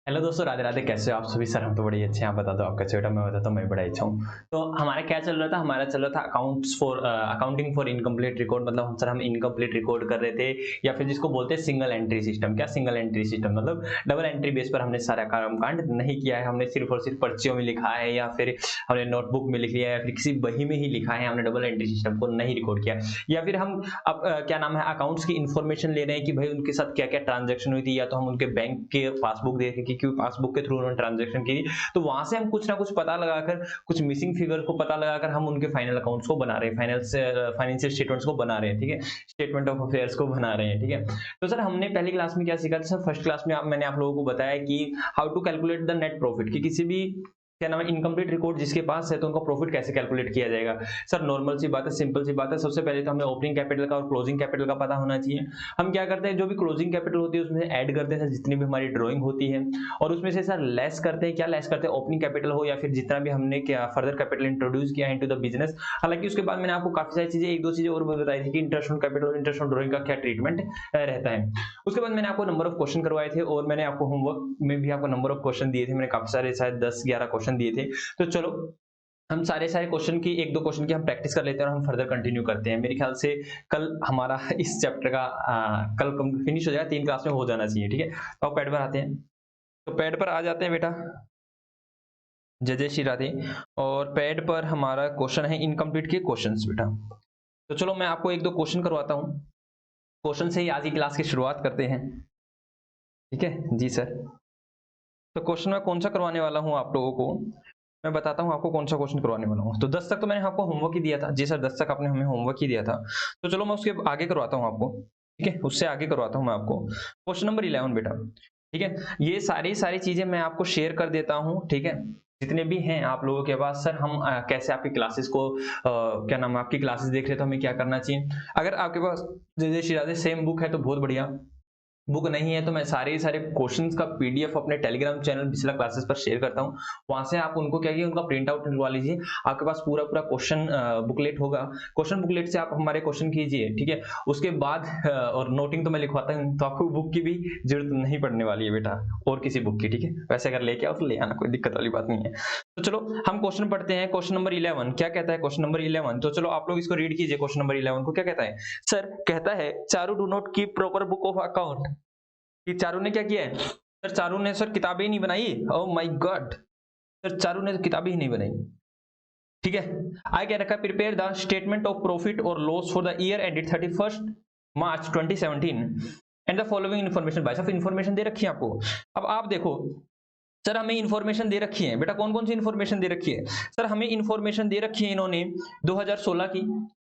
Hello दोस्तों, राधे राधे। कैसे हो आप सभी? सर हम तो बड़े अच्छे हैं। आप बता दो आप कैसे हो? मैं बताता हूँ मैं बड़ा अच्छा हूँ। तो हमारा क्या चल रहा था? हमारा चल रहा था अकाउंटिंग फॉर इनकम्प्लीट रिकॉर्ड। मतलब हम इनकम्प्लीट रिकॉर्ड कर रहे थे, या फिर जिसको बोलते हैं सिंगल एंट्री सिस्टम। क्या सिंगल एंट्री सिस्टम मतलब डबल एंट्री बेस पर हमने सारा काम कांड नहीं किया है। हमने सिर्फ और सिर्फ पर्चियों में लिखा है, या फिर हमने नोटबुक में लिख लिया है, या फिर किसी बही में ही लिखा है। हमने डबल एंट्री सिस्टम को नहीं रिकॉर्ड किया। या फिर हम अब क्या नाम है, अकाउंट्स की इन्फॉर्मेशन ले रहे हैं कि भाई उनके साथ क्या क्या ट्रांजेक्शन हुई थी, या तो हम उनके बैंक के पासबुक देखें कि क्यों पासबुक के थ्रू उन्होंने ट्रांजेक्शन की। तो वहां से हम कुछ ना कुछ पता लगाकर, कुछ मिसिंग फिगर को पता लगाकर हम उनके फाइनल अकाउंट्स को बना रहे हैं, फाइनेंशियल स्टेटमेंट्स को बना रहे हैं। ठीक है, स्टेटमेंट ऑफ अफेयर्स को बना रहे हैं। ठीक है, तो सर हमने पहली क्लास में क्या सीखा था? सर फर्स्ट क्लास में मैंने आप लोगों को बताया कि how to calculate the net profit, कि किसी भी क्या नाम है इनकम्प्लीट रिकॉर्ड जिसके पास है तो उनका प्रॉफिट कैसे कैलकुलेट किया जाएगा। सर नॉर्मल सी बात है, सिंपल सी बात है। सबसे पहले तो हमें ओपनिंग कैपिटल का और क्लोजिंग कैपिटल का पता होना चाहिए। हम क्या करते हैं, जो भी क्लोजिंग कैपिटल होती है उसमें ऐड करते हैं जितनी भी हमारी ड्राइंग होती है, और उसमें से सर लेस करते हैं। क्या लेस करते हैं? ओपनिंग कैपिटल हो या फिर जितना भी हमने क्या फर्दर कैपिटल इंट्रोड्यूस किया है इनटू द बिजनेस। हालांकि उसके बाद मैंने आपको काफी सारी चीजें, एक दो चीजें और बताई थी कि इंटरेस्ट ऑन कैपिटल और इंटरेस्ट ऑन ड्राइंग का क्या ट्रीटमेंट रहता है। उसके बाद मैंने आपको नंबर ऑफ क्वेश्चन करवाए थे, और मैंने आपको होमवर्क में भी आपको नंबर ऑफ क्वेश्चन दिए थे। मैंने काफी सारे, शायद 10-11 क्वेश्चन दिए थे। तो चलो हम सारे क्वेश्चन की, एक दो क्वेश्चन की हम प्रैक्टिस कर लेते हैं और हम फर्दर कंटिन्यू करते हैं। मेरे ख्याल से कल हमारा इस चैप्टर का कल फिनिश हो जाएगा, 3 क्लास में हो जाना चाहिए। ठीक है, तो आप पैड पर आते हैं। तो पैड पर आ जाते हैं बेटा, जय जय श्री राधे। और पैड पर हमारा क्वेश्चन है इनकम्प्लीट के क्वेश्चंस बेटा। तो चलो मैं आपको एक दो क्वेश्चन करवाता हूँ। क्वेश्चन से ही आज की क्लास की शुरुआत करते हैं। ठीक है जी सर। तो क्वेश्चन मैं कौन सा करवाने वाला हूँ आप लोगों को, मैं बताता हूँ आपको कौन सा क्वेश्चन करवाने वाला हूँ। तो 10 तक तो मैंने आपको होमवर्क ही दिया था। जी सर, 10 तक आपने हमें होमवर्क ही दिया था। तो चलो मैं उसके आगे करवाता हूँ आपको। ठीक है, उससे आगे करवाता हूँ मैं आपको क्वेश्चन नंबर 11 बेटा। ठीक है, ये सारी सारी चीजें मैं आपको शेयर कर देता हूँ। ठीक है, जितने भी हैं आप लोगों के पास। सर हम कैसे आपकी क्लासेस को क्या नाम है, आपकी क्लासेस देख रहे तो हमें क्या करना चाहिए? अगर आपके पास जय जय श्री राधे सेम बुक है तो बहुत बढ़िया। बुक नहीं है तो मैं सारे क्वेश्चंस का पीडीएफ अपने टेलीग्राम चैनल बिस्ला क्लासेस पर शेयर करता हूँ। वहां से आप उनको क्या कीजिए, उनका प्रिंट आउट निकलवा लीजिए। आपके पास पूरा पूरा क्वेश्चन बुकलेट होगा। क्वेश्चन बुकलेट से आप हमारे क्वेश्चन कीजिए। ठीक है, उसके बाद और नोटिंग तो मैं लिखवाता हूँ, तो आपको बुक की भी जरूरत नहीं पड़ने वाली है बेटा, और किसी बुक की। ठीक है, वैसे अगर लेके आओ तो ले आना, कोई दिक्कत वाली बात नहीं है। तो चलो हम क्वेश्चन पढ़ते हैं। क्वेश्चन नंबर 11 क्या कहता है? क्वेश्चन नंबर 11, तो चलो आप लोग इसको रीड कीजिए। क्वेश्चन नंबर 11 को क्या कहता है? सर कहता है, Charu do not keep proper book of account. कि चारू ने क्या किया है? सर चारू ने सर किताबें ही नहीं बनाई। Oh my God, sir Charu ने तो किताबें ही नहीं बनाई। ठीक है, आगे क्या रखा? Prepare the statement of profit और loss for the year ended 31 March 2017 and the following information. भाई साहब इन्फॉर्मेशन दे रखी है आपको। अब आप देखो, सर हमें इन्फॉर्मेशन दे रखी है बेटा। कौन कौन सी इन्फॉर्मेशन दे रखी है? सर हमें इन्फॉर्मेशन दे रखी है इन्होंने 2016 की,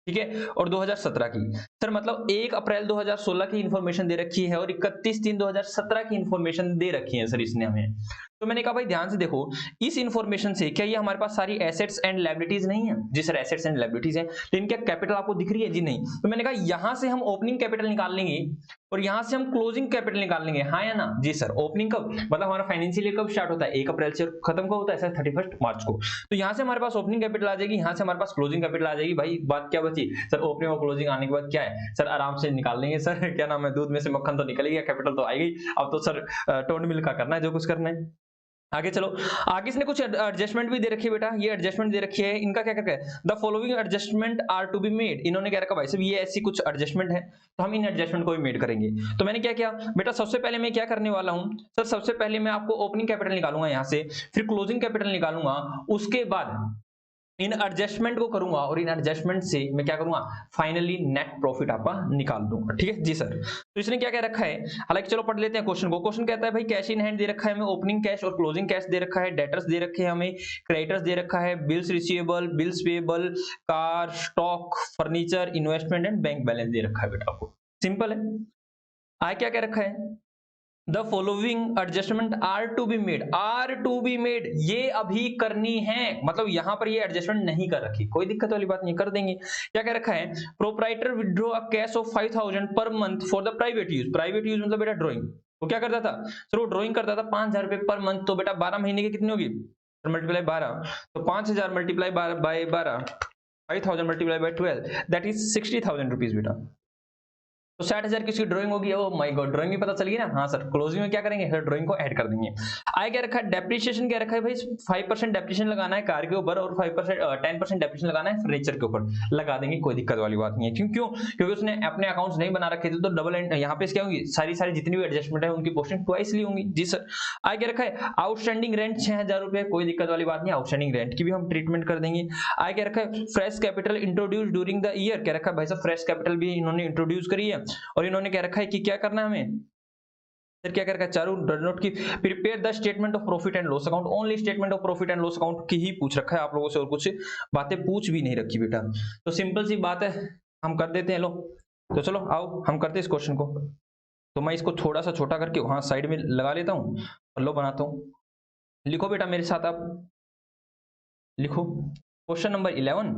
ठीक है, और 2017 की। सर मतलब 1 अप्रैल 2016 की इन्फॉर्मेशन दे रखी है, और 31/3/2017 की इन्फॉर्मेशन दे रखी है सर इसने हमें। तो मैंने कहा भाई ध्यान से देखो, इस इन्फॉर्मेशन से क्या ये हमारे पास सारी एसेट्स एंड लायबिलिटीज नहीं है? जी सर, एसेट्स एंड लायबिलिटीज है। लेकिन क्या कैपिटल आपको दिख रही है? जी नहीं। तो मैंने कहा यहां से हम ओपनिंग कैपिटल निकाल लेंगे, और यहां से हम क्लोजिंग कैपिटल निकाल लेंगे। हाँ या ना? जी सर। ओपनिंग कब, मतलब हमारा फाइनेंशियल ईयर कब स्टार्ट होता है? 1 अप्रैल से, खत्म कब होता है सर? 31 मार्च को। तो यहां से हमारे पास ओपनिंग कैपिटल आ जाएगी, यहां से हमारे पास क्लोजिंग कैपिटल आ जाएगी। भाई बात क्या बची सर? ओपनिंग और क्लोजिंग आने के बाद क्या है सर? आराम से निकाल लेंगे सर। क्या नाम है, दूध में से मक्खन तो निकल गया, कैपिटल तो आएगी। अब तो सर टोन मिल का करना है जो कुछ करना है। आगे चलो, आगे इसने कुछ एडजस्टमेंट भी दे रखी है बेटा। ये एडजस्टमेंट दे रखी है, इनका क्या क्या है? The following adjustment are to be made. इन्होंने क्या रखा भाई साहब? ये ऐसी कुछ एडजस्टमेंट है, तो हम इन एडजस्टमेंट को भी मेड करेंगे। तो मैंने क्या किया बेटा, सबसे पहले मैं क्या करने वाला हूं सर? सबसे पहले मैं आपको ओपनिंग कैपिटल निकालूंगा यहां से, फिर क्लोजिंग कैपिटल निकालूंगा। उसके बाद इन एडजस्टमेंट को करूंगा, और इन एडजस्टमेंट से मैं क्या करूंगा? फाइनली नेट प्रॉफिट आपका निकाल दूंगा। ठीक है जी सर। तो इसने क्या क्या रखा है, हालांकि चलो पढ़ लेते हैं क्वेश्चन को। क्वेश्चन कहता है भाई कैश इन हैंड दे रखा है हमें, ओपनिंग कैश और क्लोजिंग कैश दे रखा है, डेटर्स दे रखे हैं हमें, क्रेडिटर्स दे रखा है, bills receivable, bills payable, car, stock, furniture, investment and bank balance दे रखा है बेटा आपको। सिंपल है। आगे क्या क्या रखा है? The following adjustment are to be made. Are to be made, ये अभी करनी है, मतलब यहां पर ये एडजस्टमेंट नहीं कर रखी, कोई दिक्कत वाली बात नहीं, कर देंगे। क्या क्या रखा है? Proprietor withdraw a cash of 5000 per month for the private use. Private use मतलब बेटा ड्रॉइंग। वो क्या करता था सर? वो ड्रॉइंग करता था 5000 रुपए पर मंथ। तो बेटा 12 महीने की कितनी होगी? मल्टीप्लाई 12, तो 5000 multiply by 12, 5000 multiply by 12, that is 60,000 rupees बेटा। तो 60,000 की उसकी ड्राइंग होगी। ओ माय गॉड, ड्राइंग भी पता चल गई ना। हाँ सर, क्लोजिंग में क्या करेंगे, फिर ड्राइंग को ऐड कर देंगे। आगे क्या रखा है, डेप्रिसिएशन क्या रखा है भाई, 5% डेप्रिसिएशन लगाना है कार के ऊपर और 5% 10% डेप्रिसिएशन लगाना है फर्नीचर के ऊपर, लगा देंगे, कोई दिक्कत वाली बात नहीं है। क्यों क्योंकि उसने अपने अकाउंट्स नहीं बना रखे थे, तो डबल एंड यहाँ पे क्या होगी, सारी जितनी भी एडजस्टमेंट है उनकी पोस्टिंग ट्वाइस ली होंगी। जी सर। आगे रखा है आउटस्टैंडिंग रेंट 6,000 रुपए, कोई दिक्कत वाली बात नहीं, आउटस्टैंडिंग रेंट की भी हम ट्रीटमेंट कर देंगे। आगे रखा है fresh capital introduce during the year, क्या रखा है भाई साहब, फ्रेश कैपिटल भी इन्होंने इंट्रोड्यूस करी है। और इन्होंने क्या रखा है कि क्या करना है हमें, फिर क्या करेगा, चारों नोट की prepare the statement of profit and loss account, only statement of profit and loss account की ही पूछ रखा है आप लोगों से, और कुछ बातें पूछ भी नहीं रखी बेटा। तो सिंपल सी बात है, हम कर देते हैं। लो तो चलो आओ हम करते हैं इस क्वेश्चन को। तो मैं इसको थोड़ा सा छोटा करके वहां साइड में लगा लेता हूं और लो बनाता हूं। लिखो बेटा मेरे साथ, आप लिखो क्वेश्चन नंबर 11।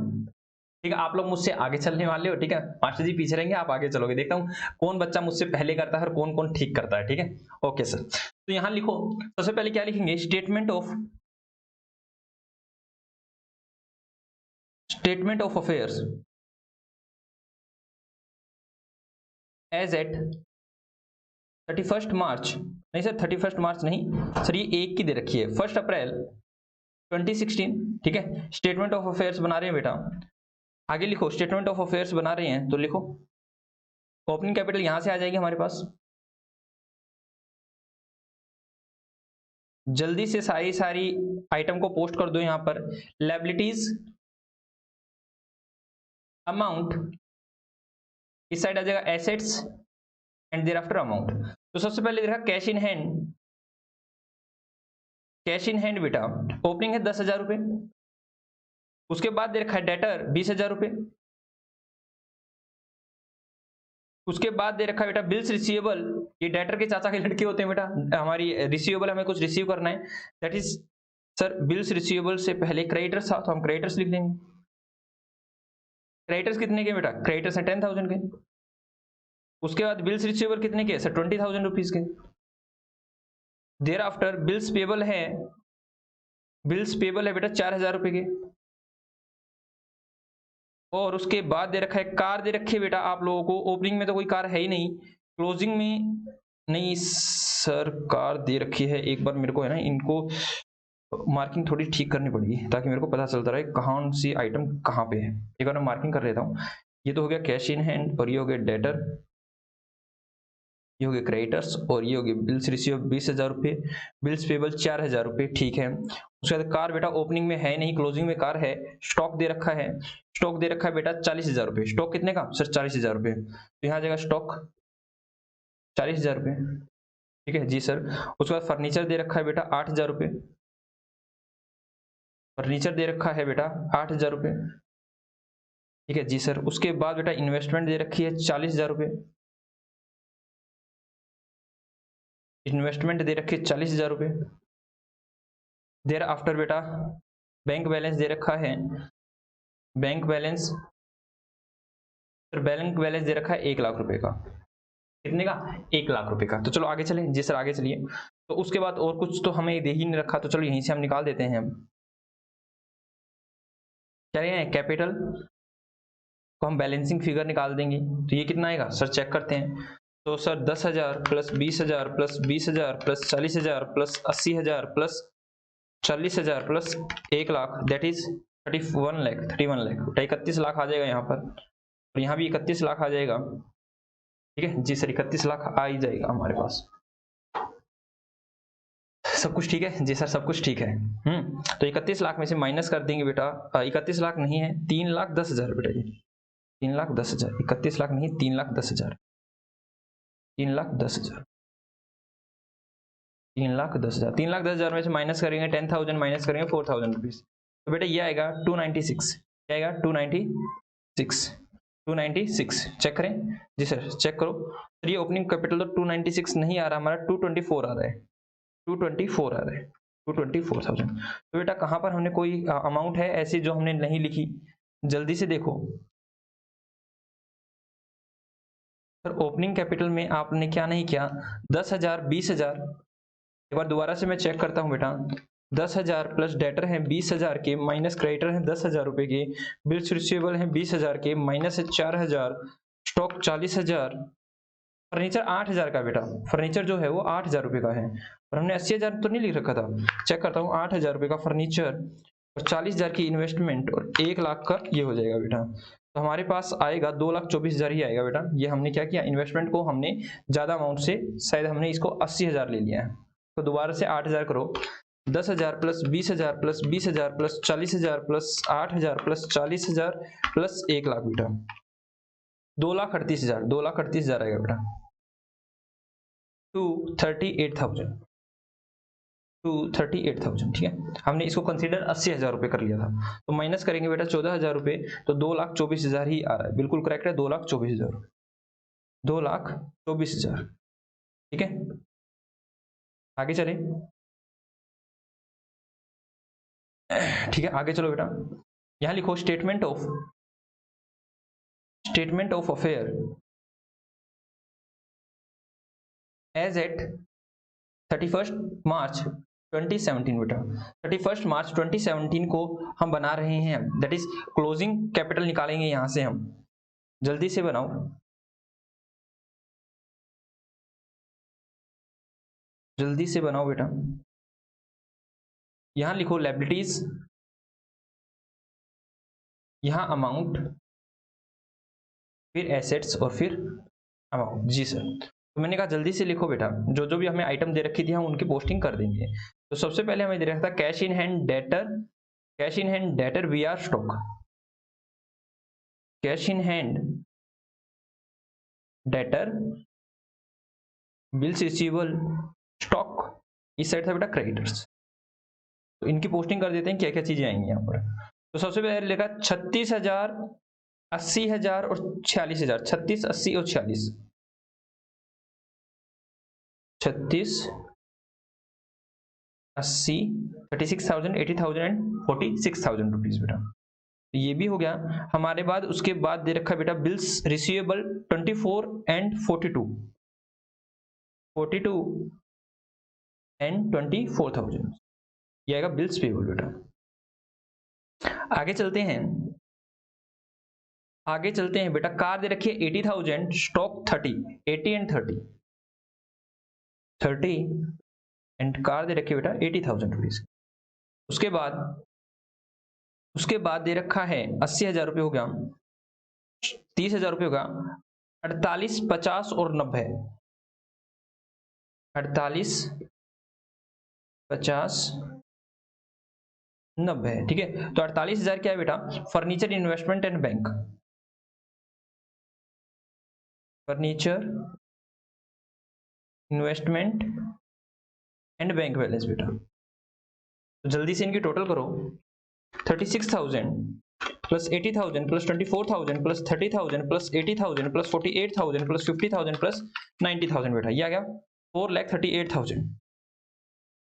ठीक है, आप लोग मुझसे आगे चलने वाले हो, ठीक है, मास्टर जी पीछे रहेंगे, आप आगे चलोगे। देखता हूँ कौन बच्चा मुझसे पहले करता है और कौन कौन ठीक करता है। ठीक है, ओके सर। तो यहां लिखो, सबसे पहले क्या लिखेंगे, statement of affairs as at 31 March, नहीं सर 31 मार्च नहीं सर, ये एक की दे रखी है, 1 अप्रैल 2016। ठीक है, स्टेटमेंट ऑफ अफेयर्स बना रहे हैं बेटा। आगे लिखो, स्टेटमेंट ऑफ अफेयर्स बना रहे हैं तो लिखो ओपनिंग कैपिटल यहां से आ जाएगी हमारे पास। जल्दी से सारी आइटम को पोस्ट कर दो यहां पर। लायबिलिटीज अमाउंट, इस साइड आ जाएगा assets and their after amount. तो सबसे पहले देखा cash in hand, cash in hand बेटा ओपनिंग है 10,000 रुपए। उसके बाद दे रखा है डेटर 20,000 रुपए। उसके बाद दे रखा है बेटा बिल्स रिसीवेबल, ये डेटर के चाचा के लड़के होते हैं बेटा, हमारी रिसीवेबल हमें कुछ रिसीव करना है, that is sir bills receivable से पहले क्रेडिटर्स था तो हम क्रेडिटर्स लिख लेंगे। क्रेडिटर्स कितने के बेटा, क्रेडिटर्स है 10,000 के। उसके बाद बिल्स रिसीवेबल कितने के सर 20,000 रुपीज के। देयर आफ्टर बिल्स पेबल है, बिल्स पेबल है बेटा 4,000 रुपए के। और उसके बाद दे रखा है कार दे रखी है बेटा आप लोगों को, ओपनिंग में तो कोई कार है ही नहीं, क्लोजिंग में नहीं सर कार दे रखी है। एक बार मेरे को है ना इनको मार्किंग थोड़ी ठीक करनी पड़ेगी ताकि मेरे को पता चलता रहे कौन सी आइटम कहाँ पे है। एक बार मैं मार्किंग कर लेता हूँ। ये तो हो गया कैश इन हैंड, और ये हो गया डेटर, ये हो गया क्रेडिटर्स, और ये हो गया बिल्स रिसीव 20,000 रुपये, बिल्स पेबल 4,000 रुपये। ठीक है, उसके बाद कार बेटा ओपनिंग में है नहीं, क्लोजिंग में कार है। स्टॉक दे रखा है, स्टॉक दे रखा है बेटा 40,000 रुपये। स्टॉक कितने का सर 40,000 रुपये, तो यहाँ जाएगा स्टॉक 40,000 रुपये। ठीक है जी सर। उसके बाद फर्नीचर दे रखा है बेटा 8,000 रुपये, फर्नीचर दे रखा है बेटा 8,000 रुपये। ठीक है जी सर। उसके बाद बेटा इन्वेस्टमेंट दे रखी है 40,000 रुपये, इन्वेस्टमेंट दे रखी है 40,000 रुपये। देर आफ्टर बेटा बैंक बैलेंस दे रखा है, bank balance sir bank balance दे रखा है 1 लाख रुपए का। कितने का, 1 लाख रुपए का। तो चलो आगे चलें जी सर, आगे चलिए। तो उसके बाद और कुछ तो हमें दे ही नहीं रखा, तो चलो यहीं से हम निकाल देते हैं। क्या है कैपिटल को हम बैलेंसिंग फिगर निकाल देंगे, तो ये कितना आएगा सर चेक करते हैं। तो sir 10,000 plus 20,000 plus 20,000 plus 40,000 plus 80,000 plus 40,000 plus 1 lakh, that is 31 lakh, 31 lakh आ जाएगा यहाँ पर, और यहाँ भी 31 लाख आ जाएगा। ठीक है जी सर, 31 लाख आ ही जाएगा हमारे पास। सब कुछ ठीक है जी सर, सब कुछ ठीक है। तो 31 लाख में से माइनस कर देंगे बेटा, 31 लाख नहीं है 3,10,000 बेटा, ये 3,10,000, 31 लाख नहीं 3,10,000, 3,10,000, 3,10,000, 3,10,000 में से माइनस करेंगे 10,000 माइनस करेंगे 4,000 रुपीज, तो बेटा ये आएगा 296, क्या आएगा 296, 296। चेक करें जी सर, चेक करो। तो ये ओपनिंग कैपिटल तो 296 नहीं आ रहा हमारा, 224 आ रहा है, 224 आ रहा है, 224,000। तो बेटा कहाँ पर हमने कोई अमाउंट है ऐसी जो हमने नहीं लिखी, जल्दी से देखो। सर ओपनिंग कैपिटल में आपने क्या नहीं किया, 10,000 20,000, एक बार दोबारा से मैं चेक करता हूं बेटा। 10,000 प्लस डेटर है 20,000 के, माइनस क्रेडिटर है 10,000 रुपए के, बिल्स रिसीवेबल है 20,000 के, माइनस है 4,000, स्टॉक 40,000, फर्नीचर 8,000 का बेटा, फर्नीचर जो है वो 8,000 रुपये का है, और हमने 80,000 तो नहीं लिख रखा था। चेक करता हूँ, 8,000 रुपये का फर्नीचर और 40,000 की इन्वेस्टमेंट और 1 लाख का ये हो जाएगा बेटा। तो हमारे पास आएगा 2,24,000 ही आएगा बेटा। ये हमने क्या किया, इन्वेस्टमेंट को हमने ज़्यादा अमाउंट से, शायद हमने इसको 80,000 ले लिया है। तो दोबारा से 8,000 करो, 10,000 plus 20,000 plus 20,000 plus 40,000 plus 8,000 plus 40,000 plus 1 lakh बेटा, 2,38,000, 2,38,000 आएगा बेटा। 238,000, 238,000, ठीक है। हमने इसको कंसीडर 80,000 रुपये कर लिया था, तो माइनस करेंगे बेटा 14,000 रुपये, तो 2,24,000 ही आ रहा है, बिल्कुल करेक्ट है, 2,24,000, 2,24,000, ठीक है। आगे चले, ठीक है, आगे चलो बेटा। यहां लिखो statement of affair as at 31 March 2017 बेटा। 31 मार्च 2017 को हम बना रहे हैं, दैट इज क्लोजिंग कैपिटल निकालेंगे यहां से हम। जल्दी से बनाओ, जल्दी से बनाओ बेटा। यहां लिखो लायबिलिटीज, यहां अमाउंट, फिर एसेट्स और फिर अमाउंट। जी सर, तो मैंने कहा जल्दी से लिखो बेटा, जो जो भी हमें आइटम दे रखी थी हम उनकी पोस्टिंग कर देंगे। तो सबसे पहले हमें दे रखा था cash in hand debtor, cash in hand debtor B R stock, cash in hand debtor bills receivable stock, इस साइड था बेटा क्रेडिटर्स। तो इनकी पोस्टिंग कर देते हैं, क्या क्या चीजें आएंगी यहाँ पर। तो सबसे पहले लिखा 36,000, 80,000 और 46,000, 36, 80 और 46, 36, 80, 36,000, 80,000 एंड 46,000 रुपीज बेटा। ये भी हो गया हमारे। बाद उसके बाद दे रखा बेटा बिल्स रिसीवेबल 24 एंड 42, 42 एंड 24,000, ये आएगा बिल्स पेबल बेटा। आगे चलते हैं, आगे चलते हैं बेटा। कार दे रखिए 80,000, स्टॉक 30, 80 एंड 30, 30 एंड कार दे रखिए बेटा 80,000 रुपीज। उसके बाद दे रखा है 80,000 रुपये हो गया, 30,000 रुपये होगा, 48, 50 और 90, 48, 50, 90, ठीक है। तो 48,000 क्या है बेटा, furniture investment and bank, furniture investment and bank balance बेटा। तो जल्दी से इनकी टोटल करो, 36,000 plus 80,000 plus 24,000 plus 30,000 plus 80,000 plus 48,000 plus 50,000 plus 90,000 बेटा, ये आ गया 4,38,000,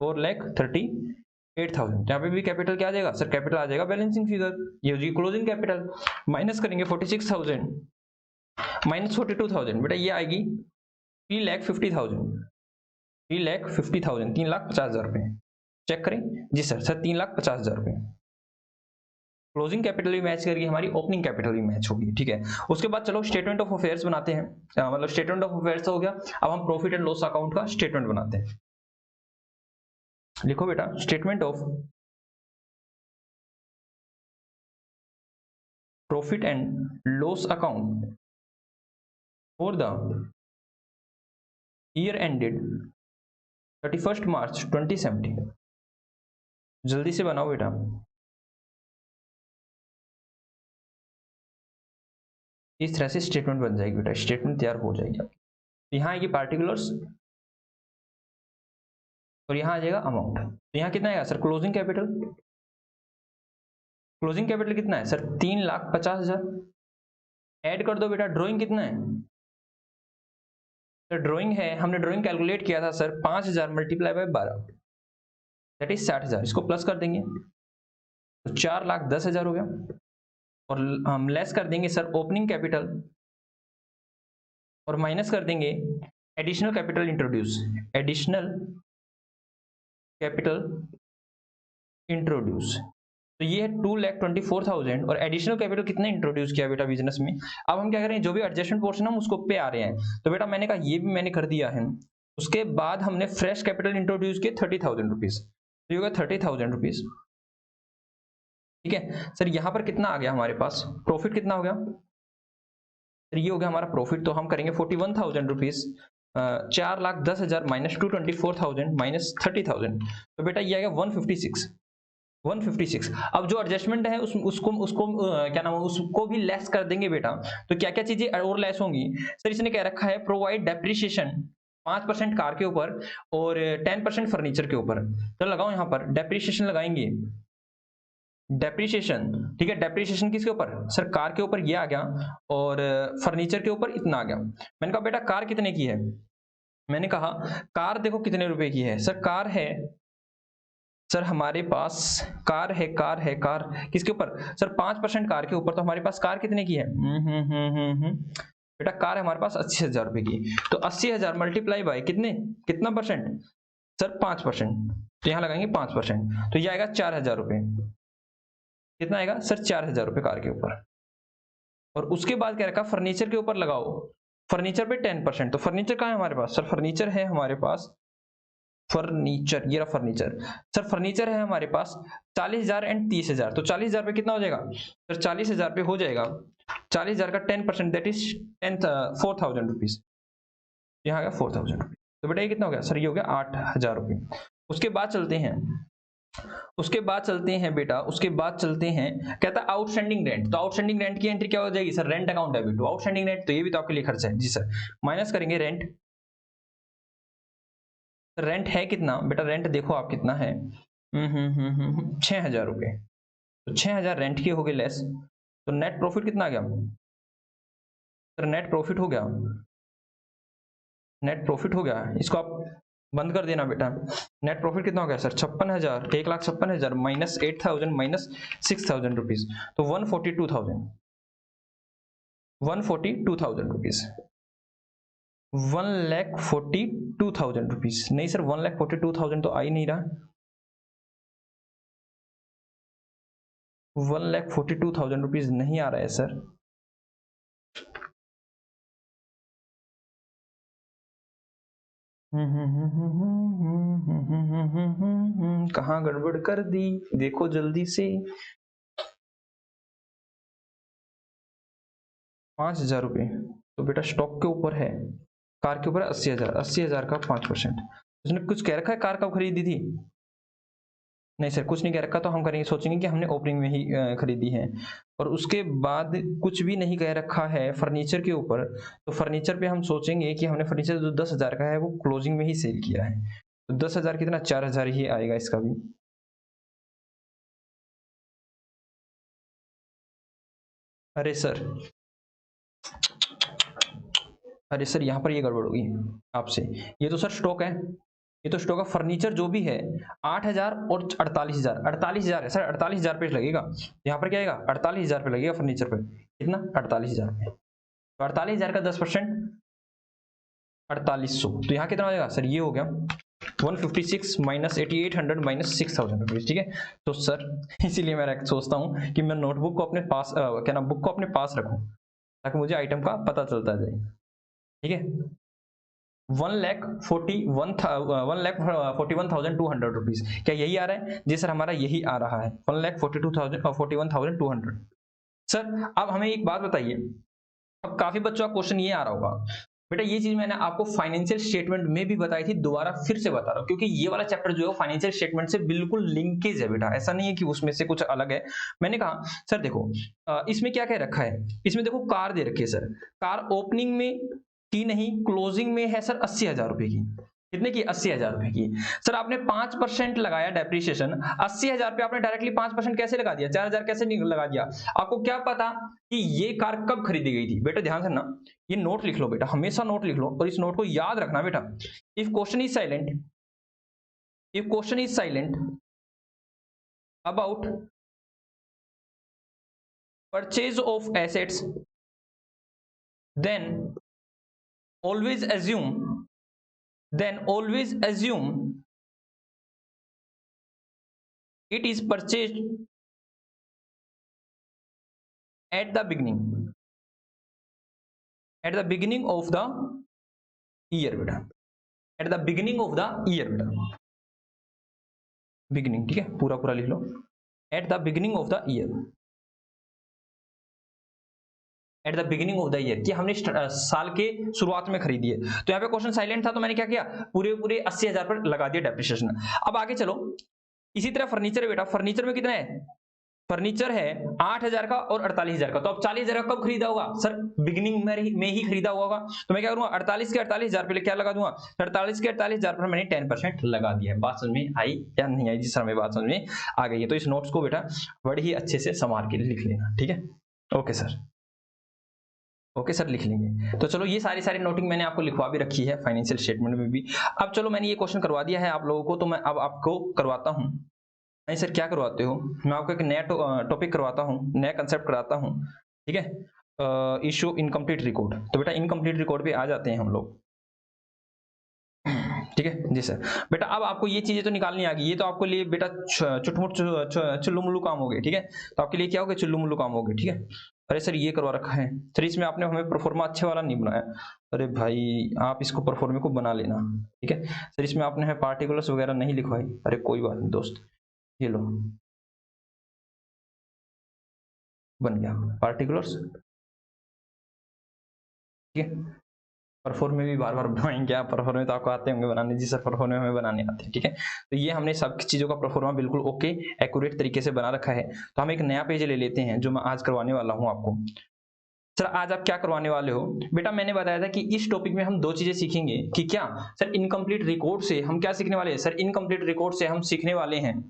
4,38,000। यहाँ पे भी कैपिटल क्या आ जाएगा सर, कैपिटल आ जाएगा बैलेंसिंग फिगर, ये हो जाएगी क्लोजिंग कैपिटल। माइनस करेंगे 46,000 माइनस 42,000 बेटा, ये आएगी 3,50,000, 3,50,000, 3,50,000 रुपये। चेक करें जी सर, 3,50,000 रुपये। क्लोजिंग कैपिटल भी मैच करके हमारी ओपनिंग कैपिटल भी मैच होगी, ठीक है। उसके बाद चलो स्टेटमेंट ऑफ अफेयर्स बनाते हैं, मतलब स्टेटमेंट ऑफ अफेयर्स हो गया। अब हम प्रॉफिट एंड लॉस अकाउंट का स्टेटमेंट बनाते हैं। लिखो बेटा statement of profit and loss account for the year ended 31 March 2017। जल्दी से बनाओ बेटा, इस तरह से स्टेटमेंट बन जाएगी बेटा, स्टेटमेंट तैयार हो जाएगी। यहाँ आएगी पार्टिकुलर्स और यहाँ आ जाएगा अमाउंट। तो यहाँ कितना आएगा sir, closing capital, closing capital कितना है सर, 3,50,000। ऐड कर दो बेटा, ड्राइंग कितना है सर, ड्राइंग है, हमने ड्राइंग कैलकुलेट किया था sir 5,000 multiply by 12, that is 60,000। इसको प्लस कर देंगे तो 4,10,000 हो गया, और हम लेस कर देंगे सर ओपनिंग कैपिटल, और माइनस कर देंगे additional capital introduce, additional capital introduce. तो ये है 2,24,000 और एडिशनल कैपिटल कितने इंट्रोड्यूस किया बेटा बिजनेस में। अब हम क्या करें, जो भी एडजस्टमेंट पोर्शन हम उसको पे आ रहे हैं, तो बेटा मैंने कहा ये भी मैंने कर दिया है। उसके बाद हमने फ्रेश कैपिटल इंट्रोड्यूस किए 30,000 रुपीज, तो ये होगा 30,000 रुपीज। ठीक है सर, यहाँ पर कितना आ गया हमारे पास, प्रॉफिट कितना हो गया सर, ये हो गया हमारा प्रॉफिट। तो हम करेंगे 41,000 रुपीज, 4,10,000 माइनस 224,000 माइनस 30,000, तो बेटा ये आएगा 156। 156। अब जो एडजस्टमेंट है उसको क्या नाम है, उसको भी लेस कर देंगे बेटा। तो क्या क्या चीजें और लेस होंगी सर, इसने क्या रखा है, प्रोवाइड डेप्रिसिएशन 5% कार के ऊपर और 10% फर्नीचर के ऊपर। तो लगाओ यहाँ पर डेप्रिसिएशन लगाएंगे, डेप्रिसिएशन, ठीक है, डेप्रिसिएशन किसके ऊपर सर, कार के ऊपर ये आ गया और फर्नीचर के ऊपर इतना आ गया। मैंने कहा बेटा कार कितने की है, मैंने कहा कार देखो कितने रुपए की है सर, कार है सर हमारे पास, कार है किसके ऊपर सर, 5% कार के ऊपर। तो हमारे पास कार कितने की है, बेटा कार है हमारे पास 80,000 रुपए की। तो 80,000 मल्टीप्लाई बाय कितना परसेंट सर, 5%। तो यहां लगाएंगे 5%, तो ये आएगा 4,000 रुपए। कितना आएगा सर, 4,000 रुपए कार के ऊपर। और उसके बाद क्या रखा, फर्नीचर के ऊपर लगाओ, फर्नीचर पे 10%। तो फर्नीचर कहाँ है हमारे पास सर, फर्नीचर है हमारे पास, फर्नीचर ये रहा फर्नीचर सर, फर्नीचर है हमारे पास 40,000 एंड 30,000। तो 40,000 पे कितना हो जाएगा सर, 40,000 पे हो जाएगा 40,000 का 10%, दैट इज 4,000 रुपीज। यहाँ आ गया 4,000 रुपीज। तो बेटा ये कितना हो गया सर, ये हो गया 8,000 रुपये। उसके बाद चलते हैं बेटा, उसके बाद चलते हैं, कहता है आउटस्टैंडिंग रेंट। तो आउटस्टैंडिंग रेंट की एंट्री क्या हो जाएगी sir, rent account debit to outstanding rent. तो ये भी तो आपके लिए खर्च है जी सर, माइनस करेंगे रेंट। रेंट है कितना बेटा, रेंट देखो आप कितना है, 6,000 रुपये। तो 6,000 रेंट के हो गए लेस, तो नेट प्रॉफिट कितना आ गया सर, नेट प्रॉफिट हो गया, नेट प्रॉफिट हो गया, इसको आप बंद कर देना बेटा। नेट प्रॉफिट कितना हो गया सर, 56,000, 1,56,000 माइनस 8,000 माइनस 6,000 रुपीज, तो 142,000 रुपीज, 1,42,000 रुपीज। नहीं सर 1,42,000 तो आ ही नहीं रहा, 1,42,000 रुपीज नहीं आ रहा है सर। कहाँ गड़बड़ कर दी, देखो जल्दी से। 5,000 रुपये, तो बेटा स्टॉक के ऊपर है, कार के ऊपर 80,000, 80,000 का 5%। उसने कुछ कह रखा है कार कब खरीदी थी, नहीं सर कुछ नहीं कह रखा। तो हम करेंगे, सोचेंगे कि हमने ओपनिंग में ही खरीदी है। और उसके बाद कुछ भी नहीं कह रखा है फर्नीचर के ऊपर, तो फर्नीचर पे हम सोचेंगे कि हमने फर्नीचर जो 10,000 का है वो क्लोजिंग में ही सेल किया है। तो 10,000 कितना, 4,000 ही आएगा इसका भी। अरे सर, अरे सर यहाँ पर ये गड़बड़ होगी आपसे, ये तो सर स्टॉक है, ये तो स्टॉक का फर्नीचर जो भी है 8,000 और 48,000, 48,000 है सर, 48,000 पे लगेगा। यहाँ पर क्या आएगा, 48,000 पे लगेगा फर्नीचर पे, कितना 48,000 पे। तो 48,000 का 10%, 4,800। तो यहाँ कितना आ जाएगा सर, ये हो गया 156 माइनस 8,800 माइनस 6,000 रुपीज। ठीक है, तो सर इसीलिए मैं सोचता हूँ कि मैं नोटबुक को अपने पास क्या नाम, बुक को अपने पास रखूँ ताकि मुझे आइटम का पता चलता जाए। ठीक है, 1,41,200 रुपीज, क्या यही आ रहा है जी सर, हमारा यही आ रहा है 1,41,200। सर अब हमें एक बात बताइए, अब काफी बच्चों का क्वेश्चन ये आ रहा होगा, बेटा ये चीज मैंने आपको फाइनेंशियल स्टेटमेंट में भी बताई थी, दोबारा फिर से बता रहा हूं क्योंकि ये वाला चैप्टर जो है फाइनेंशियल स्टेटमेंट से बिल्कुल लिंकेज है बेटा, ऐसा नहीं है कि उसमें से कुछ अलग है। मैंने कहा सर देखो इसमें क्या क्या रखा है, इसमें देखो कार दे रखी है सर, कार ओपनिंग में की नहीं, क्लोजिंग में है सर 80,000 रुपए की। कितने की, 80,000 रुपए की। सर आपने 5% लगाया डेप्रिसिएशन, 80,000 पे आपने डायरेक्टली 5% कैसे लगा दिया, 4,000 कैसे नहीं लगा दिया। आपको क्या पता कि ये कार कब खरीदी गई थी, बेटा ध्यान से ना, ये नोट लिख लो बेटा, हमेशा नोट लिख लो और इस नोट को याद रखना बेटा। If question is silent, if question is silent about purchase of assets, then always assume, it is purchased at the beginning of the year बेटा, at the beginning of the year बेटा, beginning, ठीक है, पूरा पूरा लिख लो, at the beginning of the year, at the beginning of the year, कि हमने साल के शुरुआत में खरीदी है। तो यहाँ पे क्वेश्चन साइलेंट था तो मैंने क्या किया, पूरे पूरे 80,000 पर लगा दिया डेप्रिसिएशन। अब आगे चलो, इसी तरह फर्नीचर है बेटा, फर्नीचर में कितना है, फर्नीचर है 8,000 का और 48,000 का। तो अब 40,000 का कब खरीदा होगा सर, बिगिनिंग में ही खरीदा हुआ होगा। तो मैं क्या करूंगा, 48 के 48,000 पे क्या लगा दूंगा, 48 के 48,000 पर मैंने 10% लगा दिया है। बात समझ में आई या नहीं आई, जिस तरह में बात समझ में आ गई है तो इस नोट्स को बेटा बड़ी ही अच्छे से संभाल के लिख लेना, ठीक है। ओके सर, ओके सर, लिख लेंगे। तो चलो ये सारी नोटिंग मैंने आपको लिखवा भी रखी है फाइनेंशियल स्टेटमेंट में भी। अब चलो मैंने ये क्वेश्चन करवा दिया है आप लोगों को, तो मैं अब आपको करवाता हूँ। नहीं सर क्या करवाते हो, मैं आपको एक नया टॉपिक करवाता हूँ, नया कंसेप्ट कराता हूँ, ठीक है। Issue incomplete record. तो बेटा इनकम्प्लीट रिकॉर्ड पे आ जाते हैं हम लोग, ठीक है जी सर। बेटा अब आपको ये चीजें तो निकालनी आ गई, ये तो आपको लिए बेटा चुटमुट चुल्लू मुल्लू काम हो गए, ठीक है। तो आपके लिए क्या हो गया, चुल्लू मुल्लू काम हो गए, ठीक है। अरे सर ये करवा रखा है सर, इसमें आपने हमें परफॉर्मा अच्छे वाला नहीं बनाया। अरे भाई आप इसको परफॉर्मे को बना लेना, ठीक है सर। इसमें आपने है पार्टिकुलर्स वगैरह नहीं लिखवाई। अरे कोई बात नहीं दोस्त, ये लो बन गया पार्टिकुलर्स, ठीक है। परफॉर्म में भी बार बार बनाएंगे क्या, परफॉर्म में तो आपको आते होंगे बनाने, जी सर परफॉर्म में हमें बनाने आते हैं, ठीक है। तो ये हमने सब चीजों का परफॉर्मा बिल्कुल ओके एक्यूरेट तरीके से बना रखा है। तो हम एक नया पेज ले लेते हैं जो मैं आज करवाने वाला हूँ आपको। सर आज आप क्या करवाने वाले हो बेटा, मैंने बताया था कि इस टॉपिक में हम दो चीजें सीखेंगे कि क्या सर, इनकम्प्लीट रिकॉर्ड से हम क्या सीखने वाले हैं सर, इनकम्प्लीट रिकॉर्ड से हम सीखने वाले हैं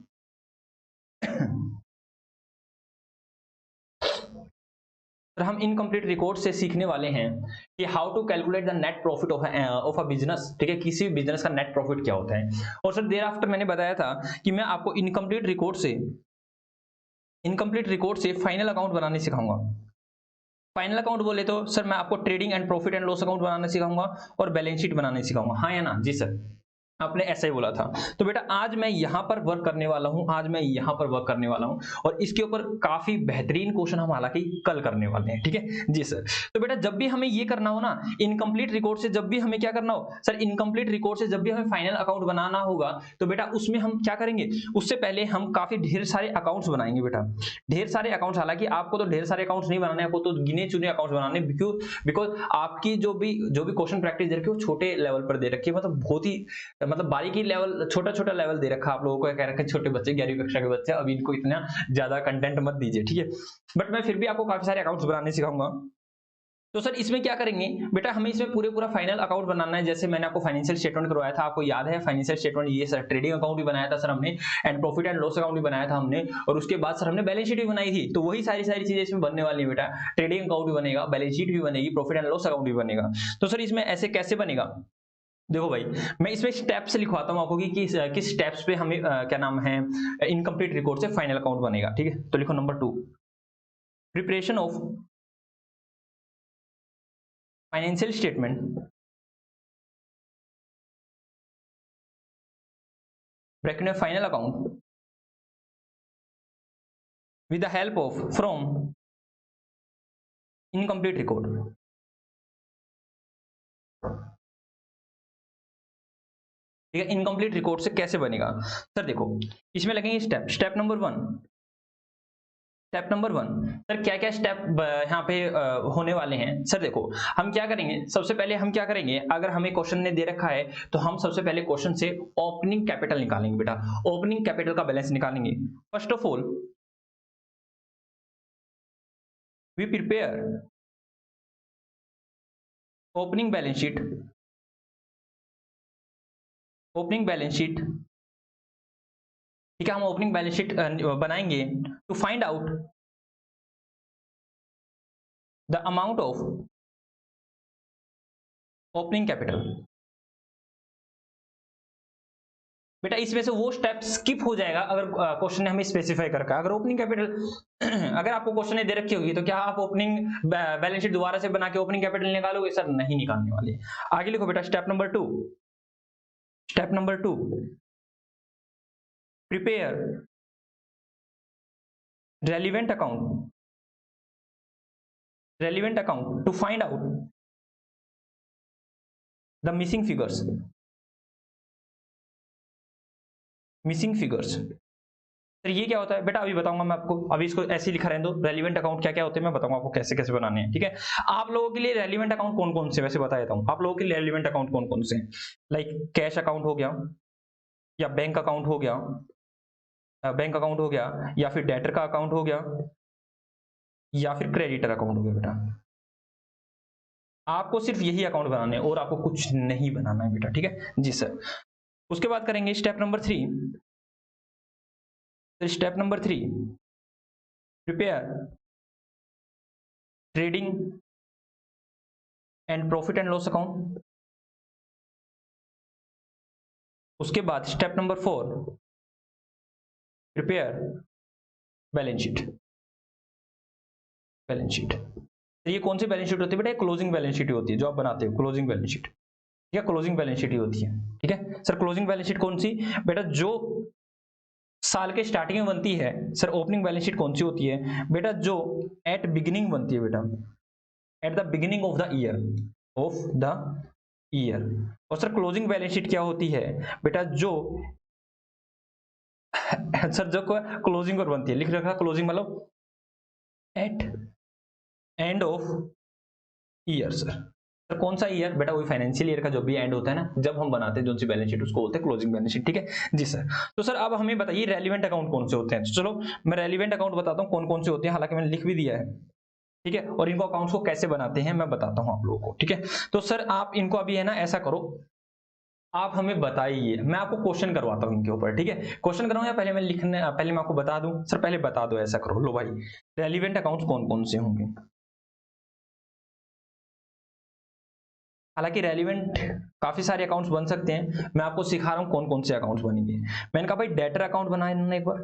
सर हम इनकम्प्लीट रिकॉर्ड से सीखने वाले हैं कि how to calculate the net profit of a business, ठीक है, किसी भी बिजनेस का नेट प्रॉफिट क्या होता है। और सर देर आफ्टर मैंने बताया था कि मैं आपको इनकम्प्लीट रिकॉर्ड से फाइनल अकाउंट बनाने सिखाऊंगा। फाइनल अकाउंट बोले तो सर मैं आपको trading and profit and loss account बनाना सिखाऊंगा और बैलेंस शीट बनाने सिखाऊंगा, हाँ या ना, जी सर आपने ऐसा ही बोला था। तो बेटा आज मैं यहां पर वर्क करने वाला हूं, आज मैं यहां पर वर्क करने वाला हूं और इसके ऊपर काफी बेहतरीन क्वेश्चन हम हालांकि कल करने वाले हैं, ठीक है जी सर। तो बेटा जब भी हमें ये करना हो ना, इनकम्प्लीट रिकॉर्ड से जब भी हमें क्या करना हो सर, इनकम्प्लीट रिकॉर्ड से जब भी हमें फाइनल अकाउंट बनाना होगा तो बेटा उसमें हम क्या करेंगे, उससे पहले हम काफी ढेर सारे अकाउंट्स बनाएंगे बेटा, ढेर सारे अकाउंट्स। हालांकि आपको तो ढेर सारे अकाउंट्स नहीं बनाने, आपको तो गिने चुने अकाउंट्स बनाने, बिकॉज आपकी जो भी क्वेश्चन प्रैक्टिस दे रखी है वो छोटे लेवल पर दे रखी है, मतलब बहुत ही मतलब बारीकी लेवल, छोटा छोटा लेवल दे रखा है आप लोगों को, कह रखे छोटे बच्चे 11वीं कक्षा के बच्चे, अभी इनको इतना ज्यादा कंटेंट मत दीजिए, ठीक है। बट मैं फिर भी आपको काफी सारे अकाउंट्स बनाने सिखाऊंगा। तो सर इसमें क्या करेंगे बेटा, हमें इसमें पूरा फाइनल अकाउंट बनाना है। जैसे मैंने आपको फाइनेंशियल स्टेटमेंट करवाया था, आपको याद है फाइनेंशियल स्टेटमेंट, ये सर ट्रेडिंग अकाउंट भी बनाया था सर हमने, and profit and loss account भी बनाया था हमने, और उसके बाद सर हमने बैलेंस शीट भी बनाई थी। तो वही सारी चीजें इसमें बनने वाली है बेटा, ट्रेडिंग अकाउंट भी बनेगा, बैलेंस शीट भी बनेगी, प्रॉफिट एंड लॉस अकाउंट भी बनेगा। तो सर इसमें ऐसे कैसे बनेगा, देखो भाई मैं इसमें स्टेप्स लिखवाता हूं आपको कि किस स्टेप्स पे हमें क्या नाम है इनकम्प्लीट रिकॉर्ड से फाइनल अकाउंट बनेगा, ठीक है। तो लिखो number 2, preparation of financial statement bracket में final account with the help of from incomplete record, ठीक है। इनकम्प्लीट रिकॉर्ड से कैसे बनेगा सर, देखो इसमें लगेंगे step number 1, step number 1 sir क्या क्या स्टेप यहाँ पे होने वाले हैं सर, देखो हम क्या करेंगे, सबसे पहले हम क्या करेंगे, अगर हमें क्वेश्चन ने दे रखा है तो हम सबसे पहले क्वेश्चन से ओपनिंग कैपिटल निकालेंगे बेटा, ओपनिंग कैपिटल का बैलेंस निकालेंगे। First of all we prepare opening balance sheet, opening balance sheet, ठीक है। हम ओपनिंग बैलेंस शीट बनाएंगे to find out the amount of opening capital. बेटा इसमें से वो स्टेप स्किप हो जाएगा अगर क्वेश्चन ने हमें स्पेसिफाई करके, अगर ओपनिंग कैपिटल अगर आपको क्वेश्चन ने दे रखी होगी तो क्या आप ओपनिंग बैलेंस शीट दोबारा से बना के ओपनिंग कैपिटल निकालोगे, सर नहीं निकालने वाले। आगे लिखो बेटा step number 2, step number 2 prepare relevant account, relevant account to find out the missing figures, missing figures. Sir ये क्या होता है बेटा, अभी बताऊंगा मैं आपको, अभी इसको ऐसे ही लिखा रहने दो। रेलिवेंट अकाउंट क्या क्या होते हैं मैं बताऊंगा आपको कैसे कैसे बनाने हैं, ठीक है। आप लोगों के लिए रेलिवेंट अकाउंट कौन कौन से, वैसे बता देता हूं आप लोगों के लिए रेलिवेंट अकाउंट कौन कौन से हैं। लाइक कैश अकाउंट हो गया, या बैंक अकाउंट हो गया, बैंक अकाउंट हो गया, या फिर डेटर का अकाउंट हो गया, या फिर क्रेडिटर अकाउंट हो गया। बेटा आपको सिर्फ यही अकाउंट बनाने हैं और आपको कुछ नहीं बनाना है बेटा, ठीक है जी सर। उसके बाद करेंगे step number 3। Step number 3, prepare trading and profit and loss account. उसके बाद step number 4, prepare balance sheet. Balance sheet, ये कौन सी बैलेंस शीट होती है बेटा, क्लोजिंग बैलेंस शीट होती है जो आप बनाते हो, क्लोजिंग बैलेंस शीट, ठीक है। क्लोजिंग बैलेंस शीट ही होती है, ठीक है सर। क्लोजिंग बैलेंस शीट कौन सी बेटा, जो साल के स्टार्टिंग में बनती है। सर ओपनिंग बैलेंस शीट कौन सी होती है बेटा, जो एट बिगिनिंग बनती है बेटा, at the beginning of the year, of the year. और सर क्लोजिंग बैलेंस शीट क्या होती है बेटा, जो सर जो क्लोजिंग पर बनती है, लिख रखा क्लोजिंग मतलब at end of year. Sir कौन सा ईयर बेटा, वही फाइनेंशियल ईयर का जो भी एंड होता है ना, जब हम बनाते हैं जो सी बैलेंस शीट उसको बोलते हैं क्लोजिंग बैलेंस शीट, ठीक है जी सर। तो सर अब हमें बताइए रेलिवेंट अकाउंट कौन से होते हैं। तो चलो मैं रेलिवेंट अकाउंट बताता हूँ कौन कौन से होते हैं, हालांकि मैंने लिख भी दिया है, ठीक है। और इनको अकाउंट्स को कैसे बनाते हैं मैं बताता हूँ आप लोगों को, ठीक है। तो सर आप इनको अभी है ना ऐसा करो, आप हमें बताइए, मैं आपको क्वेश्चन करवाता हूँ इनके ऊपर, ठीक है। क्वेश्चन कराऊं या पहले मैं लिखने, पहले मैं आपको बता दूं। सर पहले बता दो, ऐसा करो, लो भाई रेलिवेंट अकाउंट्स कौन कौन से होंगे। हालांकि रेलिवेंट काफी सारे अकाउंट्स बन सकते हैं, मैं आपको सिखा रहा हूं कौन कौन से अकाउंट्स बनेंगे। मैंने कहा भाई डेटर अकाउंट बनाना एक बार।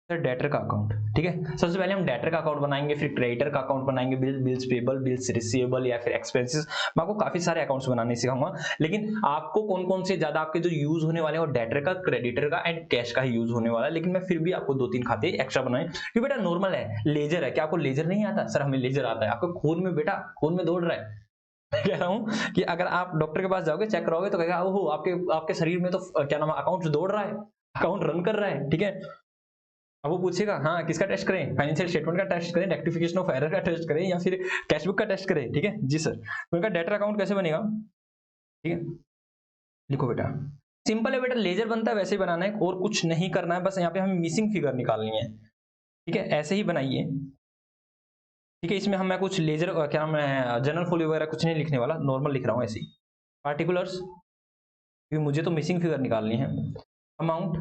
सर डेटर का अकाउंट, ठीक है। सबसे पहले हम डेटर का अकाउंट बनाएंगे, फिर क्रेडिटर का अकाउंट बनाएंगे, बिल्स पेबल, बिल्स रिसीवेबल या फिर एक्सपेंसेस। मैं आपको काफी सारे अकाउंट्स बनाने सिखाऊंगा, लेकिन आपको कौन कौन से ज्यादा आपके जो यूज होने वाले हैं वो डेटर का, क्रेडिटर का एंड कैश का ही यूज होने वाला है। लेकिन मैं फिर भी आपको 2-3 खाते एक्स्ट्रा बनाए, क्योंकि बेटा नॉर्मल है, लेजर है। क्या आपको लेजर नहीं आता? सर हमें लेजर आता है, आपके खून में बेटा, खून में दौड़ रहा है। मैं कह रहा हूं कि अगर आप डॉक्टर के पास जाओगे, चेक कराओगे तो कहेगा ओहो आपके आपके शरीर में तो क्या नाम है, अकाउंट दौड़ रहा है, अकाउंट रन कर रहा है, ठीक है। अब वो पूछेगा हाँ किसका टेस्ट करें, फाइनेंशियल स्टेटमेंट का टेस्ट करें, रेक्टिफिकेशन ऑफ एरर का टेस्ट करें, या फिर कैशबुक का टेस्ट करें, ठीक है जी सर। तो उनका डेटर अकाउंट कैसे बनेगा, ठीक है। लिखो बेटा, सिंपल है बेटा, लेजर बनता है वैसे ही बनाना है, और कुछ नहीं करना है, बस यहाँ पे हमें मिसिंग फिगर निकालनी है, ठीक है। ऐसे ही बनाइए, ठीक है। इसमें हम मैं कुछ लेजर क्या नाम है, जनरल फोलियो वगैरह कुछ नहीं लिखने वाला, नॉर्मल लिख रहा हूँ ऐसे ही। पार्टिकुलर्स, क्योंकि मुझे तो मिसिंग फिगर निकालनी है। अमाउंट,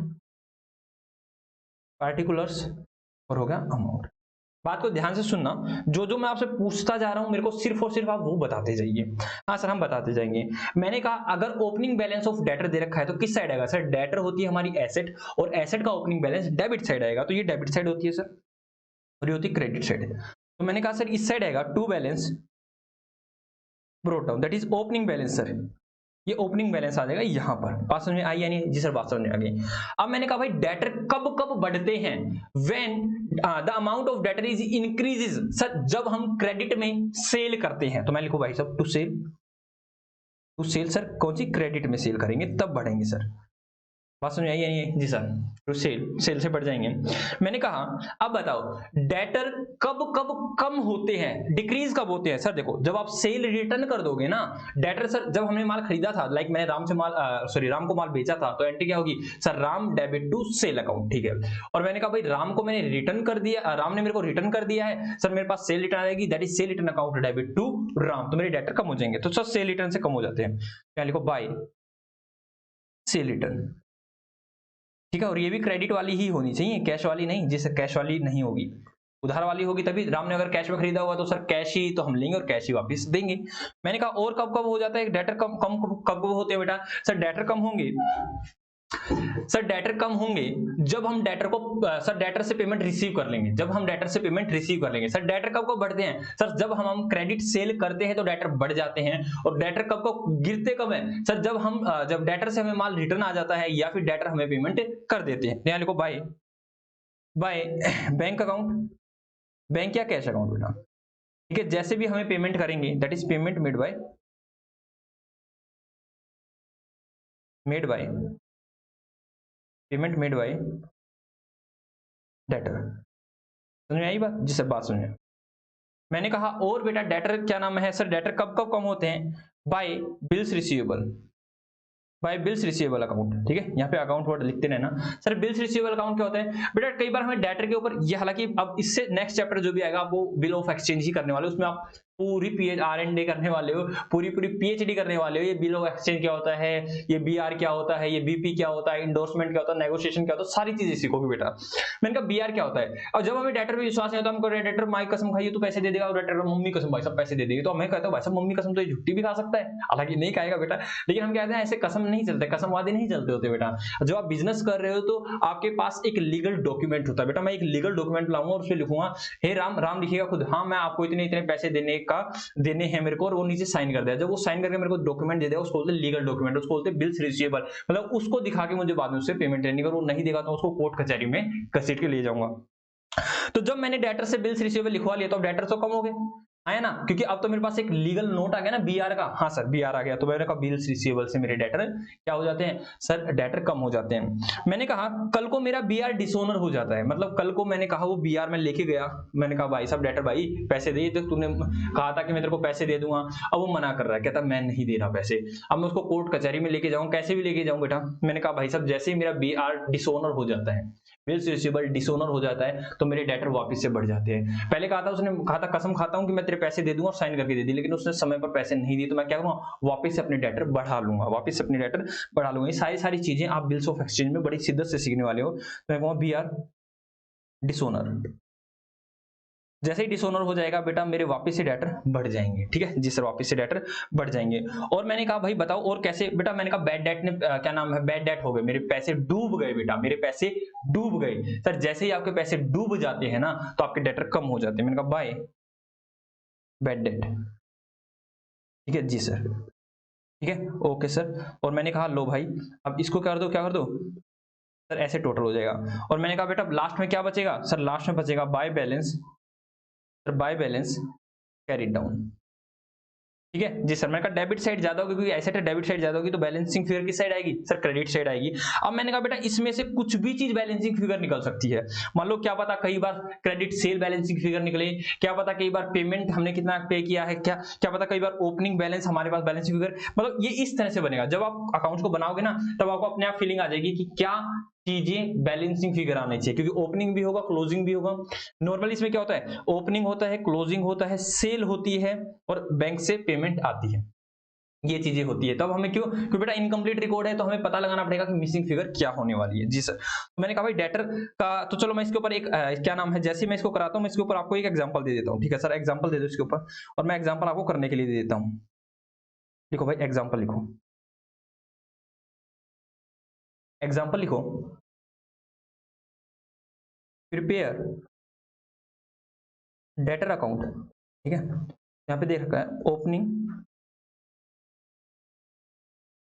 पार्टिकुलर्स, और हो गया अमाउंट। बात को ध्यान से सुनना, जो जो मैं आपसे पूछता जा रहा हूं मेरे को सिर्फ और सिर्फ आप वो बताते जाइए। हाँ सर हम बताते जाएंगे। मैंने कहा अगर ओपनिंग बैलेंस ऑफ डेटर दे रखा है तो किस साइड आएगा सर, डेटर होती है हमारी एसेट, और एसेट का ओपनिंग बैलेंस डेबिट साइड आएगा, तो ये डेबिट साइड होती है सर, और ये होती है क्रेडिट साइड। तो मैंने कहा सर इस साइड आएगा to balance brought down, that is opening balance. Sir ये ओपनिंग बैलेंस आ जाएगा यहाँ पर, बात समझ में आई यानी जी सर, बात समझ में आ गई। अब मैंने कहा भाई डेटर कब कब बढ़ते हैं, when the amount of debtor is increases. Sir जब हम क्रेडिट में सेल करते हैं, तो मैं लिखूं भाई सब to sale, to sale sir कौन सी, क्रेडिट में सेल करेंगे तब बढ़ेंगे सर, बात समझ आई नहीं जी सर। तो सेल से बढ़ जाएंगे। मैंने कहा अब बताओ डेटर कब कब कम होते हैं, डिक्रीज कब होते हैं। सर देखो जब आप सेल रिटर्न कर दोगे ना, डेटर सर जब हमने माल खरीदा था, लाइक मैंने राम से माल राम को माल बेचा था, तो एंट्री क्या होगी sir, Ram debit to sale account, ठीक है। और मैंने कहा भाई राम को मैंने रिटर्न कर दिया, राम ने मेरे को रिटर्न कर दिया है, सर मेरे पास सेल रिटर्न आएगी, that is sale return account debit to Ram, तो मेरे डेटर कम हो जाएंगे। तो सर सेल रिटर्न से कम हो जाते हैं, क्या लिखो बाय सेल रिटर्न, ठीक है। और ये भी क्रेडिट वाली ही होनी चाहिए, कैश वाली नहीं, जिससे कैश वाली नहीं होगी, उधार वाली होगी तभी। राम ने अगर कैश में खरीदा हुआ तो सर कैश ही तो हम लेंगे और कैश ही वापस देंगे। मैंने कहा और कब कब हो जाता है डेटर, कम कम कब होते हैं बेटा, सर डेटर कम होंगे, सर डेटर कम होंगे जब हम डेटर को सर डेटर से पेमेंट रिसीव कर लेंगे, जब हम डेटर से पेमेंट रिसीव कर लेंगे। सर डेटर कब कब बढ़ते हैं, सर जब हम क्रेडिट सेल करते हैं तो डेटर बढ़ जाते हैं, और डेटर कब कब गिरते कब है सर, जब हम जब डेटर से हमें माल रिटर्न आ जाता है या फिर डेटर हमें पेमेंट कर देते हैं। यहाँ लिखो by by bank account, bank या कैश अकाउंट बेटा, ठीक है, जैसे भी हमें पेमेंट करेंगे that is payment made by payment made by debtor. समझ में आई बात? जी सर, बात समझ। मैंने कहा और बेटा डेटर क्या नाम है सर, डेटर कब कब कम होते हैं? By bills receivable, by bills receivable account. ठीक है, यहाँ पे अकाउंट वर्ड लिखते रहना। सर बिल्स रिसीवेबल अकाउंट क्या होता है बेटा? कई बार हमें डेटर के ऊपर ये, हालांकि अब इससे नेक्स्ट चैप्टर जो भी आएगा आप वो बिल ऑफ एक्सचेंज ही करने वाले हो, उसमें आप पूरी पीएच R&D करने वाले हो, पूरी PhD करने वाले हो। ये बिल ऑफ एक्सचेंज क्या होता है, ये BR क्या होता है, ये BP क्या होता है, इंडोर्समेंट क्या होता है, नेगोशिएशन क्या होता है, सारी चीजें सीखोगे बेटा। मैंने कहा BR क्या होता है, और जब हमें डेटर पे विश्वास नहीं होता, हमको डेटर माई कसम खाइए तो पैसे दे देगा, और डेटर मम्मी कसम भाई सब पैसे दे देगी, तो मैं कहता हूँ भाई सब मम्मी कसम तो ये झुट्टी भी खा सकता है, हालांकि नहीं खाएगा बेटा, लेकिन हम कहते हैं ऐसे कसम नहीं चलते, कसम वादे नहीं चलते होते बेटा। जब आप बिजनेस कर रहे हो तो आपके पास एक लीगल डॉक्यूमेंट होता है बेटा। मैं एक लीगल डॉक्यूमेंट लाऊंगा और उसमें लिखूंगा हे राम, राम लिखिएगा खुद, हाँ मैं आपको इतने इतने पैसे देने हैं मेरे को, और वो नीचे साइन कर दिया। जब वो साइन करके मेरे को डॉक्यूमेंट दे देगा, उसको बोलते हैं लीगल डॉक्यूमेंट, उसको बोलते हैं बिल्स रिसीवेबल, मतलब उसको दिखा के मुझे बाद में उससे पेमेंट लेनी, अगर वो नहीं देगा तो उसको कोर्ट कचहरी में घसीट के ले जाऊंगा। तो जब मैंने डेटर से बिल्स रिसीवेबल लिखवा लिया तो अब डेटर तो कम हो गए, आया ना, क्योंकि अब तो मेरे पास एक लीगल नोट आ गया ना BR का। हाँ सर BR आ गया, तो मैंने कहा बिल्स रिसीवेबल से मेरे डेटर क्या हो जाते हैं सर, डेटर कम हो जाते हैं। मैंने कहा कल को मेरा BR डिसोनर हो जाता है, मतलब कल को मैंने कहा वो BR में लेके गया, मैंने कहा भाई साहब डेटर भाई पैसे दे, तो तूने कहा था कि मैं तेरे को पैसे दे दूंगा, अब वो मना कर रहा है, कहता मैं नहीं दे रहा पैसे, अब मैं उसको कोर्ट कचहरी में लेके जाऊँ, कैसे भी लेके जाऊँ बेटा। मैंने कहा भाई साहब जैसे ही मेरा BR डिसोनर हो जाता है, बिल्स रिसीवेबल डिसोनर हो जाता है, तो मेरे डेटर वापस से बढ़ जाते हैं। पहले कहा था, उसने कहा था कसम खाता हूं कि मैं तेरे पैसे दे दूंगा और साइन करके दे दी, लेकिन उसने समय पर पैसे नहीं दिए, तो मैं क्या करूंगा, वापस से अपने डेटर बढ़ा लूंगा, वापस से अपने डेटर बढ़ा लूंगा। ये सारी चीजें आप बिल्स ऑफ एक्सचेंज में बड़ी शिद्दत से सीखने वाले हो। तो मैं कहूँगा BR डिसोनर, जैसे ही डिसोनर हो जाएगा बेटा मेरे वापस से डेटर बढ़ जाएंगे। ठीक है जी सर, वापस से डेटर बढ़ जाएंगे। और मैंने कहा भाई बताओ और कैसे बेटा, मैंने कहा बैड डेट ने क्या नाम है, बैड डेट हो गए, मेरे पैसे डूब गए बेटा, मेरे पैसे डूब गए। सर जैसे ही आपके पैसे डूब जाते हैं ना तो आपके डेटर कम हो जाते हैं। मैंने कहा बाय बैड डेट। ठीक है जी सर, ठीक है ओके सर। और मैंने कहा लो भाई अब इसको कर दो, क्या कर दो सर, ऐसे टोटल हो जाएगा। और मैंने कहा बेटा लास्ट में क्या बचेगा सर, लास्ट में बचेगा by balance, sir bye balance carry down. ठीक है जी सर, मैंने कहा डेबिट साइड ज्यादा होगी, क्योंकि एसेट है, डेबिट साइड ज्यादा होगी तो बैलेंसिंग फिगर की साइड आएगी सर, क्रेडिट साइड आएगी। अब मैंने कहा बेटा इसमें से कुछ भी चीज बैलेंसिंग फिगर निकल सकती है। मान लो क्या पता कई बार क्रेडिट सेल बैलेंसिंग फिगर निकले, क्या पता कई बार पेमेंट हमने कितना पे किया है, क्या क्या पता कई बार ओपनिंग बैलेंस हमारे पास बैलेंसिंग फिगर, मतलब ये इस तरह से बनेगा। जब आप अकाउंट्स को बनाओगे ना तब आपको अपने आप फीलिंग आ जाएगी कि क्या चीजें बैलेंसिंग फिगर आनी चाहिए, क्योंकि ओपनिंग भी होगा क्लोजिंग भी होगा। नॉर्मली इसमें क्या होता है, ओपनिंग होता है, क्लोजिंग होता है, सेल होती है और बैंक से पेमेंट आती है, ये चीजें होती है। तब हमें क्यों बेटा इनकम्प्लीट रिकॉर्ड है तो हमें पता लगाना पड़ेगा कि मिसिंग फिगर क्या होने वाली है। जी सर, तो मैंने कहा भाई डेटर का, तो चलो मैं इसके ऊपर एक क्या नाम है, जैसे मैं इसको कराता हूँ मैं इसके ऊपर आपको एक एग्जांपल दे देता हूँ। ठीक है सर, एग्जांपल दे दो इसके ऊपर, और मैं एग्जांपल आपको करने के लिए दे देता हूँ। लिखो भाई एग्जांपल लिखो, एग्जांपल लिखो, प्रिपेयर डेटर अकाउंट। ठीक है, यहाँ पे देख रखा है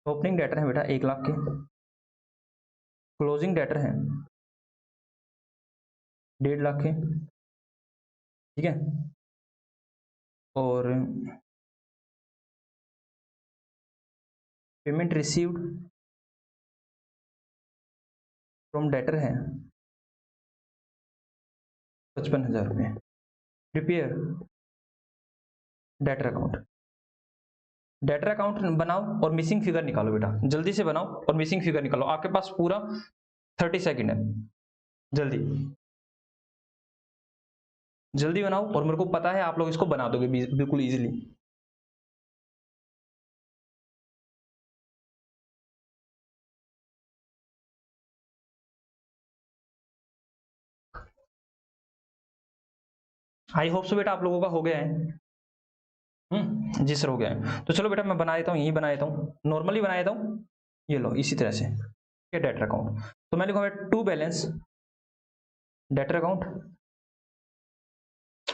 ओपनिंग डेटर है बेटा 1 लाख के, क्लोजिंग डेटर है 1.5 लाख के। ठीक है, और पेमेंट रिसीव्ड फ्रॉम डेटर है 55,000 रुपये। Prepare debtor account, debtor account बनाओ और मिसिंग फिगर निकालो बेटा, जल्दी से बनाओ और मिसिंग फिगर निकालो। आपके पास पूरा 30 सेकेंड है, जल्दी जल्दी बनाओ, और मेरे को पता है आप लोग इसको बना दोगे बिल्कुल इजीली। आई होप सो बेटा आप लोगों का हो गया है। जी सर हो गया है। तो चलो बेटा मैं बना देता हूँ, यही बना देता हूँ, नॉर्मली बना देता हूँ, ये लो इसी तरह से। ठीक है, डेटर अकाउंट, तो मैं लिखूंगा to balance debtor account,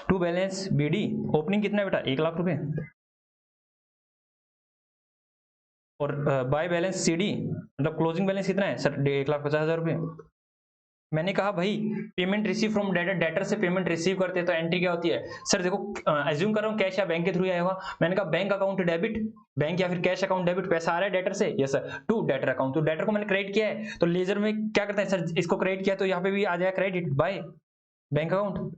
to balance BD। Opening कितना है बेटा 1 लाख रुपए, और बाय बैलेंस CD, मतलब क्लोजिंग बैलेंस कितना है सर 1,50,000 रुपए। मैंने कहा भाई payment receive from debtor, debtor से पेमेंट रिसीव करते हैं तो एंट्री क्या होती है सर? देखो एज्यूम कर रहा हूँ कैश या बैंक के थ्रू आया होगा। मैंने कहा बैंक अकाउंट डेबिट, बैंक या फिर कैश अकाउंट डेबिट, पैसा आ रहा है डेटर से, yes sir, to debtor account, तो डेटर को मैंने क्रेडिट किया है तो लेजर में क्या करते हैं सर, इसको क्रेडिट किया तो यहाँ पे भी आ जाएगा credit by bank account.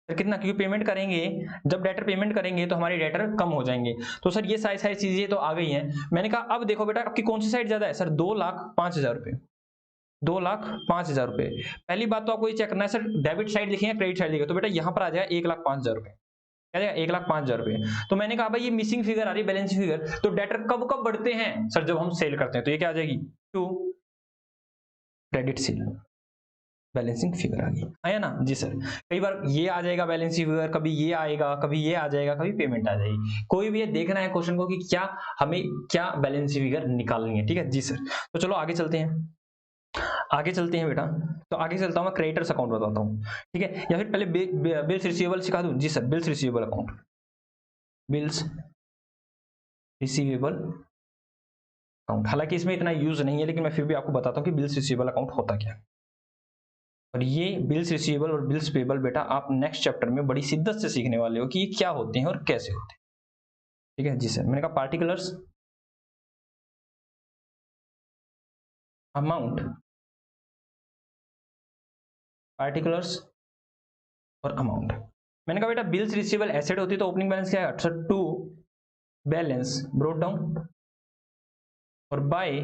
Sir कितना, क्योंकि पेमेंट करेंगे, जब डेटर पेमेंट करेंगे तो हमारे डेटर कम हो जाएंगे। तो सर ये सारी सारी चीजें तो आ गई हैं। मैंने कहा अब देखो बेटा आपकी कौन सी साइड ज्यादा है सर? 2,05,000 रुपए, 2,05,000 रुपए। पहली बात तो आपको ये चेक करना है सर डेबिट साइड लिखे या क्रेडिट साइड लिखे, तो बेटा यहाँ पर आ जाएगा 1,05,000 रुपए, क्या जाएगा 1,05,000 रुपए। तो मैंने कहा भाई ये मिसिंग फिगर आ रही है, बैलेंस फिगर, तो डेटर कब कब बढ़ते हैं सर? जब हम सेल करते हैं, तो ये क्या आ जाएगी to credit sale, balancing figure आ गई, आया ना जी सर। कई बार ये आ जाएगा बैलेंसिंग फिगर, कभी ये आएगा, कभी ये आ जाएगा, कभी पेमेंट आ जाएगी। कोई भी ये देखना है क्वेश्चन को कि क्या हमें क्या बैलेंसिंग फिगर निकालनी है, ठीक है जी सर। तो चलो आगे चलते हैं, आगे चलते हैं बेटा। तो आगे चलता हूं मैं, क्रेडिटर्स अकाउंट बताता हूं, ठीक है, या फिर पहले बिल्स रिसीवेबल सिखा दूं? जी sir, bills receivable account, bills receivable account. हालांकि इसमें इतना यूज नहीं है, लेकिन मैं फिर भी आपको बताता हूं कि बिल्स रिसीवेबल अकाउंट होता क्या है। और ये बिल्स रिसीवेबल और बिल्स पेबल बेटा आप नेक्स्ट चैप्टर में बड़ी शिद्दत से सीखने वाले हो कि ये क्या होते हैं और कैसे होते हैं, ठीक है जी सर। मैंने कहा पार्टिकुलर्स, अमाउंट, पार्टिकुलर्स और अमाउंट। मैंने कहा बेटा बिल्स रिसीवेबल एसेट होती है तो ओपनिंग बैलेंस क्या है sir? To balance brought down और बाय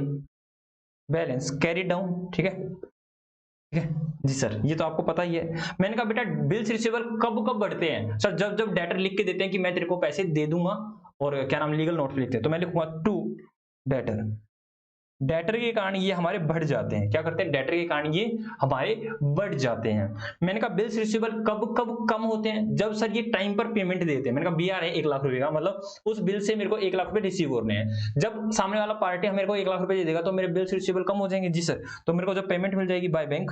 बैलेंस कैरी डाउन, ठीक है, ठीक है जी सर, ये तो आपको पता ही है। मैंने कहा बेटा बिल्स रिसीवेबल कब कब बढ़ते हैं सर? जब जब डेटर लिख के देते हैं कि मैं तेरे को पैसे दे दूंगा, और क्या नाम लीगल नोट पे लिखते हैं, तो मैं लिखूंगा टू डेटर, डेटर के कारण ये हमारे बढ़ जाते हैं। क्या करते हैं? डेटर के कारण ये हमारे बढ़ जाते हैं। मैंने कहा बिल्स रिसीवेबल कब कब कम होते हैं? जब सर ये टाइम पर पेमेंट देते हैं। मैंने कहा बीआर है 1,00,000 रुपए का, मतलब उस बिल से मेरे को 1,00,000 रुपए रिसीव करने हैं। जब सामने वाला पार्टी मेरे को 1,00,000 रुपए दे देगा तो मेरे बिल्स रिसीवेबल कम हो जाएंगे जी सर। तो मेरे को जब पेमेंट मिल जाएगी by bank,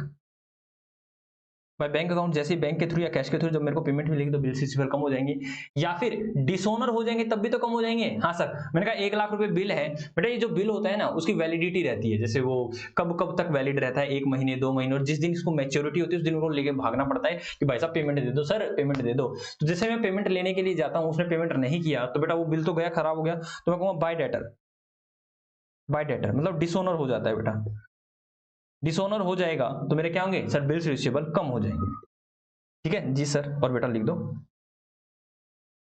bye bank account, जैसे ही बैंक के थ्रू या कैश के थ्रू जब मेरे को पेमेंट मिलेगी तो बिल्स रिसीवेबल कम हो जाएंगे, या फिर डिसोनर हो जाएंगे तब भी तो कम हो जाएंगे। हाँ सर, मैंने कहा 1,00,000 रुपए बिल है बेटा, ये जो बिल होता है ना उसकी वैलिडिटी रहती है, जैसे वो कब कब तक वैलिड रहता है, 1 महीने 2 महीने, और जिस दिन इसको मैच्योरिटी होती है उस दिन उनको लेके भागना पड़ता है कि भाई साहब पेमेंट दे दो सर, पेमेंट दे दो। तो जैसे मैं पेमेंट लेने के लिए जाता हूँ, उसने पेमेंट नहीं किया तो बेटा वो बिल तो गया, खराब हो गया, तो मैं कहूँगा बाय डेटर, बाय डेटर मतलब डिसोनर हो जाता है बेटा, डिसोनर हो जाएगा तो मेरे क्या होंगे सर? बिल्स रिसीवेबल कम हो जाएंगे, ठीक है जी सर। और बेटा लिख दो,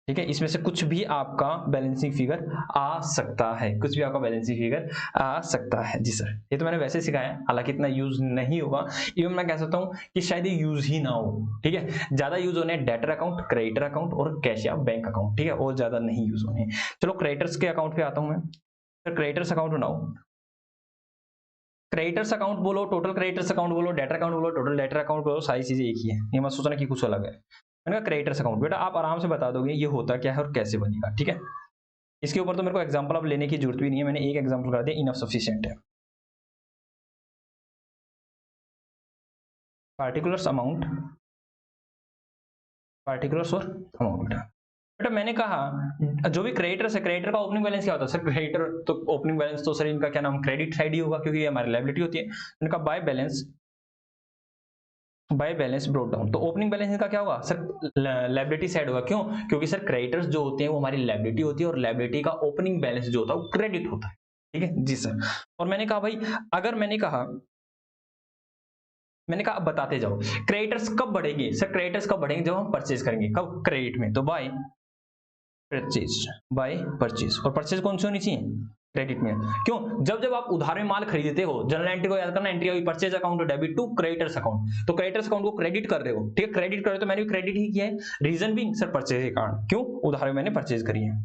ठीक है, इसमें से कुछ भी आपका बैलेंसिंग फिगर आ सकता है, कुछ भी आपका बैलेंसिंग फिगर आ सकता है जी सर। ये तो मैंने वैसे सिखाया, हालांकि इतना यूज नहीं होगा, इवन मैं कह सकता हूं कि शायद ये यूज ही ना हो, ठीक है। ज्यादा यूज होने डेटर अकाउंट, क्रेडिटर अकाउंट और कैश या बैंक अकाउंट, ठीक है, और ज्यादा नहीं यूज होने। चलो क्रेडिटर्स के अकाउंट पे आता हूं मैं। सर क्रेडिटर्स अकाउंट बनाओ, क्रेडिटर्स अकाउंट बोलो, टोटल क्रेडिटर्स अकाउंट बोलो, डेटर अकाउंट बोलो, टोटल डेटर अकाउंट बोलो, सारी चीजें एक ही है, ये मत सोचना कि कुछ अलग है। मैंने कहा क्रेडिटर्स अकाउंट बेटा आप आराम से बता दोगे ये होता क्या है और कैसे बनेगा, ठीक है। इसके ऊपर तो मेरे को एग्जांपल अब लेने की जरूरत भी नहीं है, मैंने एक एग्जांपल कर दिया, इनफ सफिशिएंट है। पार्टिकुलर्स अमाउंट, पार्टिकुलर्स और अमाउंट बेटा, बेटा मैंने कहा जो भी क्रेडिटर्स है, क्रेडिटर का ओपनिंग बैलेंस क्या होता है सर? क्रेडिटर तो ओपनिंग बैलेंस तो सर इनका क्या नाम क्रेडिट साइड ही होगा, क्योंकि ये हमारी लायबिलिटी होती है। इनका by balance, bye balance brought down, तो ओपनिंग बैलेंस इनका क्या होगा सर? लायबिलिटी साइड होगा। क्यों? क्योंकि सर क्रेडिटर्स जो होते हैं वो हमारी लायबिलिटी होती है, और लायबिलिटी का ओपनिंग बैलेंस जो होता है वो क्रेडिट होता है, ठीक है जी सर। और मैंने कहा भाई अगर मैंने कहा अब बताते जाओ क्रेडिटर्स कब बढ़ेंगे सर? क्रेडिटर्स कब बढ़ेंगे? जब हम परचेज करेंगे, कब? क्रेडिट में, तो बाय परचेज, बाय परचेज, और परचेज कौन सी होनी चाहिए? क्रेडिट में। क्यों? जब जब आप उधार में माल खरीदते हो, जनरल एंट्री को याद करना, एंट्री हुई purchase account debit to creditors account, तो क्रेडिटर्स अकाउंट को क्रेडिट कर रहे हो, ठीक है, क्रेडिट कर रहे हो, तो मैंने भी क्रेडिट ही किया है, रीजन भी सर परचेज के कारण, क्यों? उधार में मैंने परचेज करी है,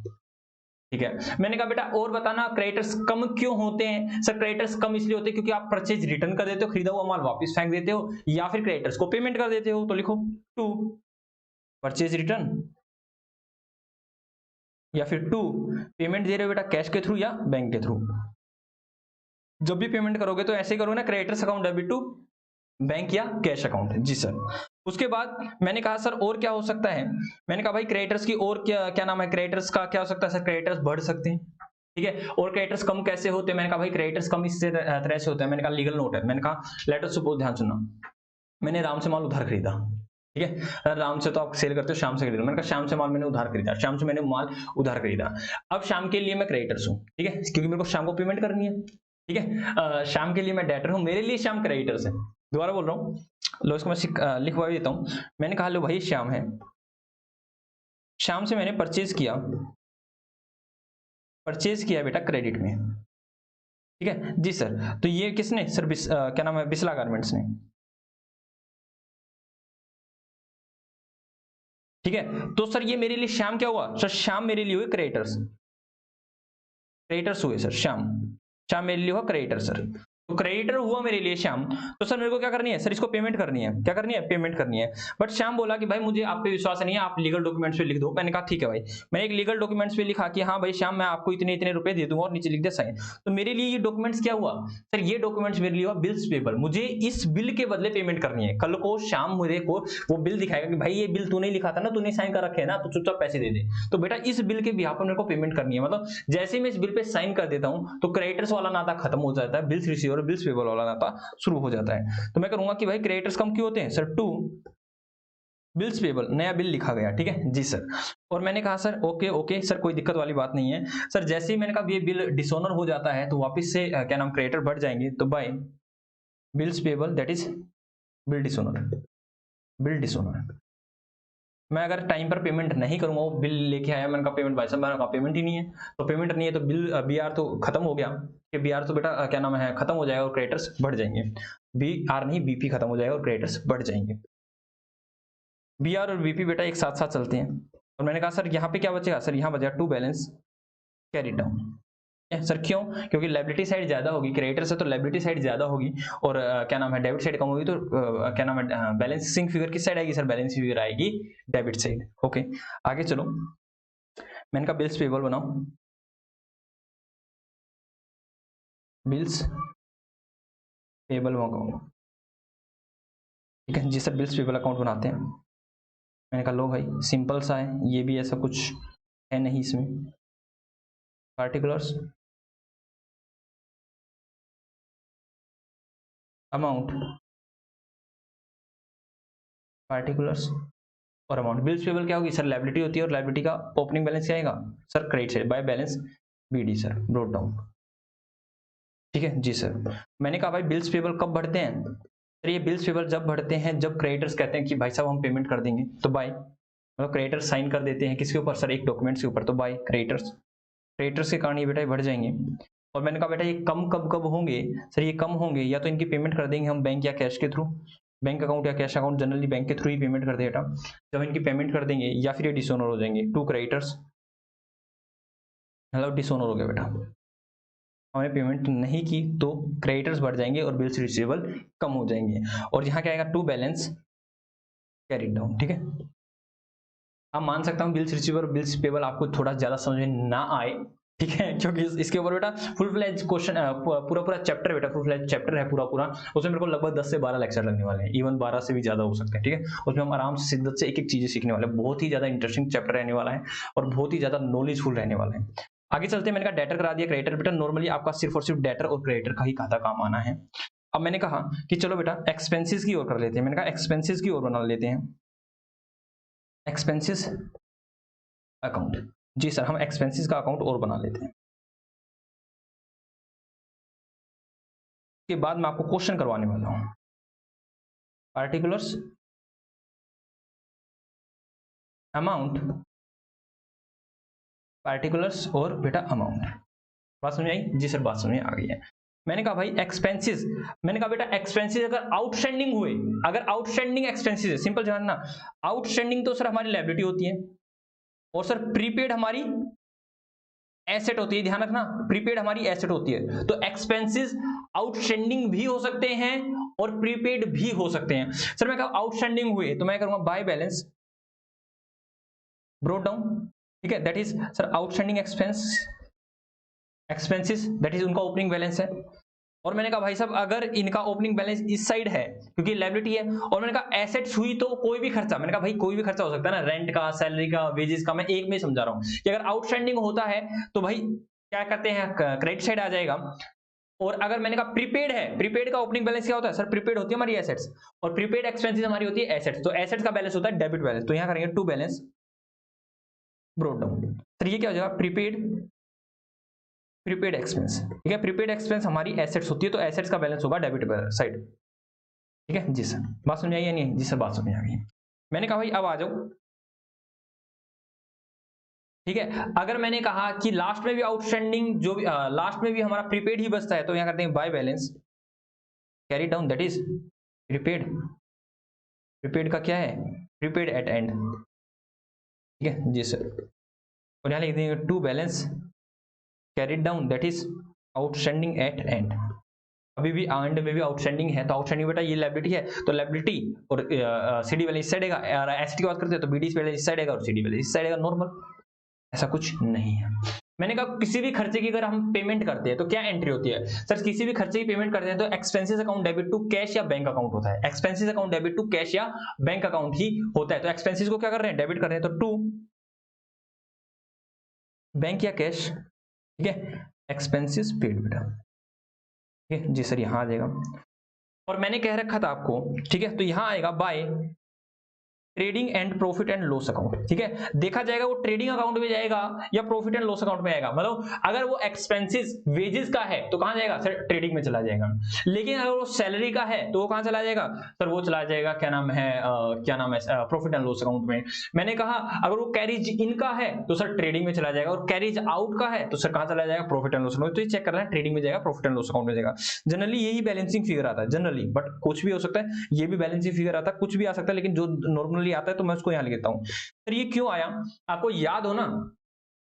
ठीक है। मैंने कहा बेटा और बताना क्रेडिटर्स कम क्यों होते हैं सर? क्रेडिटर्स कम इसलिए होते हैं क्योंकि आप परचेज रिटर्न कर देते हो, खरीदा हुआ माल वापस फेंक देते हो, या फिर क्रेडिटर्स को पेमेंट कर देते हो, तो लिखो टू परचेज रिटर्न, या फिर टू पेमेंट दे रहे हो बेटा कैश के थ्रू या बैंक के थ्रू। जब भी पेमेंट करोगे तो ऐसे ही करोगे ना, creditors account debit to bank या कैश अकाउंट, जी सर। उसके बाद मैंने कहा सर और क्या हो सकता है? मैंने कहा भाई क्रेडिटर्स की और क्या क्या नाम है, क्रेडिटर्स का क्या हो सकता है सर? क्रेडिटर्स बढ़ सकते हैं, ठीक है। और क्रेडिटर्स कम कैसे होते हैं, मैंने कहा भाई क्रेडिटर्स कम इस तरह से होते हैं, मैंने कहा लीगल नोट है, मैंने कहा लेट अस सपोज, ध्यान सुनना, मैंने राम से माल उधार खरीदा, ठीक है, राम से तो आप सेल करते हो, शाम से खरीदो, मैंने कहा शाम से माल मैंने उधार खरीदा, शाम से मैंने माल उधार खरीदा, अब शाम के लिए मैं क्रेडिटर्स हूँ, ठीक है, क्योंकि मेरे को शाम को पेमेंट करनी है, ठीक है, शाम के लिए मैं डेटर हूँ, मेरे लिए शाम क्रेडिटर्स है। दोबारा बोल रहा हूँ, लो इसको मैं लिखवा भी देता हूँ। मैंने कहा लो भाई श्याम है, शाम से मैंने परचेज किया बेटा क्रेडिट में, ठीक है जी सर। तो ये किसने सर, क्या नाम है, बिस्ला गारमेंट्स ने, ठीक है। तो सर ये मेरे लिए शाम क्या हुआ सर, शाम मेरे लिए हुए क्रेडिटर्स हुए सर, शाम मेरे लिए हुआ क्रेडिटर सर। तो क्रेडिटर हुआ मेरे लिए शाम, तो सर मेरे को क्या करनी है सर, इसको पेमेंट करनी है, क्या करनी है, पेमेंट करनी है। बट शाम बोला कि भाई मुझे आप पे विश्वास नहीं है, आप लीगल डॉक्यूमेंट्स पे लिख दो। मैंने कहा ठीक है भाई, मैंने एक लीगल डॉक्यूमेंट्स पे लिखा कि हाँ भाई शाम मैं आपको इतने इतने रुपए दे दूंगा और नीचे लिख दे साइन। तो मेरे लिए ये डॉक्यूमेंट्स क्या हुआ सर, ये डॉक्यूमेंट्स मेरे लिए हुआ बिल्स पेबल, मुझे इस बिल के बदले पेमेंट करनी है। कल को शाम मेरे को वो बिल दिखाएगा कि भाई ये बिल तूने लिखा था ना, तूने साइन कर रखे है ना, तो चुपचाप पैसे दे दे। तो बेटा इस बिल के बिहाफ पर मेरे को पेमेंट करनी है, मतलब जैसे ही मैं इस बिल पे साइन कर देता हूं तो क्रेडिटर्स वाला नाता खत्म हो जाता है, बिल्स रिसीवर और बिल्स पेबल वाला नाता शुरू हो जाता है। तो मैं करूंगा कि भाई क्रेडिटर्स कम क्यों होते हैं सर, टू बिल्स पेबल, नया बिल लिखा गया, ठीक है जी सर। और मैंने कहा सर ओके ओके सर, कोई दिक्कत वाली बात नहीं है सर। जैसे ही मैंने कहा ये बिल डिसऑनर हो जाता है तो वापस से क्या नाम क्रेडिटर बढ़ जाएंगे, तो by bills payable that is bill dishonour. मैं अगर टाइम पर पेमेंट नहीं करूंगा, वो बिल लेके आया, मैंने कहा पेमेंट भाई साहब, मैंने कहा पेमेंट ही नहीं है, तो पेमेंट नहीं है तो बिल बीआर तो खत्म हो गया, कि बीआर तो बेटा क्या नाम है खत्म हो जाएगा और क्रेडिटर्स बढ़ जाएंगे। बीआर नहीं बीपी खत्म हो जाएगा और क्रेडिटर्स बढ़ जाएंगे। बीआर और बीपी बेटा एक साथ साथ चलते हैं। और मैंने कहा सर यहाँ पे क्या बचेगा सर, यहाँ बचेगा to balance carry down sir. क्यों, क्योंकि लायबिलिटी साइड ज्यादा होगी, क्रेडिटर से तो लायबिलिटी साइड ज्यादा होगी, और क्या नाम है डेबिट साइड कम होगी, तो क्या नाम है बैलेंसिंग फिगर किस साइड आएगी सर, बैलेंसिंग फिगर आएगी डेबिट साइड। ओके आगे चलो, मैंने कहा बिल्स पेबल बनाओ, बिल्स पेबल अकाउंट, ठीक है जी सर, बिल्स पेबल अकाउंट बनाते हैं। मैंने कहा लो भाई सिंपल सा है, ये भी ऐसा कुछ है नहीं इसमें, पार्टिकुलर्स अमाउंट, पार्टिकुलर्स और अमाउंट। बिल्स पेबल क्या होगी सर, लायबिलिटी होती है, और लायबिलिटी का ओपनिंग बैलेंस क्या आएगा sir, credit side by balance BD sir, brought down, ठीक है जी सर। मैंने कहा भाई बिल्स पेबल कब बढ़ते हैं सर, ये बिल्स पेबल जब बढ़ते हैं जब क्रेडिटर्स कहते हैं कि भाई साहब हम पेमेंट कर देंगे, तो बाय मतलब क्रेडिटर्स साइन कर देते हैं किसके ऊपर सर, एक डॉक्यूमेंट्स के ऊपर, तो बाय क्रेडिटर्स के कारण ये बेटा बढ़ जाएंगे। और मैंने कहा बेटा ये कम कब होंगे सर, ये कम होंगे या तो इनकी पेमेंट कर देंगे हम बैंक या कैश के थ्रू, बैंक अकाउंट या कैश अकाउंट, जनरली बैंक के थ्रू ही पेमेंट कर देगा जब इनकी पेमेंट कर देंगे, या फिर ये डिसऑनर हो जाएंगे, टू क्रेडिटर्स मतलब डिसऑनर हो गया बेटा, हमने पेमेंट नहीं की तो क्रेडिटर्स बढ़ जाएंगे और बिल्स रिसीवेबल कम हो जाएंगे। और यहाँ क्या आएगा, टू बैलेंस कैरिड डाउन, ठीक है। आप मान सकता हूँ बिल्स रिसीवेबल और बिल्स पेबल आपको थोड़ा ज्यादा समझ में ना आए, ठीक है, क्योंकि इसके ऊपर बेटा फुल फ्लैज क्वेश्चन पूरा चैप्टर बेटा, फुल फ्लैज चैप्टर है पूरा, उसमें मेरे को लगभग 10 से 12 लेक्चर लगने वाले हैं, इवन 12 से भी ज्यादा हो सकते हैं, ठीक है। उसमें हम आराम से शिद्दत से एक एक चीजें सीखने वाले हैं, बहुत ही ज्यादा इंटरेस्टिंग चैप्टर रहने वाला है और बहुत ही ज्यादा नॉलेजफुल रहने वाला है। आगे चलते हैं, मैंने कहा डेटर करा दिया, क्रेडिटर बेटा नॉर्मली आपका सिर्फ और सिर्फ डेटर और क्रेडिटर का ही खाता काम आना है। अब मैंने कहा कि चलो बेटा एक्सपेंसेस की ओर कर लेते हैं, मैंने कहा एक्सपेंसेस की ओर बना लेते हैं, एक्सपेंसेस अकाउंट, जी सर हम एक्सपेंसेस का अकाउंट और बना लेते हैं। के बाद मैं आपको क्वेश्चन करवाने वाला हूं, पार्टिकुलर्स अमाउंट, पार्टिकुलर्स और बेटा अमाउंट, बात समझ आई जी सर, बात समझ आ गई है। मैंने कहा भाई एक्सपेंसेस, मैंने कहा बेटा एक्सपेंसेस अगर आउटस्टैंडिंग हुए, अगर आउटस्टैंडिंग एक्सपेंसेस है, सिंपल जानना, आउटस्टैंडिंग तो सर हमारी लायबिलिटी होती है और सर प्रीपेड हमारी एसेट होती है, ध्यान रखना प्रीपेड हमारी एसेट होती है। तो एक्सपेंसेस आउटस्टैंडिंग भी हो सकते हैं और प्रीपेड भी हो सकते हैं। सर मैं कहा आउटस्टैंडिंग हुए तो मैं करूंगा बाय बैलेंस ब्रोट डाउन, ठीक है, that is sir outstanding expenses that is उनका ओपनिंग बैलेंस है। और मैंने कहा भाई साहब अगर इनका ओपनिंग बैलेंस इस साइड है क्योंकि लायबिलिटी है, और मैंने कहा एसेट्स हुई तो कोई भी खर्चा, मैंने कहा भाई कोई भी खर्चा हो सकता है ना, रेंट का, सैलरी का, वेजेस का, मैं एक में समझा रहा हूं कि अगर आउटस्टैंडिंग होता है तो भाई क्या करते हैं, क्रेडिट साइड आ जाएगा। और अगर मैंने कहा प्रीपेड है, प्रीपेड का ओपनिंग बैलेंस क्या होता है सर, प्रीपेड होती है हमारी एसेट्स, और प्रीपेड एक्सपेंसेस हमारी होती है एसेट्स, तो एसेट्स का बैलेंस होता है डेबिट बैलेंस, तो यहां करेंगे टू बैलेंस ब्रोट डाउन। तो ये क्या हो जाएगा, प्रीपेड, प्रीपेड एक्सपेंस, ठीक है, प्रीपेड एक्सपेंस हमारी एसेट्स होती है, तो एसेट्स का बैलेंस होगा डेबिट साइड, ठीक है जी सर। बात समझ आई या नहीं, जी सर बात समझ आ गई। मैंने कहा भाई अब आ जाओ, ठीक है, अगर मैंने कहा कि लास्ट में भी आउटस्टैंडिंग जो भी लास्ट में भी हमारा प्रीपेड ही बचता है, तो यहां करते हैं bye balance carry down, that is prepaid, prepaid का क्या है, प्रीपेड एट एंड, ठीक है जी सर। और यहां लिख देंगे to balance carried down, that is outstanding at end. अभी भी एंड में भी आउटस्टैंडिंग है, तो आउटस्टैंडिंग बेटा ये लायबिलिटी है, तो लायबिलिटी और सीडी बैलेंस इस साइड आएगा, और एसटी की बात करते हैं तो बीडी बैलेंस इस साइड आएगा और सीडी बैलेंस इस साइड आएगा, नॉर्मल, ऐसा कुछ नहीं है। मैंने कहा किसी भी खर्चे की अगर हम पेमेंट करते हैं तो क्या एंट्री होती है सर, किसी भी खर्चे की पेमेंट करते हैं तो expenses account debit to cash या बैंक अकाउंट होता है, expenses account debit to cash या बैंक अकाउंट ही होता है। तो एक्सपेंसेस को क्या कर रहे हैं, डेबिट कर रहे हैं, तो टू बैंक या कैश, ठीक है, एक्सपेंसेस पेड बेटा, ठीक है जी सर, यहां आ जाएगा। और मैंने कह रखा था आपको, ठीक है, तो यहां आएगा by trading and profit and loss account, ठीक है, देखा जाएगा वो ट्रेडिंग अकाउंट में जाएगा या प्रॉफिट एंड लॉस अकाउंट में आएगा। मतलब अगर वो एक्सपेंसेस वेजेस का है तो कहां जाएगा सर, ट्रेडिंग में चला जाएगा। लेकिन अगर वो सैलरी का है तो वो कहां चला जाएगा सर, वो चला जाएगा क्या नाम है, प्रॉफिट एंड लॉस अकाउंट में। मैंने कहा अगर वो कैरीज इन का है तो सर ट्रेडिंग में चला जाएगा, और कैरीज आउट का है तो सर कहां चला जाएगा, प्रॉफिट एंड लॉस अकाउंट। तो ये चेक करना है, ट्रेडिंग में जाएगा, प्रॉफिट एंड लॉस अकाउंट में जाएगा। जनरली यही बैलेंसिंग फिगर आता है जनरली, बट कुछ भी हो सकता है, ये भी बैलेंसिंग फिगर आता है, कुछ भी आ सकता है, लेकिन जो नॉर्मली आता है तो मैं उसको यहां लिख देता हूं। सर ये क्यों आया, आपको याद हो ना,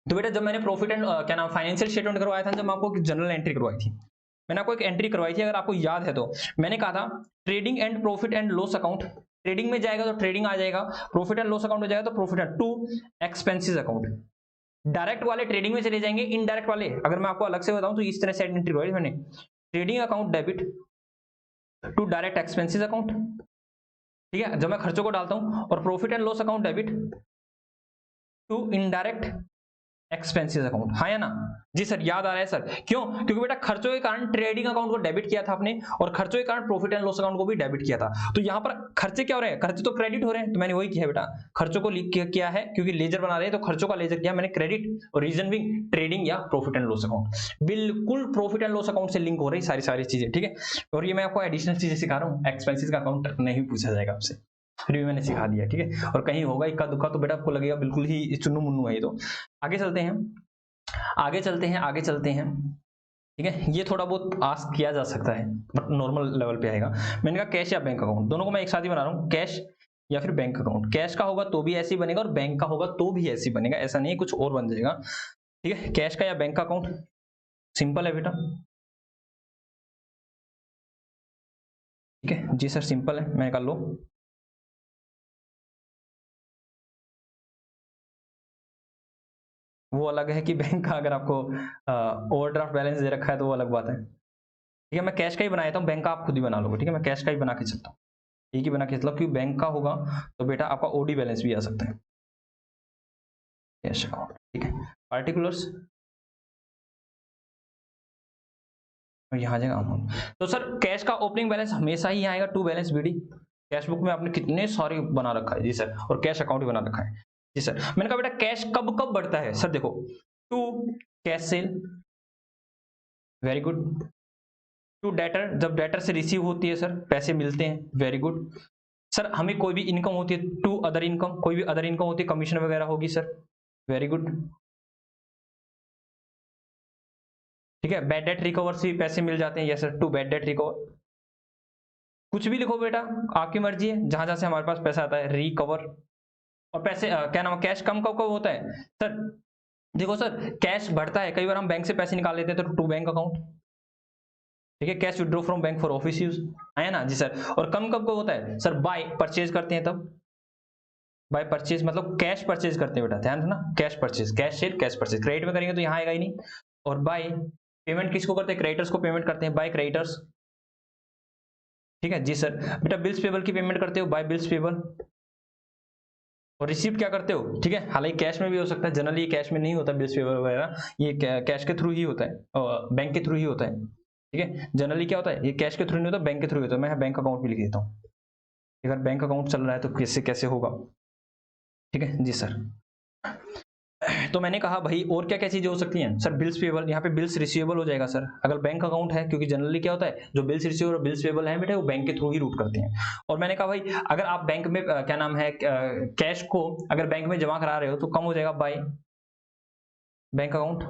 तो बेटा जब मैंने प्रॉफिट एंड फाइनेंशियल स्टेटमेंट करवाया था, जब मैं आपको जनरल एंट्री करवाई थी, मैंने आपको एक एंट्री करवाई थी, अगर आपको याद है तो मैंने कहा था trading and profit and loss account, trading में जाएगा तो ट्रेडिंग आ जाएगा, प्रॉफिट एंड लॉस अकाउंट में जाएगा तो profit and to expenses account. Direct वाले ट्रेडिंग में चले जाएंगे, इनडायरेक्ट वाले अगर मैं आपको अलग से बताऊं तो इस तरह से एंट्री करवाई मैंने, trading account debit to direct expenses account, ठीक है, जब मैं खर्चों को डालता हूं, और profit and loss account debit to indirect expenses account, हाँ या ना जी सर, याद आ रहा है सर, क्यों, क्योंकि बेटा खर्चों के कारण ट्रेडिंग अकाउंट को डेबिट किया था आपने, और खर्चों के कारण प्रॉफिट एंड लॉस अकाउंट को भी डेबिट किया था। तो यहां पर खर्चे क्या हो रहे हैं, खर्चे तो क्रेडिट हो रहे हैं, तो मैंने वही किया बेटा, खर्चों को किया है, क्योंकि लेजर बना रहे हैं तो खर्चों का लेजर किया मैंने क्रेडिट, और रीजन भी ट्रेडिंग या प्रॉफिट एंड लॉस अकाउंट, बिल्कुल प्रॉफिट एंड लॉस अकाउंट से लिंक हो रही सारी चीजें, ठीक है। और ये मैं आपको एडिशनल चीजें सिखा रहा हूँ, एक्सपेंसेस का अकाउंट नहीं पूछा जाएगा आपसे, फिर भी मैंने सिखा दिया, ठीक है। और कहीं होगा इक्का दुक्का तो बेटा आपको लगेगा बिल्कुल ही चुन्नू मुन्नू है ये। तो आगे चलते हैं, आगे चलते हैं, ठीक है, ये थोड़ा बहुत आस्क किया जा सकता है बट नॉर्मल लेवल पे आएगा। मैंने कहा कैश या बैंक अकाउंट, दोनों को मैं एक साथ ही बना रहा हूँ, कैश या फिर बैंक अकाउंट। कैश का होगा तो भी ऐसे ही बनेगा, और बैंक का होगा तो भी ऐसे ही बनेगा, ऐसा नहीं कुछ और बन जाएगा, ठीक है। कैश का या बैंक का अकाउंट सिंपल है बेटा, ठीक है जी सर, सिंपल है, मैंने कहा लो, वो अलग है कि बैंक का अगर आपको ओवरड्राफ्ट बैलेंस दे रखा है तो वो अलग बात है, ठीक है। मैं कैश का ही बनाया था, बैंक का आप खुद ही बना लोगे, ठीक है, मैं कैश का ही बना के चलता हूँ, एक ही बना के चलता हूँ, क्योंकि बैंक का होगा तो बेटा आपका ओडी बैलेंस भी आ सकता है, कैश अकाउंट, ठीक है। पार्टिकुलर्स यहाँ जाएगा अमाउंट, तो सर कैश का ओपनिंग बैलेंस हमेशा ही आएगा to balance BD, cash book में आपने कितने सारे बना रखा है जी सर, और कैश अकाउंट भी बना रखा है जी सर। मैंने कहा बेटा कैश कब कब बढ़ता है सर, देखो to cash sale, very good, to debtor, जब डेटर से रिसीव होती है सर पैसे मिलते हैं, वेरी गुड सर। हमें कोई भी इनकम होती है, टू अदर इनकम, कोई भी अदर इनकम होती है, कमीशन वगैरह होगी सर, वेरी गुड, ठीक है। बैड डेट रिकवर से भी पैसे मिल जाते हैं, yes sir, to bad debt recover, कुछ भी लिखो बेटा आपकी मर्जी है, जहां जहां से हमारे पास पैसा आता है, रिकवर। और पैसे क्या नाम है, कैश कम कब कब होता है सर, देखो सर कैश बढ़ता है, कई बार हम बैंक से पैसे निकाल लेते हैं तो टू बैंक अकाउंट, ठीक है, cash withdraw from bank for office use, है ना जी सर। और कम कब को होता है सर, बाय परचेज करते हैं तब, बाय परचेज मतलब कैश परचेज करते हैं बेटा, ध्यान रखना, cash purchase, cash cell cash purchase, credit में करेंगे तो यहाँ आएगा ही नहीं। और बाय पेमेंट किसको करते हैं, क्रेडिटर्स को पेमेंट करते हैं, बाय क्रेडिटर्स, ठीक है जी सर। बेटा बिल्स पेबल की पेमेंट करते हो, बाय बिल्स पेबल, और रिसीप्ट क्या करते हो, ठीक है, हालांकि कैश में भी हो सकता है, जनरली कैश में नहीं होता बिल्स पेपर वगैरह, ये कैश के थ्रू ही होता है, बैंक के थ्रू ही होता है, ठीक है। जनरली क्या होता है, ये कैश के थ्रू नहीं होता, बैंक के थ्रू होता है। मैं बैंक अकाउंट भी लिख देता हूँ, अगर बैंक अकाउंट चल रहा है तो कैसे कैसे होगा, ठीक है जी सर। तो मैंने कहा भाई और क्या क्या चीजें हो सकती हैं सर, बिल्स पेबल, यहाँ पे बिल्स रिसीवेबल हो जाएगा सर अगर बैंक अकाउंट है, क्योंकि जनरली क्या होता है जो बिल्स रिसीवेबल और बिल्स पेबल है बेटा वो बैंक के थ्रू ही रूट करते हैं। और मैंने कहा भाई अगर आप बैंक में क्या नाम है कैश को अगर बैंक में जमा करा रहे हो तो कम हो जाएगा बाय बैंक अकाउंट।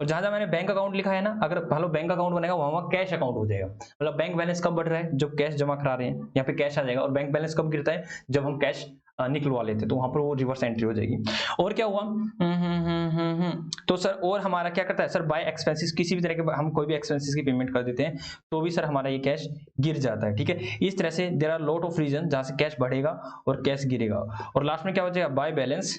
और जहां जहां मैंने बैंक अकाउंट लिखा है ना, अगर हेलो बैंक अकाउंट बनेगा वहां कैश अकाउंट हो जाएगा। मतलब बैंक बैलेंस कब बढ़ रहा है, जब कैश जमा करा रहे हैं यहाँ पे कैश आ जाएगा, और बैंक बैलेंस कब गिरता है, जब हम कैश निकलवा लेते हैं, तो वहां पर वो रिवर्स एंट्री हो जाएगी। और क्या हुआ तो सर और हमारा क्या करता है सर, बाय एक्सपेंसेस, किसी भी तरह के हम कोई भी एक्सपेंसेस की पेमेंट कर देते हैं तो भी सर हमारा ये कैश गिर जाता है, ठीक है। इस तरह से there are lot of reason जहां से कैश बढ़ेगा और कैश गिरेगा। और लास्ट में क्या हो जाएगा, बाय बैलेंस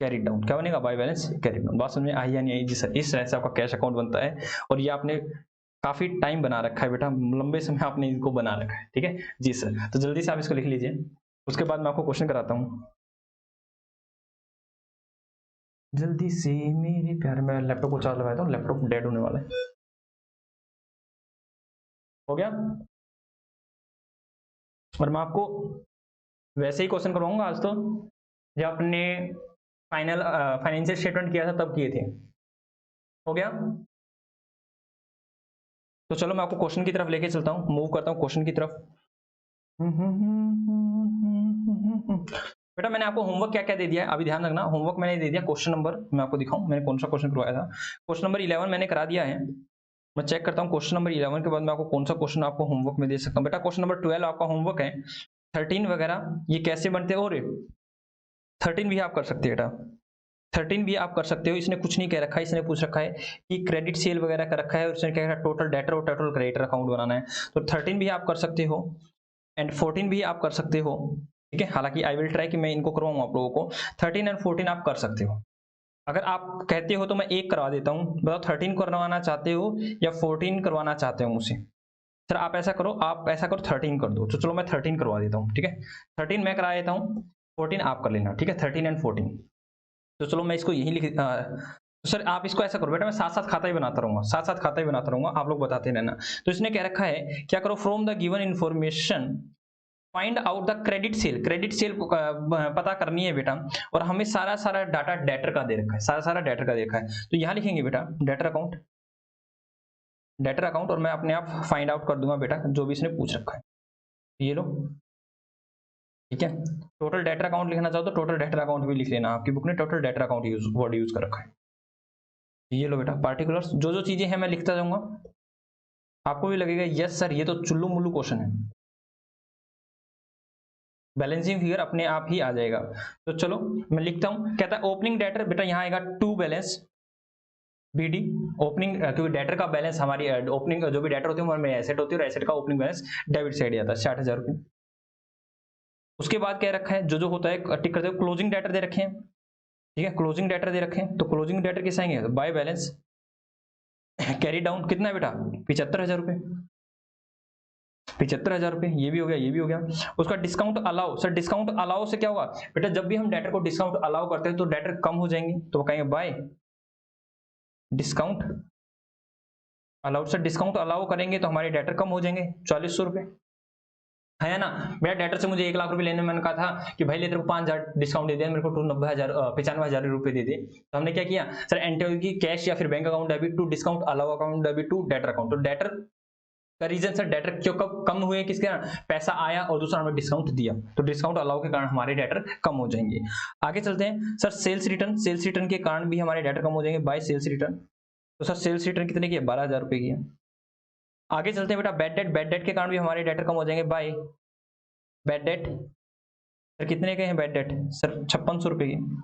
कैरी डाउन, क्या बनेगा, बाय बैलेंस कैरी डाउन। बात समझ में आई या नहीं आई जी सर, इस तरह से आपका कैश अकाउंट बनता है। और ये आपने काफी टाइम बना रखा है बेटा, लंबे समय आपने इनको बना रखा है, ठीक है जी सर। तो जल्दी से आप इसको लिख लीजिए, उसके बाद मैं आपको क्वेश्चन कराता हूँ जल्दी से मेरे प्यार। मैं लैपटॉप को चार्ज लगाता हूँ, लैपटॉप डेड होने वाला है। हो गया। और मैं आपको वैसे ही क्वेश्चन करवाऊंगा आज तो, जब आपने फाइनल फाइनेंशियल स्टेटमेंट किया था तब किए थे। हो गया। तो चलो मैं आपको क्वेश्चन की तरफ लेके चलता हूँ, मूव करता हूँ क्वेश्चन की तरफ। बेटा मैंने आपको होमवर्क क्या क्या दे दिया है, अभी ध्यान रखना। होमवर्क मैंने दे दिया क्वेश्चन नंबर, मैं आपको दिखाऊं मैंने कौन सा क्वेश्चन करवाया था। क्वेश्चन नंबर 11 मैंने करा दिया है। मैं चेक करता हूँ क्वेश्चन नंबर 11 के बाद मैं आपको कौन सा क्वेश्चन आपको होमवर्क में दे सकता हूँ। बेटा क्वेश्चन नंबर 12 आपका होमवर्क है। 13 वगैरह ये कैसे बनते हो रे, 13 भी आप कर सकते हैं बेटा, 13 भी आप कर सकते हो। इसने कुछ नहीं कह रखा है, इसने पूछ रखा है कि क्रेडिट सेल वगैरह कर रखा है, और इसने कह रखा है टोटल डेटर और टोटल क्रेडिटर अकाउंट बनाना है। तो 13 भी आप कर सकते हो एंड 14 भी आप कर सकते हो, ठीक है। हालांकि आई विल ट्राई कि मैं इनको करवाऊँ आप लोगों को। 13 एंड 14 आप कर सकते हो। अगर आप कहते हो तो मैं एक करवा देता हूँ, बताओ 13 करवाना चाहते हो या 14 करवाना चाहते हो मुझसे। सर आप ऐसा करो, आप ऐसा करो 13 कर दो, तो चलो मैं 13 करवा देता हूँ, ठीक है। 13 मैं करा देता हूँ, 14 आप कर लेना, ठीक है। 13 एंड 14। तो चलो मैं इसको यही लिख तो सर आप इसको ऐसा करो बेटा, मैं साथ साथ खाता ही बनाता रहूंगा, साथ साथ खाता ही बनाता रहूंगा, आप लोग बताते रहना। तो इसने क्या रखा है, क्या करो, from the given information find out the credit sale. Credit sale पता करनी है बेटा, और हमें सारा सारा डाटा डेटर का दे रखा है, सारा सारा डेटर का दे रखा है। तो यहां लिखेंगे बेटा डेटर अकाउंट, डेटर अकाउंट, और मैं अपने आप फाइंड आउट कर दूंगा बेटा जो भी इसने पूछ रखा है। ये लो, ठीक है। टोटल डेटर अकाउंट लिखना चाहो तो टोटल डेटर अकाउंट भी लिख लेना, आपकी बुक ने total debtor account word use कर रखा है। ये लो बेटा पार्टिकुलर्स, जो जो चीजें हैं मैं लिखता जाऊंगा, आपको भी लगेगा यस सर ये तो चुल्लू मुल्लू क्वेश्चन है। बैलेंसिंग फिगर अपने आप ही आ जाएगा। तो चलो मैं लिखता हूं, कहता है ओपनिंग डेटर, बेटा यहां आएगा टू बैलेंस बीडी ओपनिंग, क्योंकि डेटर का बैलेंस हमारी ओपनिंग जो भी डेटर होती है हमारे एसेट होती है, और एसेट का ओपनिंग बैलेंस डेबिट साइड जाता है 60,000 रुपये। उसके बाद क्या रखा है, जो जो होता है टिक करते हो, क्लोजिंग डेटर दे रखे हैं, ठीक है। क्लोजिंग डेटर दे रखे हैं, तो क्लोजिंग डेटर किस आएंगे, बाय बैलेंस कैरी डाउन कितना है बेटा 75,000 रुपये, 75,000 रुपये। ये भी हो गया, ये भी हो गया। उसका discount allow, sir discount allow से क्या होगा बेटा, जब भी हम डेटर को डिस्काउंट अलाउ करते हैं तो डेटर कम हो जाएंगे, तो वो कहेंगे bye discount allowed. Sir discount allow करेंगे तो हमारे डेटर कम हो जाएंगे 4,400 रुपये, है ना। मेरा डेटर से मुझे 1 लाख रुपए लेने में, मैंने कहा था कि भाई ले तेरे को 5,000 डिस्काउंट दे दिया, मेरे को 95,000 रुपए दे दे। तो हमने क्या किया सर, एंटर की कैश या फिर bank account debit to discount allow account debit to debtor account. तो डेटर का रीजन सर, डेटर क्यों कम हुए, किसके कारण, पैसा आया और दूसरा हमें डिस्काउंट दिया, तो डिस्काउंट अलाउ के कारण हमारे डेटर कम हो जाएंगे। आगे चलते हैं sir, sales return, sales return के कारण भी हमारे डेटर कम हो जाएंगे बाय सेल्स रिटर्न। तो सर सेल्स रिटर्न कितने की है, 12,000 रुपए की है। आगे चलते हैं बेटा बैड डेट, बैड डेट के कारण भी हमारे डेटर कम हो जाएंगे बाय बैड डेट। सर कितने के हैं बैड डेट, सर 5600 रुपए की।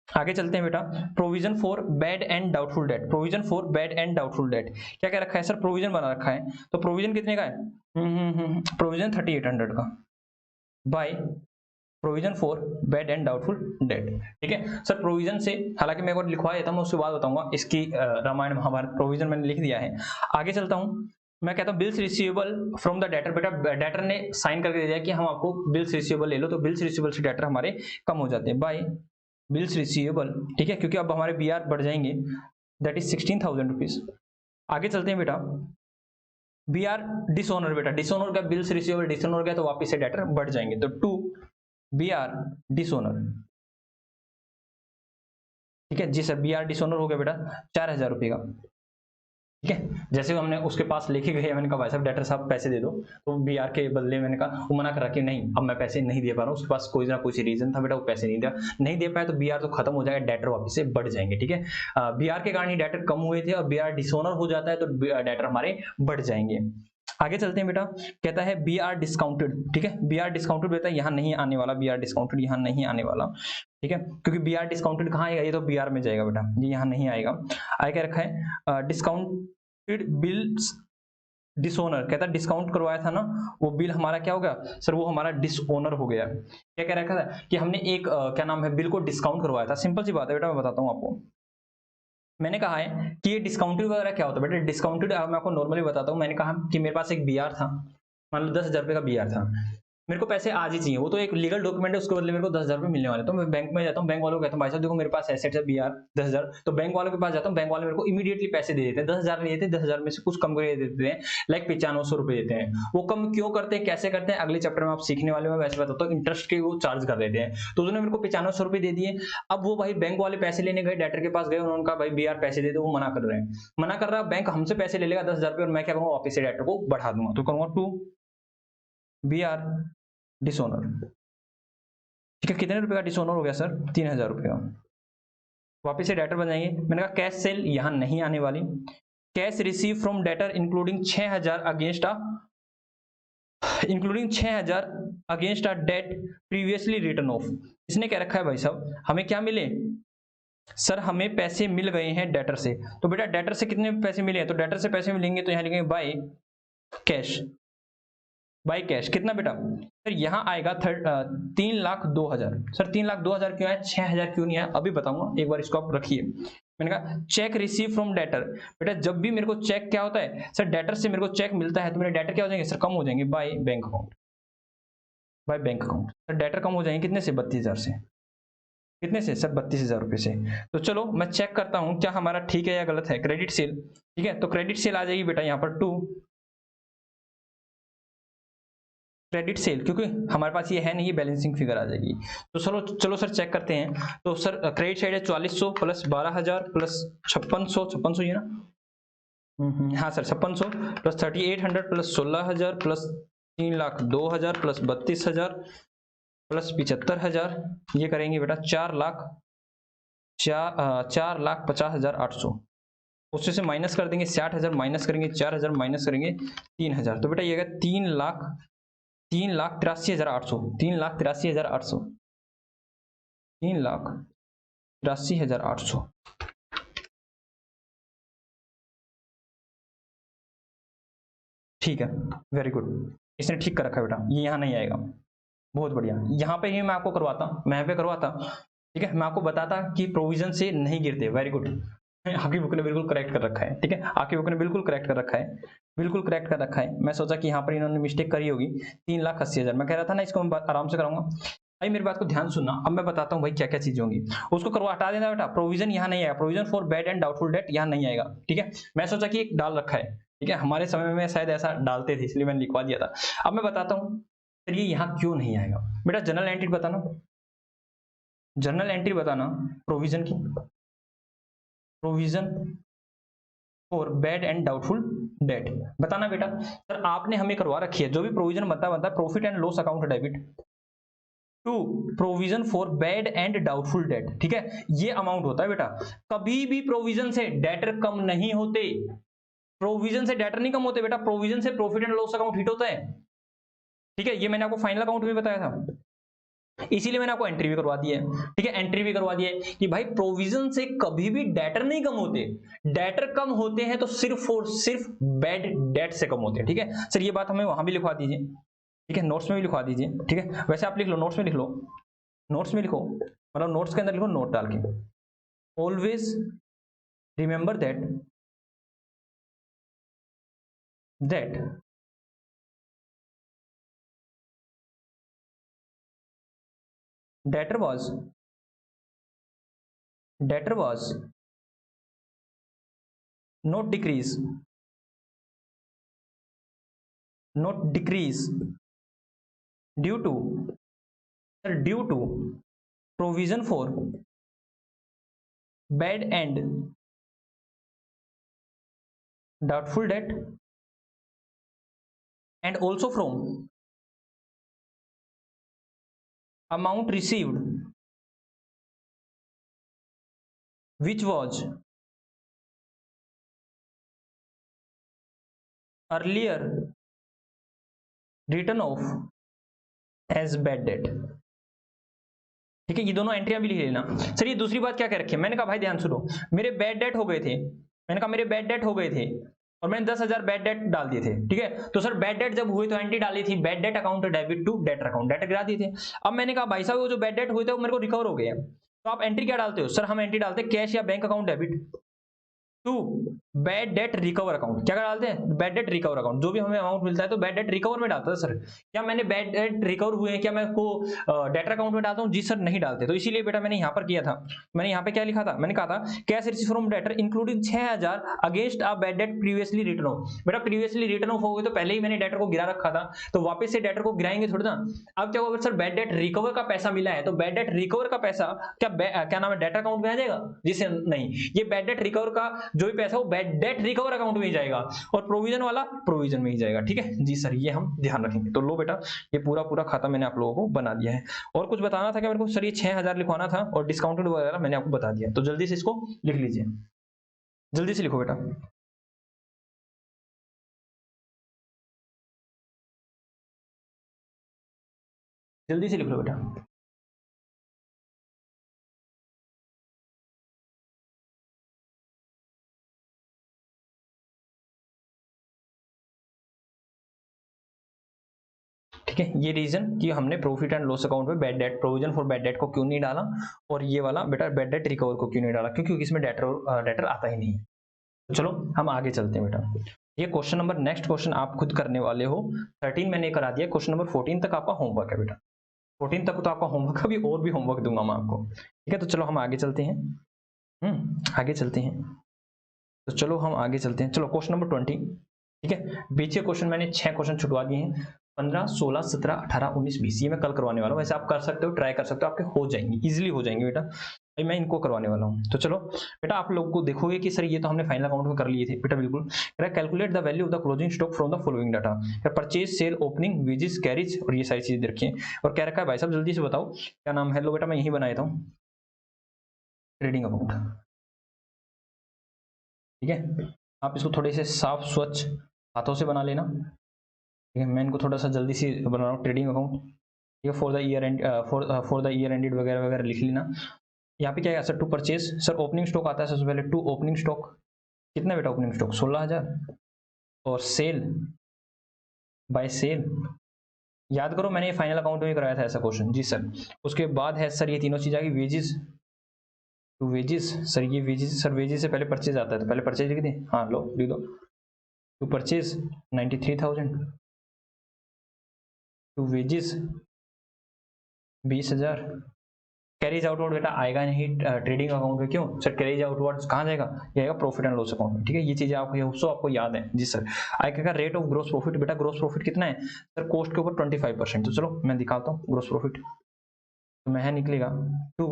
आगे चलते हैं बेटा, provision for bad and doubtful date, provision for bad and doubtful date क्या क्या रखा है सर, प्रोविजन बना रखा है। तो प्रोविजन कितने का है, प्रोविजन 3800 का by provision for bad and doubtful debt, ठीक है। सर प्रोविजन से, हालांकि मैं एक बार लिखवा देता हूँ, उसके बाद बताऊंगा इसकी रामायण महाभारत, प्रोविजन मैंने लिख दिया है। आगे चलता हूँ, मैं कहता हूँ bills receivable from the debtor, बेटा डेटर ने साइन करके दे दिया कि हम आपको बिल्स रिसीवेबल ले लो, तो बिल्स रिसीवेबल से डेटर हमारे कम हो जाते हैं बाय बिल्स रिसीवेबल, ठीक है, क्योंकि अब हमारे बी आर बढ़ जाएंगे, दैट इज 16,000 रुपीज। आगे चलते हैं बेटा, बी आर डिसऑनर, बेटा डिसऑनर का बिल्स रिसीवेबल डिसऑनर गया तो वापिस से डेटर बढ़ जाएंगे, तो टू बी आर डिसऑनर, ठीक है जी सर, बी आर डिसऑनर हो गया बेटा 4,000 रुपये का, ठीक है। जैसे हमने उसके पास लेके गए, मैंने कहा भाई साहब डेटर साहब पैसे दे दो, तो बी आर के बदले मैंने कहा, वो मना करा कि नहीं अब मैं पैसे नहीं दे पा रहा हूँ, उसके पास कोई ना कोई रीजन था बेटा, वो पैसे नहीं दे पाया, तो बी आर तो खत्म हो जाएगा, डेटर वापस से बढ़ जाएंगे, ठीक है। बी आर के कारण ही डेटर कम हुए थे, और बी आर डिसऑनर हो जाता है तो डेटर हमारे बढ़ जाएंगे। आगे चलते हैं बेटा, कहता है बी आर डिस्काउंटेड, ठीक है, बी आर डिस्काउंटेड बेटा यहाँ नहीं आने वाला, बी आर डिस्काउंटेड यहाँ नहीं आने वाला, ठीक है, क्योंकि बी आर डिस्काउंटेड कहाँ आएगा, ये तो बी आर में जाएगा बेटा, ये यहाँ नहीं आएगा। आगे क्या रखा है, डिस्काउंटेड बिल्स डिसओनर, कहता है डिस्काउंट करवाया था ना, वो बिल हमारा क्या हो गया सर, वो हमारा डिसओनर हो गया। क्या कह रखा था कि हमने एक क्या नाम है बिल को डिस्काउंट करवाया था, सिंपल सी बात है बेटा, मैं बताता हूँ आपको। मैंने कहा है कि ये डिस्काउंटेड वगैरह क्या होता है बेटा, डिस्काउंटेड मैं आपको नॉर्मली बताता हूँ। मैंने कहा कि मेरे पास एक बी आर था, मान लो 10,000 रुपये का बी आर था, मेरे को पैसे आज ही चाहिए, वो तो एक लीगल डॉक्यूमेंट है, उसके बदले मेरे को 10,000 रुपये मिलने वाले, तो मैं बैंक में जाता हूँ, बैंक वालों को कहता हूँ भाई साहब देखो मेरे पास एसेट है बी आर 10,000, तो बैंक वालों के पास जाता हूँ, बैंक वाले मेरे को इमीडिएटली पैसे दे देते हैं, 10,000 नहीं देते, 10,000 में से कुछ कम करके दे देते हैं, लाइक 9500 रुपये देते हैं। वो कम क्यों करते हैं, कैसे करते हैं, अगले चैप्टर में आप सीखने वाले में वैसे बताता हूँ, इंटरेस्ट के वो चार्ज कर देते हैं, तो उन्होंने मेरे को 9500 रुपये दे दिए। अब वो भाई बैंक वाले पैसे लेने गए, डेटर के पास गए, उन्होंने कहा भाई बी आर पैसे दे दो, वो मना कर रहे हैं, मना कर रहा, बैंक हमसे पैसे ले लेगा 10,000 रुपये, और मैं क्या करूँगा वापिस से डेटर को बढ़ा दूंगा, तो करूँगा टू बी आर डिसऑनर, ठीक है। कितने रुपए का डिसऑनर हो गया सर, 3,000 रुपये का, वापिस से डेटर बन जाएंगे। मैंने कहा कैश सेल यहां नहीं आने वाली, cash receive from debtor including 6,000 against a debt previously written off. इसने क्या रखा है भाई साहब, हमें क्या मिले सर, हमें पैसे मिल गए हैं डेटर से, तो बेटा डेटर से कितने पैसे मिले हैं, तो डेटर से पैसे मिलेंगे तो यहां लिखेंगे बाय कैश, बाई कैश कितना बेटा सर, यहाँ आएगा 3,02,000, सर 3,02,000 क्यों आया, 6,000 क्यों नहीं आया, अभी बताऊंगा, एक बार इसको आप रखिए। मैंने कहा चेक रिसीव फ्रॉम डेटर, बेटा जब भी मेरे को चेक क्या होता है सर, डेटर से मेरे को चेक मिलता है, तो मेरे डेटर क्या हो जाएंगे सर, कम हो जाएंगे by bank account, by bank account, sir debtor कम हो जाएंगे कितने से, 32,000 से, कितने से सर, 32,000 रुपये से। तो चलो मैं चेक करता हूँ क्या हमारा ठीक है या गलत है, क्रेडिट सेल, ठीक है, तो क्रेडिट सेल आ जाएगी बेटा यहाँ पर टू क्रेडिट सेल, क्योंकि हमारे पास ये है नहीं, बैलेंसिंग फिगर आ जाएगी। तो चलो सर चेक करते हैं, तो सर क्रेडिट साइड है 4400 प्लस 12,000 प्लस 5600 ये ना, हाँ sir 5600 plus 3,800 plus 16,000 plus 3,02,000 plus 32,000 plus 75,000, ये करेंगे बेटा 4,50,800, उससे से माइनस कर देंगे 60,000, माइनस करेंगे 4,000, माइनस करेंगे 3,000, तो बेटा ये 3,83,800, 3,83,800, 3,83,800, ठीक है, वेरी गुड, इसने ठीक कर रखा है बेटा, ये यहाँ नहीं आएगा, बहुत बढ़िया। यहाँ पे ही मैं आपको करवाता, मैं यहाँ पे करवाता, ठीक है, मैं आपको बताता कि प्रोविजन से नहीं गिरते, वेरी गुड, आपकी बुक ने बिल्कुल करेक्ट कर रखा है, ठीक है, आपकी बुक ने बिल्कुल करेक्ट कर रखा है, बिल्कुल करेक्ट कर रखा है। मैं सोचा कि यहाँ पर इन्होंने मिस्टेक करी होगी, 3,80,000, मैं कह रहा था ना इसको मैं आराम से कराऊंगा। भाई मेरी बात को ध्यान सुनना, अब मैं बताता हूँ भाई क्या क्या चीजें होंगी, उसको करवा हटा देना बेटा, प्रोविजन यहाँ नहीं आएगा, provision for bad and doubtful date यहाँ नहीं आएगा, ठीक है, मैं सोचा कि एक डाल रखा है, ठीक है, हमारे समय में शायद ऐसा डालते थे, इसलिए मैंने लिखवा दिया था। अब मैं बताता हूँ ये यहाँ क्यों नहीं आएगा, बेटा जनरल एंट्री बताना, जनरल एंट्री बताना प्रोविजन की, provision for bad and doubtful date बताना बेटा। सर आपने हमें करवा रखी है, जो भी प्रोविजन बनता है profit and loss account debit to provision for bad and doubtful debt, ठीक है, ये अमाउंट होता है बेटा। कभी भी प्रोविजन से डेटर कम नहीं होते, प्रोविजन से डेटर नहीं कम होते बेटा, प्रोविजन से profit and loss account hit होता है, ठीक है, ये मैंने आपको फाइनल अकाउंट में बताया था, इसीलिए मैंने आपको एंट्री भी करवा दी है, ठीक है, एंट्री भी करवा दी है कि भाई प्रोविजन से कभी भी डेटर नहीं कम होते, डेटर कम होते हैं तो सिर्फ और सिर्फ बैड डेट से कम होते हैं, ठीक है सर, ये बात हमें वहां भी लिखवा दीजिए, ठीक है, नोट्स में भी लिखवा दीजिए, ठीक है, वैसे आप लिख लो, नोट्स में लिख लो, नोट्स में लिखो, मतलब नोट्स के अंदर लिखो नोट डाल के, always remember that that debtor was not decrease due to provision for bad and doubtful debt, and also from amount received which was earlier written off as bad debt। ठीक है, ये दोनों एंट्रियां भी लिख लेना। सर ये दूसरी बात क्या कह रखी है, मैंने कहा भाई ध्यान सुनो, मेरे बैड डेट हो गए थे, मैंने कहा मेरे बैड डेट हो गए थे और मैंने 10,000 बैड डेट डाल दिए थे। ठीक है, तो सर बैड डेट जब हुए तो एंट्री डाली थी bad debt account debit to debtor account, debtor गिरा दिए थे। अब मैंने कहा भाई साहब वो जो बैड डेट हुए थे वो मेरे को रिकवर हो गए हैं, तो आप एंट्री क्या डालते हो? सर हम एंट्री डालते हैं कैश या bank account debit to bad debt recover account. क्या डालते हैं? Bad debt recover account. जो भी हमें अमाउंट मिलता है तो बैड डेट रिकवर में डालता है। सर क्या मैंने बैड डेट रिकवर हुए हैं क्या मैं उसको डेटर अकाउंट में डालता हूँ? जी सर नहीं डालते। तो इसीलिए बेटा मैंने यहाँ पर किया था, मैंने यहाँ पे क्या लिखा था, मैंने कहा था cash receive from debtor including 6,000 against a bad debt previously written of. बेटा प्रीवियसली रिटर्न ऑफ हो गए तो पहले ही मैंने डेटर को गिरा रखा था, तो वापस से डेटर को गिराएंगे थोड़ी ना। अब क्या होगा सर, बैड डेट रिकवर का पैसा मिला है तो बैड डेट रिकवर का पैसा क्या नाम है डेटर अकाउंट में आ जाएगा? जिसे नहीं, ये बैड डेट रिकवर का जो भी पैसा वो बैड डेट रिकवर अकाउंट में ही जाएगा और प्रोविजन वाला प्रोविजन में ही जाएगा। ठीक है जी सर, ये हम ध्यान रखेंगे। तो लो बेटा ये पूरा खाता मैंने आप लोगों को बना दिया है। और कुछ बताना था क्या मेरे को? सर ये 6,000 लिखवाना था और डिस्काउंटेड वगैरह मैंने आपको बता दिया, तो जल्दी से इसको लिख लीजिए, जल्दी से लिखो बेटा। जल्दी से लिख लो बेटा। ठीक है, ये रीजन कि हमने प्रॉफिट एंड लॉस अकाउंट में bad debt provision for bad debt को क्यों नहीं डाला और ये वाला बेटा बैड डेट रिकवर को क्यों नहीं डाला, क्योंकि इसमें डेटर आता ही नहीं है। तो चलो हम आगे चलते हैं बेटा। ये क्वेश्चन नंबर, नेक्स्ट क्वेश्चन आप खुद करने वाले हो। 13 मैंने करा दिया, क्वेश्चन नंबर 14 तक आपका होमवर्क है बेटा। 14 तक तो आपका होमवर्क, अभी और भी होमवर्क दूंगा मैं आपको। ठीक है, तो चलो हम आगे चलते हैं। आगे चलते हैं, तो चलो हम आगे चलते हैं। चलो क्वेश्चन नंबर 20। ठीक है, बीच के क्वेश्चन मैंने 6 क्वेश्चन छुटवा दिए हैं, 15, 16, 17, 18, 19, 20। ये मैं कल करवाने वाला हूँ। वैसे आप कर सकते हो, ट्राई कर सकते हो, आपके हो जाएंगे, इजीली हो जाएंगे बेटा। अभी मैं इनको करवाने वाला हूँ। तो चलो बेटा आप लोग को देखोगे कि सर ये तो हमने फाइनल अकाउंट में कर लिए थे बेटा, बिल्कुल। Calculate the value of the closing stock from the following data. Purchase, sale, opening, wages, carriage और ये सारी चीजें रखिए। और क्या रखा है भाई साहब, जल्दी से बताओ क्या नाम है। लो बेटा मैं यही बनाया था ट्रेडिंग अकाउंट। ठीक है, आप इसको थोड़े से साफ स्वच्छ हाथों से बना लेना। ठीक है, मैं इनको थोड़ा सा जल्दी से बना रहा हूँ ट्रेडिंग अकाउंट। ठीक है, for the year end for the year ended वगैरह वगैरह लिख लेना। यहाँ पे क्या है sir, to purchase. Sir opening stock आता है सबसे पहले, टू ओपनिंग स्टॉक कितना बेटा, ओपनिंग स्टॉक 16,000। और सेल, बाय सेल याद करो मैंने फाइनल अकाउंट में कराया था ऐसा क्वेश्चन। जी सर, उसके बाद है सर ये तीनों चीज आ गई, वेजेस टू वेजेस। सर ये वेजेस, सर वेजेस से पहले परचेज आता है तो पहले परचेज लिख दें। हाँ लो लिख दो, to purchase 93,000, to wages 20,000। Carriage outward बेटा आएगा नहीं ट्रेडिंग अकाउंट में, क्यों सर? कैरीज आउटवर्ड कहाँ जाएगा? ये आएगा प्रॉफिट एंड लॉस अकाउंट में। ठीक है, ये चीजें आपको याद है। जी सर, आएगा रेट ऑफ ग्रोस प्रॉफिट। बेटा ग्रोस प्रॉफिट कितना है सर? कॉस्ट के ऊपर 25%। तो चलो मैं दिखाता हूँ ग्रोस प्रॉफिट। तो मैं निकलेगा टू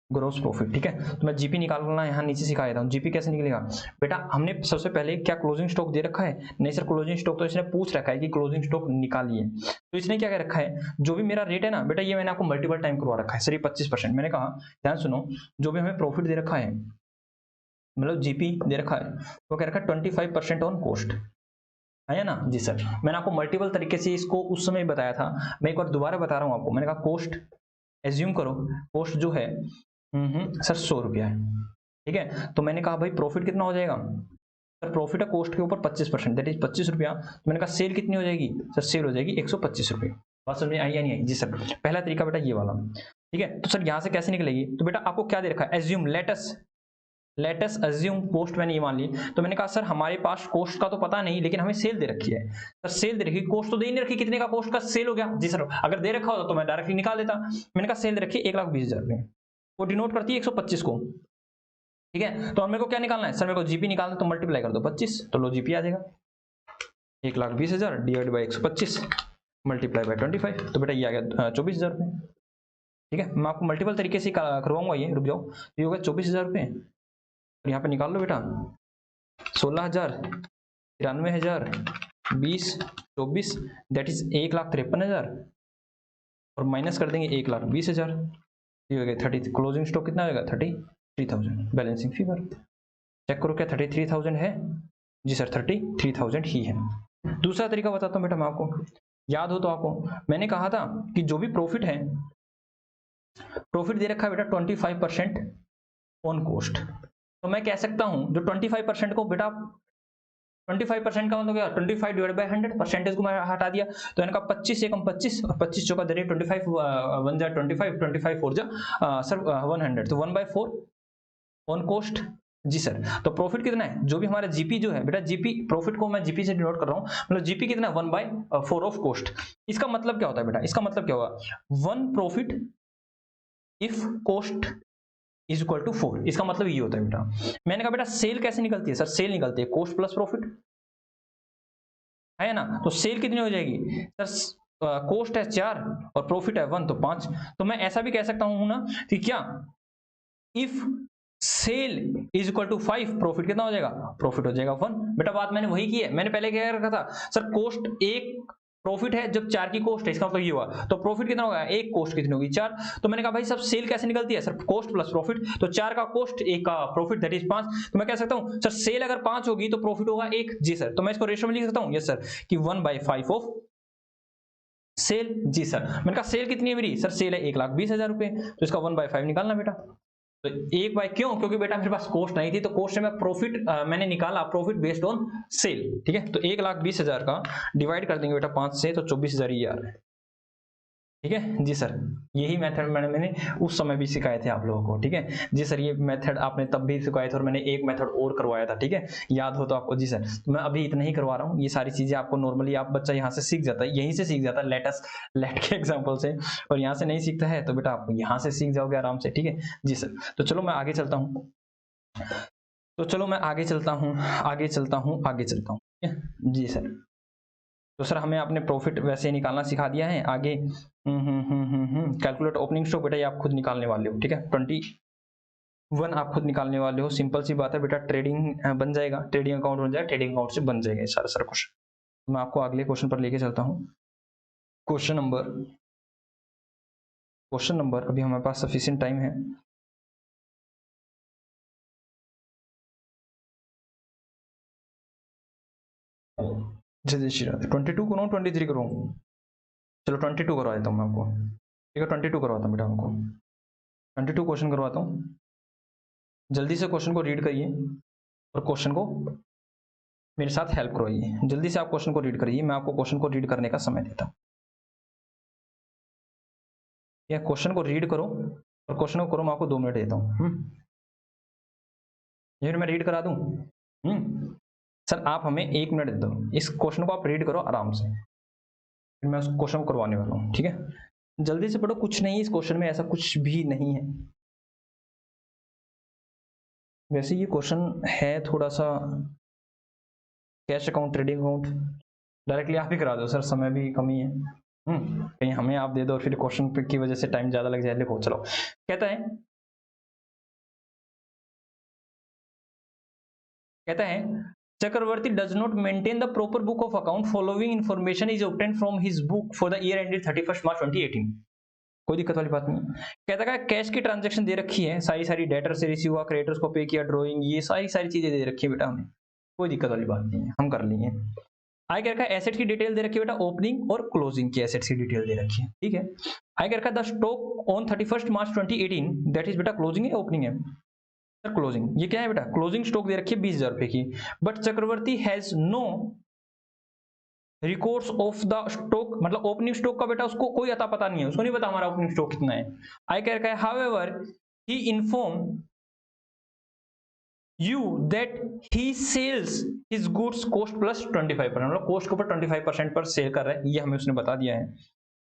ग्रोस प्रॉफिट। ठीक है, तो मैं जीपी निकालना यहाँ नीचे सिखा देता हूँ। जीपी कैसे निकलेगा बेटा? हमने सबसे पहले क्या क्लोजिंग स्टॉक दे रखा है? नहीं सर, क्लोजिंग स्टॉक तो इसने पूछ रखा है कि क्लोजिंग स्टॉक निकालिए, तो इसने क्या कर रखा है, जो भी मेरा रेट है ना बेटा, ये मैंने आपको मल्टीपल टाइम करवा रखा है। सर ये 25%। मैंने कहा ध्यान सुनो, जो भी हमें प्रॉफिट दे रखा है, मतलब जीपी दे रखा है, वो कह रखा है 25% ऑन कॉस्ट, है ना? जी सर, मैंने आपको मल्टीपल तरीके से इसको उस समय बताया था, मैं एक बार दोबारा बता रहा हूँ आपको। मैंने कहा कॉस्ट एज्यूम करो, कॉस्ट जो है सर 100 रुपया है। ठीक है, तो मैंने कहा भाई प्रॉफिट कितना हो जाएगा सर? प्रॉफिट है कॉस्ट के ऊपर 25%, दैट इज 25 रुपया। तो मैंने कहा सेल कितनी हो जाएगी सर? सेल हो जाएगी 125 रुपये। बात समझ में आई या नहीं आई? जी सर, पहला तरीका बेटा ये वाला। ठीक है, तो सर यहाँ से कैसे निकलेगी? तो बेटा आपको क्या दे रखा है? Assume, let's let us assume cost मैंने ये मान ली, तो मैंने कहा सर हमारे पास कोस्ट का तो पता नहीं, लेकिन हमें सेल दे रखी है। सर सेल दे रखी, कोस्ट तो दे नहीं रखी, कितने का कोस्ट का सेल हो गया? जी सर, अगर दे रखा होता तो मैं डायरेक्टली निकाल देता। मैंने कहा सेल दे रखी 1,20,000 रुपये, वो डिनोट करती है 125 को, ठीक है। तो मेरे को क्या निकालना है सर? मेरे को जीपी निकालना है, तो मल्टीप्लाई कर दो 25, तो लो जीपी आ जाएगा 1,20,000 डिवाइड बाई 125 मल्टीप्लाई बाई 25, तो बेटा ये आ गया 24,000 रुपये, ठीक है। मैं आपको मल्टीपल तरीके से करवाऊंगा, ये रुक जाओ। ये हो गया 24,000 रुपये, और यहाँ पे निकाल लो बेटा 16,000, 93,000, 20, 24, दैट इज 1,53,000, और माइनस कर देंगे 1,20,000, ये हो गया 30। क्लोजिंग स्टॉक कितना होगा? 33,000। बैलेंसिंग फिगर चेक करो, क्या 33,000 है? जी सर 33,000 ही है। दूसरा तरीका बताता हूँ बेटा मैं आपको, याद हो तो आपको मैंने कहा था कि जो भी प्रॉफिट है, प्रॉफिट दे रखा है बेटा 25% ऑन कॉस्ट, तो मैं कह सकता हूं जो 25% को बेटा 25% का मतलब क्या? 25 डिवाइड बाई 100, परसेंटेज को मैं हटा दिया, तो इनका 25 एकम 25 और 25 चौका दे रहे 25 1 जा 25 25 4 जा सर 100, तो 1/4 ऑन कॉस्ट। जी सर, तो प्रॉफिट कितना है? जो भी हमारा जीपी जो है बेटा, जीपी प्रॉफिट को मैं जीपी से डिनोट कर रहा हूं, मतलब जीपी कितना है? 1/4 ऑफ कॉस्ट। इसका मतलब क्या होता है बेटा? इसका मतलब क्या होगा? 1 profit if cost is equal to 4, इसका मतलब ये होता है बेटा। मैंने कहा बेटा सेल कैसे निकलती है? सर सेल निकलती है कॉस्ट प्लस प्रॉफिट, है ना। तो सेल कितनी हो जाएगी सर? कॉस्ट है 4 और प्रॉफिट है 1, तो 5। तो मैं ऐसा भी कह सकता हूं ना कि क्या if sale is equal to 5, profit कितना हो जाएगा? प्रॉफिट हो जाएगा 1। बेटा बात मैंने वही की है, मैंने पहले क्या रखा था सर? कॉस्ट 1 प्रॉफिट है जब 4 की कॉस्ट है, इसका मतलब ये हुआ, तो प्रॉफिट कितना होगा? 1 कॉस्ट कितनी होगी? 4। तो मैंने कहा भाई सब सेल कैसे निकलती है सर? कॉस्ट प्लस प्रॉफिट, तो 4 का कॉस्ट 1 का प्रॉफिट दैट इज 5, तो मैं कह सकता हूं सर सेल अगर 5 होगी तो प्रॉफिट होगा 1। जी सर, तो मैं इसको रेशियो में लिख सकता हूं, यस सर, कि 1/5 ऑफ सेल। जी सर, मैंने कहा सेल कितनी है मेरी? सर सेल है 1,20,000 रुपए, तो इसका 1/5 निकालना बेटा। तो 1/, क्यों? क्योंकि बेटा मेरे पास कॉस्ट नहीं थी, तो कॉस्ट से मैं प्रॉफिट मैंने निकाला, प्रॉफिट बेस्ड ऑन सेल, ठीक है। तो 1,20,000 का डिवाइड कर देंगे बेटा 5 से, तो 24,000 ही आ रहा है, ठीक है। जी सर, यही मेथड मैंने उस समय भी सिखाए थे आप लोगों को, ठीक है। जी सर, ये मेथड आपने तब भी सिखाए थे, और मैंने एक मेथड और करवाया था, ठीक है, याद हो तो आपको। जी सर, तो मैं अभी इतना ही करवा रहा हूँ, ये सारी चीजें आपको नॉर्मली आप बच्चा यहाँ से सीख जाता है, यहीं से सीख जाता है लेट के एग्जाम्पल से, और यहाँ से नहीं सीखता है तो बेटा आप यहाँ से सीख जाओगे आराम से, ठीक है। जी सर, तो चलो मैं आगे चलता हूँ, आगे चलता हूँ, ठीक है। जी सर, तो सर हमें आपने प्रॉफिट वैसे ही निकालना सिखा दिया है। आगे कैलकुलेट ओपनिंग स्टॉक, बेटा ये आप खुद निकालने वाले हो, ठीक है। 21 आप खुद निकालने वाले हो, सिंपल सी बात है बेटा, ट्रेडिंग बन जाएगा, ट्रेडिंग अकाउंट बन जाएगा, ट्रेडिंग अकाउंट से बन जाएगा सारा क्वेश्चन। मैं आपको अगले क्वेश्चन पर लेके चलता हूँ। क्वेश्चन नंबर अभी हमारे पास सफिशिएंट टाइम है। जल्दी 22 करो 23 करो, चलो 22 करवा देता हूँ मैं आपको, ठीक है। 22 करवाता हूँ बेटा आपको, 22 क्वेश्चन करवाता हूँ। जल्दी से क्वेश्चन को रीड करिए और क्वेश्चन को मेरे साथ हेल्प करवाइए। जल्दी से आप क्वेश्चन को रीड करिए, मैं आपको क्वेश्चन को रीड करने का समय देता हूँ। या क्वेश्चन को रीड करो और क्वेश्चन को करो, मैं आपको 2 मिनट देता हूँ। ये मैं रीड करा दूँ? सर आप हमें 1 मिनट दे दो, इस क्वेश्चन को आप रीड करो आराम से, फिर मैं उस क्वेश्चन को करवाने वाला हूँ, ठीक है। जल्दी से पढ़ो, कुछ नहीं इस क्वेश्चन में, ऐसा कुछ भी नहीं है। वैसे ये क्वेश्चन है थोड़ा सा cash account, trading account, directly आप ही करा दो सर, समय भी कमी है। कहीं हमें आप दे दो और फिर क्वेश्चन की वजह से टाइम ज्यादा लग जाए। देखो चलो, कहता है Chakravarti does not maintain the proper book of account, following information is obtained from his book for the year ended 31 March 2018। कोई दिक्कत वाली बात नहीं। कहता है कैश की ट्रांजैक्शन दे रखी है, सारी डेटर से रिसीव हुआ, क्रेडिटर्स को पे किया, ड्रॉइंग, ये सारी चीजें दे रखी है बेटा हमें, कोई दिक्कत वाली बात नहीं है, हम कर लेंगे। आगे क्या रखा है? एसेट की डिटेल दे रखी है बेटा, ओपनिंग और क्लोजिंग की एसेट्स की डिटेल दे रखी है, ठीक है। आगे क्या रखा है? The stock on 31 March 2018, that is बेटा क्लोजिंग है ओपनिंग है? Sir closing. ये क्या है बेटा? क्लोजिंग स्टॉक दे रखी है 20,000 रुपए की, but Chakraborty has no records of the stock, मतलब ओपनिंग स्टॉक का बेटा उसको कोई अता पता नहीं है, उसको नहीं पता हमारा ओपनिंग स्टॉक कितना है। आगे क्या रखा है? However he inform you that he sales his goods cost plus 25%, मतलब कॉस्ट के ऊपर 25% पर सेल कर रहा है, ये हमें उसने बता दिया है।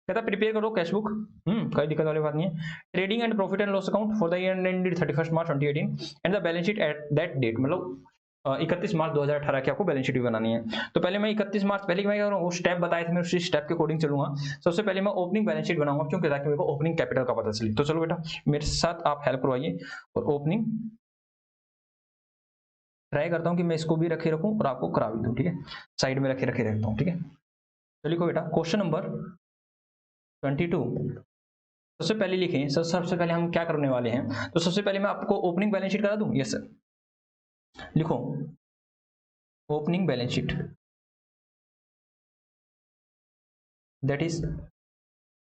कहता प्रिपेयर करो कैश बुक, कोई दिक्कत वाली बात नहीं है। Trading and profit and loss account for the year ended 31 March 2018 and the balance sheet at that date, मतलब 31 मार्च 2018 की आपको बैलेंस शीट भी बनानी है। तो पहले मैं 31 मार्च, पहले मैं क्या करूँगा, वो स्टेप बताए थे मैं उसी स्टेप के अकॉर्डिंग चलूंगा। सबसे पहले मैं ओपनिंग बैलेंस शीट बनाऊंगा, क्योंकि ताकि मेरे को ओपनिंग कैपिटल का पता चले। तो चलो बेटा मेरे साथ आप हेल्प करवाइए, और ओपनिंग ट्राई करता हूँ कि मैं इसको भी रखे रखूँ और आपको करा भी दूँ, ठीक है, साइड में रखे रखे रखता हूँ, ठीक है। तो लिखो बेटा क्वेश्चन नंबर 22। सबसे पहले लिखें सर, सबसे पहले हम क्या करने वाले हैं, तो सबसे पहले मैं आपको ओपनिंग बैलेंस शीट करा दूं। यस सर, लिखो opening balance sheet, that is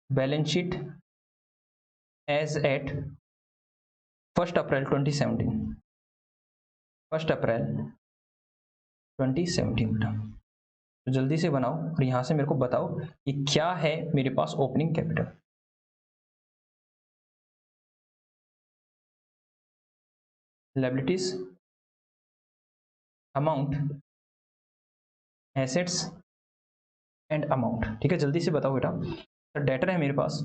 balance sheet as at 1 April 2017, 1 April 2017 बेटा। तो जल्दी से बनाओ और यहां से मेरे को बताओ कि क्या है मेरे पास opening capital. Liabilities, amount, assets and amount, ठीक है, जल्दी से बताओ बेटा। तो डेटर है मेरे पास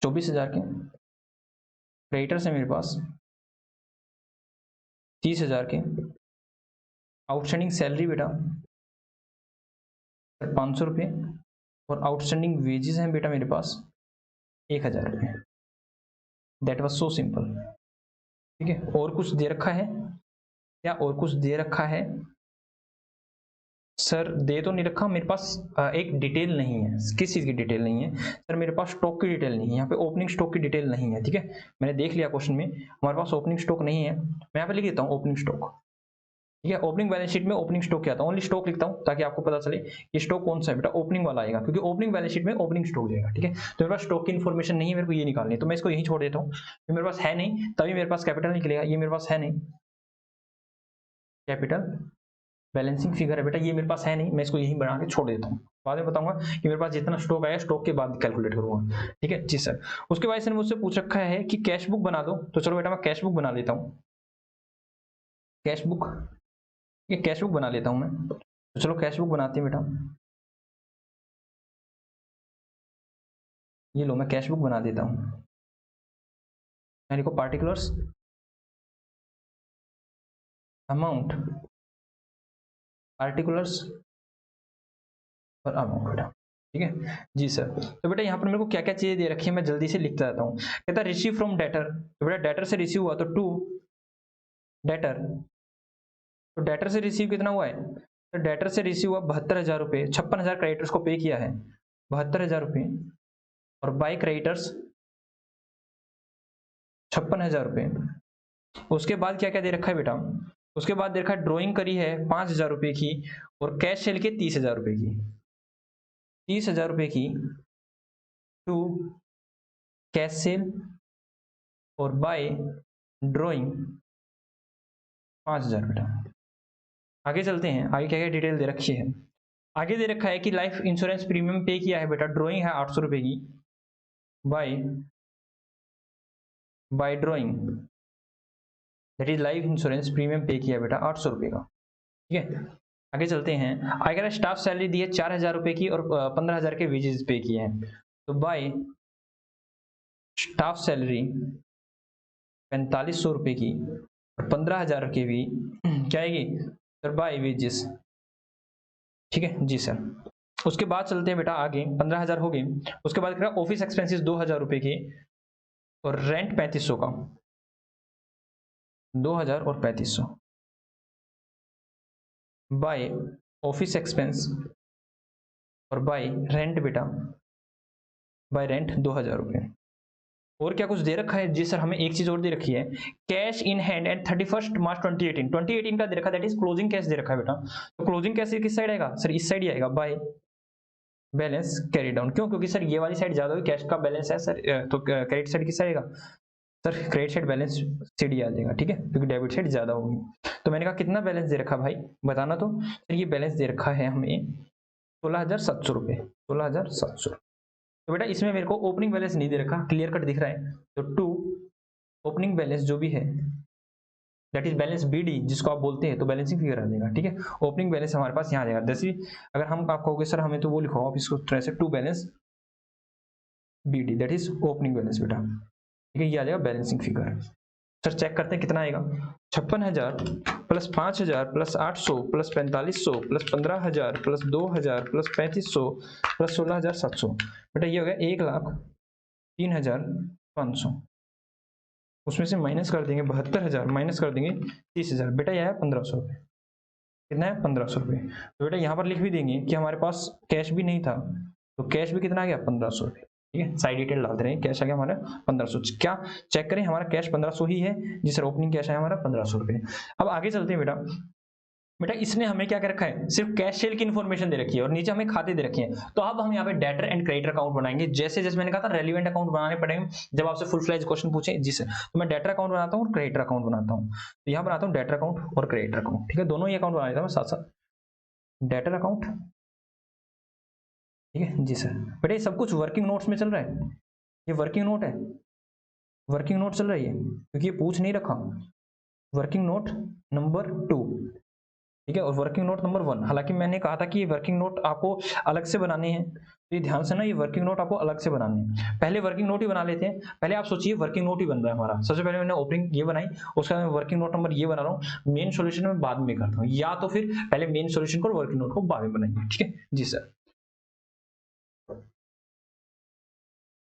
24,000 के, क्रेडिटर्स है मेरे पास 30,000 के, आउटस्टैंडिंग सैलरी बेटा 500 रुपये, और आउटस्टैंडिंग वेजेस हैं बेटा मेरे पास 1,000 रुपये। दैट वाज सो सिंपल, ठीक है। और कुछ दे रखा है क्या, और कुछ दे रखा है सर? दे तो नहीं रखा मेरे पास, एक डिटेल नहीं है। किस चीज़ की डिटेल नहीं है सर? मेरे पास स्टॉक की डिटेल नहीं है, यहाँ पे ओपनिंग स्टॉक की डिटेल नहीं है, ठीक है। मैंने देख लिया क्वेश्चन में, हमारे पास ओपनिंग स्टॉक नहीं है। मैं यहाँ पे लिख देता हूँ ओपनिंग स्टॉक, ठीक है। ओपनिंग बैलेंस शीट में ओपनिंग स्टॉक क्या आता है, ओनली स्टॉक लिखता हूँ ताकि आपको पता चले ये स्टॉक कौन सा है बेटा, ओपनिंग वाला आएगा, क्योंकि ओपनिंग बैलेंस शीट में ओपनिंग स्टॉक जाएगा, ठीक है। तो मेरे पास स्टॉक की इन्फॉर्मेशन नहीं है, मेरे को ये निकालनी है, तो मैं इसको यही छोड़ देता हूँ। मेरे पास है नहीं, तभी मेरे पास कैपिटल निकलेगा, ये मेरे पास है नहीं। कैपिटल बैलेंसिंग फिगर है बेटा, ये मेरे पास है नहीं, मैं इसको यही बना के छोड़ देता हूँ। बाद में बताऊंगा कि मेरे पास जितना स्टॉक आया स्टॉक के बाद कैलकुलेट करूंगा, ठीक है जी सर। उसके बाद इसने मुझसे पूछ रखा है कि कैश बुक बना दो, तो चलो बेटा मैं कैश बुक बना लेता हूँ। कैश बुक, ये कैश बुक बना लेता हूँ मैं, तो चलो कैश बुक बनाते हैं बेटा। ये लो मैं कैश बुक बना देता हूँ। मैं लिखो पार्टिकुलर्स, अमाउंट, पार्टिकुलर्स और अमाउंट बेटा, ठीक है जी सर। तो बेटा यहाँ पर मेरे को क्या क्या चीजें दे रखी है, मैं जल्दी से लिखता जाता हूँ। कहता है रिसीव फ्रॉम डेटर, तो बेटा डेटर से रिसीव हुआ तो टू डेटर, तो डेटर से रिसीव कितना हुआ है, तो डेटर से रिसीव हुआ 72,000 रुपये, 56,000 क्रेडिटर्स को पे किया है 72,000 रुपये, और बाई क्रेडिटर्स 56,000 रुपये। उसके बाद क्या क्या दे रखा है बेटा, उसके बाद दे रखा है ड्रॉइंग करी है 5,000 रुपये की, और कैश सेल के 30,000 रुपये की, 30,000 रुपये की टू कैश सेल और बाय ड्रॉइंग 5,000 बेटा। आगे चलते हैं, आगे क्या क्या डिटेल दे रखी है। आगे दे रखा है कि लाइफ इंश्योरेंस प्रीमियम पे किया है बेटा, ड्रॉइंग है 800 रुपये की, by by drawing, that is life insurance premium pay किया बेटा 800 रुपये का, ठीक है। आगे चलते हैं, अगर स्टाफ सैलरी दी है 4,000 रुपये की और 15,000 के वेजेस पे किए हैं, तो बाय स्टाफ सैलरी 4,500 रुपये की और 15,000 की भी क्या आएगी सर, बाय वेजेस, ठीक है जी सर। उसके बाद चलते हैं बेटा आगे, 15,000 हो गए। उसके बाद ऑफिस एक्सपेंसेस 2,000 रुपये की, और रेंट 3,500 का, 2,000 और 3,500 बाय ऑफिस एक्सपेंस, और बाय रेंट बेटा, बाय रेंट 2,000 रुपये। और क्या कुछ दे रखा है जी सर? हमें एक चीज और दे रखी है, cash in hand eight 31 March 2018 का दे रखा है, दैट इज क्लोजिंग कैश दे रखा है बेटा। तो क्लोजिंग कैश किस साइड आएगा सर? इस साइड ही आएगा, बाय बैलेंस कैरी डाउन। क्यों? क्योंकि सर ये वाली साइड ज्यादा होगी, कैश का बैलेंस है सर, तो क्रेडिट साइड किस आएगा sir? Credit side balance CD आ जाएगा, ठीक है, क्योंकि डेबिट साइड ज्यादा होगी। तो मैंने कहा कितना बैलेंस दे रखा भाई बताना, तो सर ये बैलेंस दे रखा है हमें 16,700 रुपये, 16,700। तो बेटा इसमें मेरे को ओपनिंग बैलेंस नहीं दे रखा, क्लियर कट दिख रहा है, तो टू ओपनिंग बैलेंस जो भी है दैट इज बैलेंस BD जिसको आप बोलते हैं, तो बैलेंसिंग फिगर आ जाएगा, ठीक है। ओपनिंग बैलेंस हमारे पास यहाँ आ जाएगा। जैसे अगर हम आप कहोगे सर हमें तो वो लिखो आप इसको तरह से to balance BD that is opening balance बेटा, ठीक है, ये आ जाएगा बैलेंसिंग फिगर। सर चेक करते हैं कितना आएगा, 56,000 plus 5,000 plus 800 plus 4500 plus 15,000 plus 2,000 plus 3500 plus 16,700, बेटा ये हो गया 1,03,500। उसमें से माइनस कर देंगे 72,000, माइनस कर देंगे 30,000, बेटा यह है 1,500 रुपये। कितना है 1,500 रुपये। तो बेटा यहाँ पर लिख भी देंगे कि हमारे पास कैश भी नहीं था, तो कैश भी कितना आ गया 1,500 रुपये, ठीक है। साइड डिटेल डालते रहे, कैश आ गया हमारा 1,500। क्या चेक करें, हमारा कैश 1,500 ही है जी सर, ओपनिंग कैश है हमारा 1,500 रुपये। अब आगे चलते हैं बेटा। बेटा इसने हमें क्या कर रखा है, सिर्फ कैश सेल की इन्फॉर्मेशन दे रखी है और नीचे हमें खाते दे रखे हैं। तो अब हम यहाँ पे डेटर एंड क्रेडिटर अकाउंट बनाएंगे, जैसे जैसे मैंने कहा था रेलिवेंट अकाउंट बनाने पड़ेंगे जब आपसे फुल फ्लेज क्वेश्चन पूछे जी सर। तो मैं डेटर अकाउंट बनाता हूँ और क्रेडिटर अकाउंट बनाता हूँ। तो यहाँ बनाता हूँ डेटर अकाउंट और क्रेडिटर अकाउंट, ठीक है, दोनों ही अकाउंट बना लेता हूँ साथ साथ। डेटर अकाउंट, ठीक है जी सर। बेटा ये सब कुछ वर्किंग नोट्स में चल रहा है, ये वर्किंग नोट है, वर्किंग नोट चल रही है क्योंकि ये पूछ नहीं रखा। वर्किंग नोट नंबर 2, ठीक है, और वर्किंग नोट नंबर 1। हालांकि मैंने कहा था कि ये वर्किंग नोट आपको अलग से बनाने हैं, तो ये ध्यान से ना, ये वर्किंग नोट आपको अलग से बनाने हैं। पहले वर्किंग नोट ही बना लेते हैं। पहले आप सोचिए वर्किंग नोट ही बन रहा है हमारा। सबसे पहले मैंने ओपनिंग ये बनाई, उसके बाद वर्किंग नोट नंबर ये बना रहा हूँ। मेन सोल्यूशन में बाद में करता हूँ, या तो फिर पहले मेन सोल्यूशन को वर्किंग नोट को बाद में बनाएंगे, ठीक है जी सर।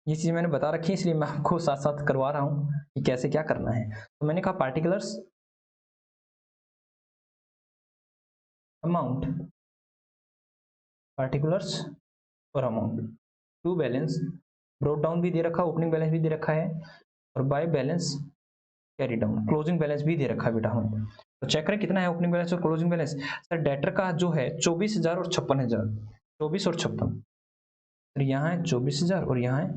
ये चीज मैंने बता रखी है इसलिए मैं आपको साथ साथ करवा रहा हूँ कि कैसे क्या करना है। तो मैंने कहा पार्टिकुलर्स अमाउंट, पार्टिकुलर्स और amount, to balance brought down भी दे रखा, ओपनिंग बैलेंस भी दे रखा है, और by balance carry down, closing balance भी दे रखा है बेटा हमें। तो चेक करें कितना है ओपनिंग बैलेंस और क्लोजिंग बैलेंस। सर डेटर का जो है 24,000 और 56,000, 24 और 56, तो यहाँ है 24,000 और यहाँ है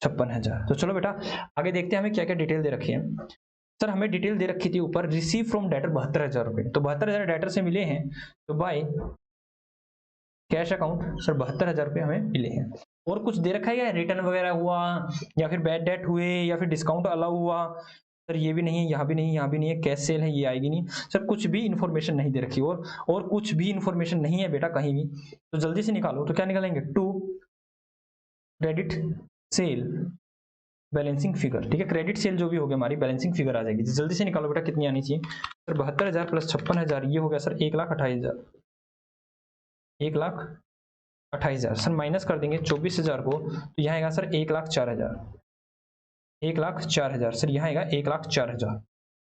56,000। तो चलो बेटा आगे देखते हैं हमें क्या क्या डिटेल दे रखी है। सर हमें डिटेल दे रखी थी ऊपर, रिसीव फ्रॉम डेटर 72,000 रुपये, तो 72,000 डेटर से मिले हैं, तो बाय कैश अकाउंट सर 72,000 रुपये हमें मिले हैं। और कुछ दे रखा है या रिटर्न वगैरह हुआ या फिर बैड डेट हुए या फिर डिस्काउंट अलाउ हुआ, सर ये भी नहीं है, यहाँ भी नहीं, यहाँ भी नहीं है, कैश सेल है ये आएगी नहीं सर, कुछ भी इन्फॉर्मेशन नहीं दे रखी और कुछ भी इन्फॉर्मेशन नहीं है बेटा कहीं भी। तो जल्दी से निकालो, तो क्या निकालेंगे, to credit sale balancing figure, ठीक है, क्रेडिट सेल जो भी हो गया हमारी बैलेंसिंग फिगर आ जाएगी। जल्दी से निकालो बेटा कितनी आनी चाहिए सर, 72,000 प्लस 56,000 ये हो गया सर 1,28,000, 1,28,000 सर, माइनस कर देंगे 24,000 को, तो यहाँ आएगा सर 1,04,000, 1,04,000 सर, यहाँ आएगा 1,04,000। तो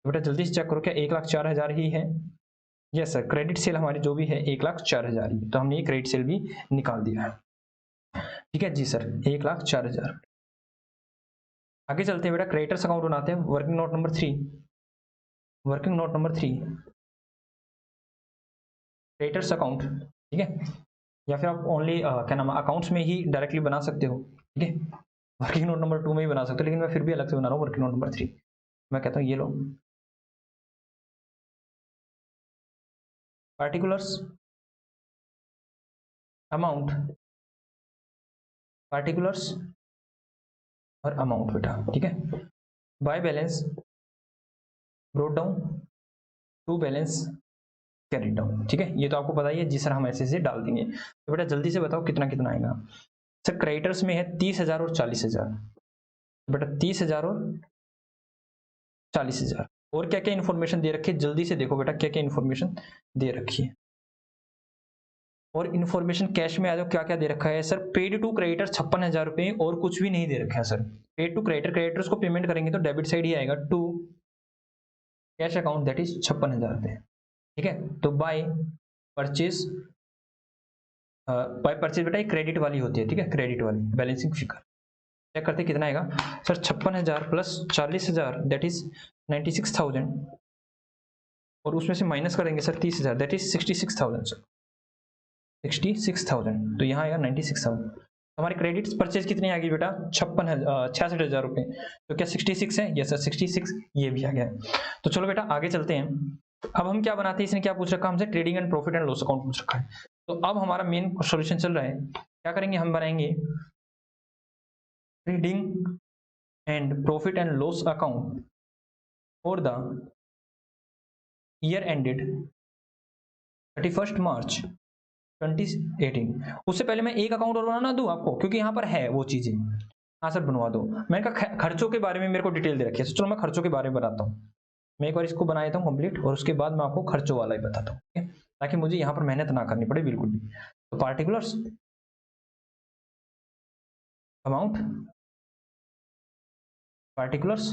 बेटा जल्दी से चेक करो क्या 1,04,000 ही है। यस सर, क्रेडिट सेल हमारी जो भी है 1,04,000 ही, तो हमने ये क्रेडिट सेल भी निकाल दिया है, ठीक है जी सर, 1,04,000। आगे चलते हैं बेटा, क्रेडिटर्स अकाउंट बनाते हैं, working note number 3, working note number 3 creditors account, ठीक है, या फिर आप ओनली क्या नाम अकाउंट्स में ही डायरेक्टली बना सकते हो, ठीक है, वर्किंग नोट नंबर 2 में ही बना सकते हो, लेकिन मैं फिर भी अलग से बना रहा हूँ वर्किंग नोट नंबर 3। मैं कहता हूँ ये लो, पार्टिकुलर्स अमाउंट, पार्टिकुलर्स और अमाउंट बेटा, ठीक है, by balance brought down to balance carry down, ठीक है, ये तो आपको पता ही है जी सर, हम ऐसे ऐसे डाल देंगे। तो बेटा जल्दी से बताओ कितना कितना आएगा। सर क्रेडिटर्स में है 30,000 और 40,000, बेटा 30,000 और 40,000। और क्या क्या इन्फॉर्मेशन दे रखी है, जल्दी से देखो बेटा क्या क्या इन्फॉर्मेशन दे रखी है। और इन्फॉर्मेशन कैश में आ जाओ, क्या क्या दे रखा है सर, पेड टू क्रेडिटर 56,000 रुपये, और कुछ भी नहीं दे रखा है sir. Paid to creditor, creditors को पेमेंट करेंगे तो डेबिट साइड ही आएगा, to cash account that is 56,000 रुपये, ठीक है। तो बाय परचेज, बाय परचेज बेटा क्रेडिट वाली होती है, ठीक है, क्रेडिट वाली बैलेंसिंग फिगर। चेक करते कितना आएगा सर, 56,000 प्लस 40,000 दैट इज 96,000, और उसमें से माइनस करेंगे सर 30,000 दैट इज 66,000 सर, 66,000, तो यहाँ आएगा 96,000। हमारे क्रेडिट परचेज कितनी आ गई बेटा, 66,000 रुपये, तो क्या 66 है, यस सर 66, ये भी आ गया। तो चलो बेटा आगे चलते हैं। अब हम क्या बनाते हैं, इसने क्या पूछ रखा हमसे, trading and profit and loss account पूछ रखा है। तो अब हमारा मेन सॉल्यूशन चल रहा है, क्या करेंगे, हम बनाएंगे trading and profit and loss account for the year ended 31 March 2018। उससे पहले मैं एक अकाउंट और बनाना दूं आपको, क्योंकि यहाँ पर है वो चीजें। हाँ सर बनवा दो। मैंने कहा खर्चों के बारे में मेरे को डिटेल दे रखी है, चलो मैं खर्चों के बारे में बताता हूँ। मैं एक बार इसको बना देता हूँ कंप्लीट, और उसके बाद मैं आपको खर्चों वाला ही बताता हूँ, ठीक है, ताकि मुझे यहाँ पर मेहनत ना करनी पड़े बिल्कुल भी। तो पार्टिकुलर्स, अमाउंट, पार्टिकुलर्स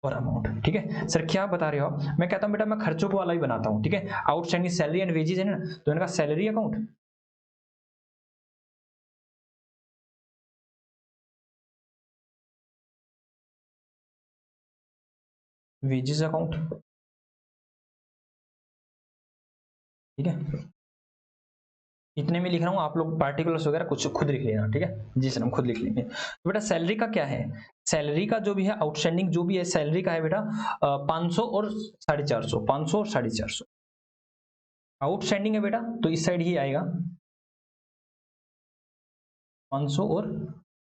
और अमाउंट, ठीक है। सर क्या बता रहे हो आप? मैं कहता हूँ बेटा मैं खर्चों को वाला ही बनाता हूँ, ठीक है। आउटस्टैंडिंग सैलरी एंड वेजेस है ना, तो मैंने कहा सैलरी अकाउंट, वेजेस अकाउंट, ठीक है। इतने में लिख रहा हूँ, आप लोग पार्टिकुलर्स वगैरह कुछ खुद लिख लेना, ठीक है। जी सर हम खुद लिख लेंगे। तो बेटा सैलरी का क्या है, सैलरी का जो भी है आउटस्टैंडिंग जो भी है सैलरी का है बेटा 500 और 450, 500 और 450 आउटस्टैंडिंग है बेटा, तो इस साइड ही आएगा 500 और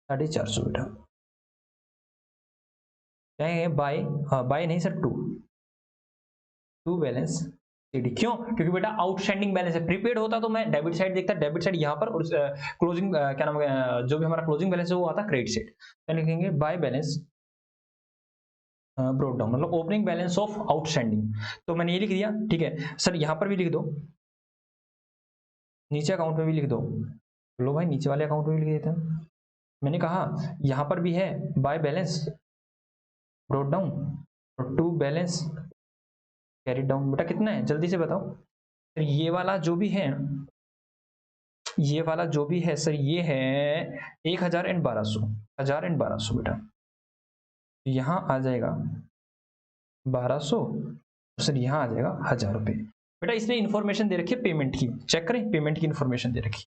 450 बेटा। क्या है बाय, बाय नहीं सर टू बैलेंस सीडी। क्यों? क्योंकि बेटा आउटस्टैंडिंग बैलेंस है, प्रीपेड होता तो मैं डेबिट साइड देखता, डेबिट साइड यहाँ पर, और क्लोजिंग क्या नाम है जो भी हमारा क्लोजिंग बैलेंस है वो आता क्रेडिट साइड। तो लिखेंगे बाय बैलेंस ब्रोक डाउन, मतलब ओपनिंग बैलेंस ऑफ आउटस्टैंडिंग। तो मैंने ये लिख दिया, ठीक है सर। यहाँ पर भी लिख दो, नीचे अकाउंट में भी लिख दो। लो भाई नीचे वाले अकाउंट में भी लिख देते हैं। मैंने कहा यहाँ पर भी है बाय बैलेंस ब्रोक डाउन और टू बैलेंस कैरी डाउन। बेटा कितना है जल्दी से बताओ। तो ये वाला जो भी है, ये वाला जो भी है सर, ये है 1012, 1012 बेटा। यहाँ आ जाएगा 1200, सर यहाँ आ जाएगा 1000 रुपये। बेटा इसने इन्फॉर्मेशन दे रखी है पेमेंट की, चेक करें पेमेंट की इन्फॉर्मेशन दे रखी,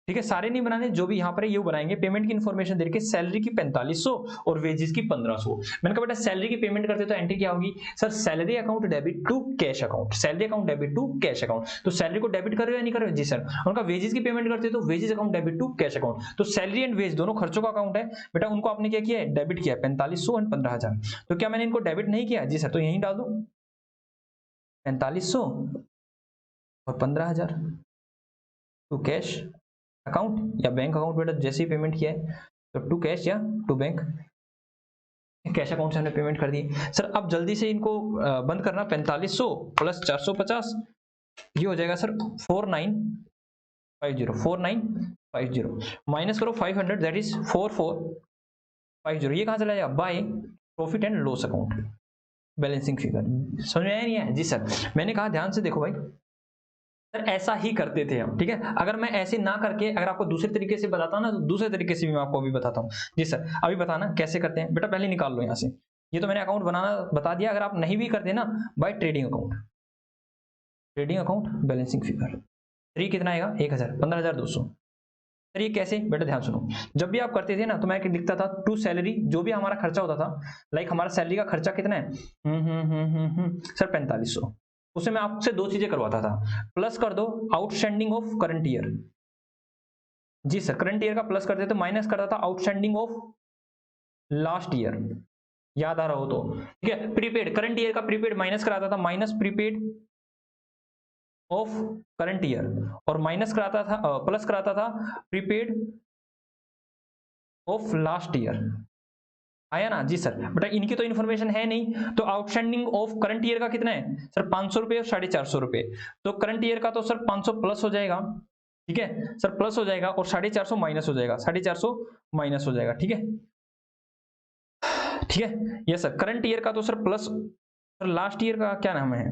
ठीक है। सारे नहीं बनाने, जो भी यहाँ पर है ये बनाएंगे। पेमेंट की इन्फॉर्मेशन दे रखी, सैलरी की 4500 और वेजेस की 1500। मैंने कहा बेटा सैलरी की पेमेंट करते तो एंट्री क्या होगी sir, salary account debit to cash account, salary account debit to cash account. तो सैलरी को डेबिट कर रहे हो या नहीं कर रहे हो? जी सर। उनका वेजेस की पेमेंट करते तो wages account debit to cash account. तो सैलरी एंड वेज दोनों खर्चों का अकाउंट है बेटा, उनको आपने क्या किया है डेबिट किया 4500 एंड 15000। तो क्या मैंने इनको डेबिट नहीं किया? जी सर। तो यहीं डाल दो 4500 और 15000 टू कैश अकाउंट या बैंक अकाउंट, बेटा जैसे ही पेमेंट किया है तो टू कैश या टू बैंक, कैश अकाउंट से हमने पेमेंट कर दी। सर अब जल्दी से इनको बंद करना, 4500 प्लस 450 ये हो जाएगा सर 4950 माइनस करो 500 दैट इज 4450। ये कहाँ चला जाएगा? By profit and loss account balancing figure. समझ में आया नहीं है? जी सर। मैंने कहा ध्यान से देखो भाई सर, ऐसा ही करते थे हम, ठीक है। अगर मैं ऐसे ना करके अगर आपको दूसरे तरीके से बताता ना, तो दूसरे तरीके से भी मैं आपको अभी बताता हूँ। जी सर अभी बताना कैसे करते हैं बेटा, पहले निकाल लो यहाँ से। ये तो मैंने अकाउंट बनाना बता दिया। अगर आप नहीं भी करते ना, by trading account, trading account balancing figure 3 कितना आएगा 1000, 15200। सर ये कैसे? बेटा ध्यान सुनो, जब भी आप करते थे ना तो मैं लिखता था टू सैलरी, जो भी हमारा खर्चा होता था, लाइक हमारा सैलरी का खर्चा कितना है सर 4500, उसे मैं आपसे दो चीजें करवाता था, प्लस कर दो आउटस्टैंडिंग ऑफ करंट ईयर। जी सर करंट ईयर का प्लस करते थे, माइनस करता था आउटस्टैंडिंग ऑफ लास्ट ईयर, याद आ रहा हो तो, ठीक है। प्रीपेड करंट ईयर का प्रीपेड माइनस कराता था, minus prepaid of current year, और माइनस कराता था प्लस कराता था प्रीपेड ऑफ लास्ट ईयर। आया ना? जी सर। बेटा इनकी तो इन्फॉर्मेशन है नहीं, तो आउटस्टैंडिंग ऑफ करंट ईयर का कितना है सर 500 रुपए और 450 रुपए। तो करंट ईयर का तो सर 500 प्लस हो जाएगा, ठीक है सर, प्लस हो जाएगा, और 450 माइनस हो जाएगा, 450 माइनस हो जाएगा, ठीक है ठीक है। ये सर करंट ईयर का तो sir plus, sir last year का क्या नाम है,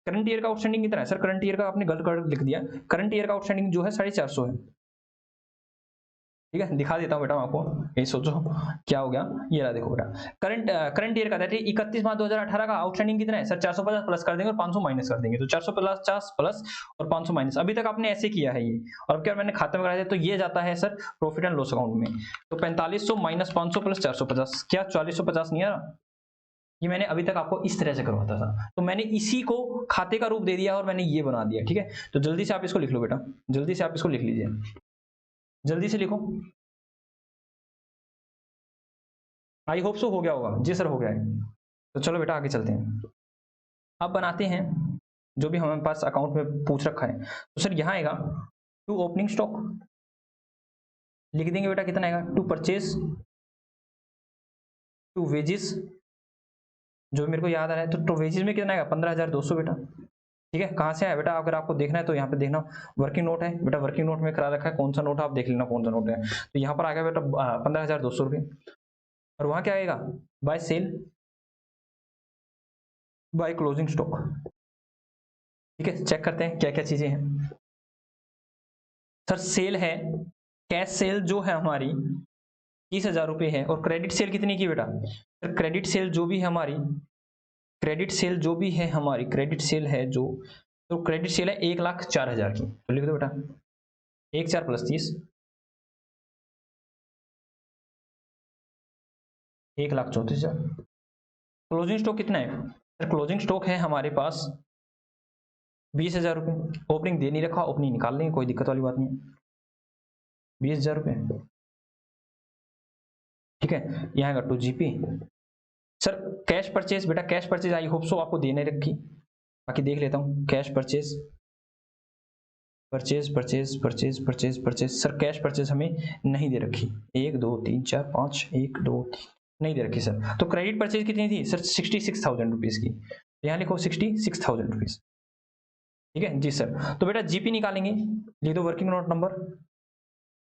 करंट ईयर का आउटस्टैंडिंग कितना है सर? करंट ईयर का आपने गलत लिख दिया, करंट ईयर का आउटस्टैंडिंग जो है 450 है, ठीक है। दिखा देता हूँ बेटा आपको, यही सोचो क्या हो गया। ये रहा देखो बेटा, करंट ईयर का 31 मार्च 2018 का आउटस्टैंडिंग कितना है सर 450 प्लस कर देंगे और 500 माइनस कर देंगे, तो 450 प्लस और 500 माइनस। अभी तक आपने ऐसे किया है ये, और अब क्या मैंने खाते में कराया, तो ये जाता है sir profit and loss account में। तो 4500 माइनस 500 प्लस 450, क्या 4450 नहीं आ रहा? ये मैंने अभी तक आपको इस तरह से करवाता था, तो मैंने इसी को खाते का रूप दे दिया और मैंने ये बना दिया, ठीक है। तो जल्दी से आप इसको लिख लो बेटा, जल्दी से आप इसको लिख लीजिए, जल्दी से लिखो। आई होप सो हो गया होगा। जी सर हो गया है। तो चलो बेटा आगे चलते हैं। अब बनाते हैं जो भी हमारे पास अकाउंट में पूछ रखा है। तो सर यहाँ आएगा टू ओपनिंग स्टॉक, लिख देंगे बेटा कितना आएगा, टू परचेज, टू वेजेस, जो मेरे को याद आ रहा है तो वेजेस में कितना आएगा 15,200 बेटा। ठीक है, कहाँ से आया बेटा, अगर आपको देखना है तो यहाँ पे देखना वर्किंग नोट है बेटा, वर्किंग नोट में करा रखा है, कौन सा नोट है आप देख लेना कौन सा नोट है। तो यहाँ पर आ गया बेटा 15,200 रुपये। और वहाँ क्या आएगा, by sale, by closing stock. ठीक है, चेक करते हैं क्या क्या चीजें हैं। सर सेल है, कैश सेल जो है हमारी 30,000 रुपये है, और क्रेडिट सेल कितनी की बेटा, सर क्रेडिट सेल जो भी है हमारी, क्रेडिट सेल जो भी है हमारी, क्रेडिट सेल है जो, तो क्रेडिट सेल है 1,04,000 की। तो लिख दो बेटा 1,4 + 30, 1,34,000। क्लोजिंग स्टॉक कितना है, सर क्लोजिंग स्टॉक है हमारे पास 20,000 रुपये। ओपनिंग दे नहीं रखा, ओपनिंग निकाल लेंगे, कोई दिक्कत वाली बात नहीं है, 20,000 रुपये। ठीक है, यहाँ आएगा to GP. Sir cash purchase बेटा, cash purchase I hope so आपको देने रखी, बाकी देख लेता हूँ। Cash purchase, purchase purchase purchase purchase purchase, sir cash purchase हमें नहीं दे रखी, 1 2 3 4 5, 1 2 नहीं दे रखी सर। तो क्रेडिट परचेज कितनी थी सर, 66,000 रुपीज की, यहाँ लिखो 66,000 रुपीज। ठीक है जी सर। तो बेटा जीपी निकालेंगे, लिख दो वर्किंग नोट नंबर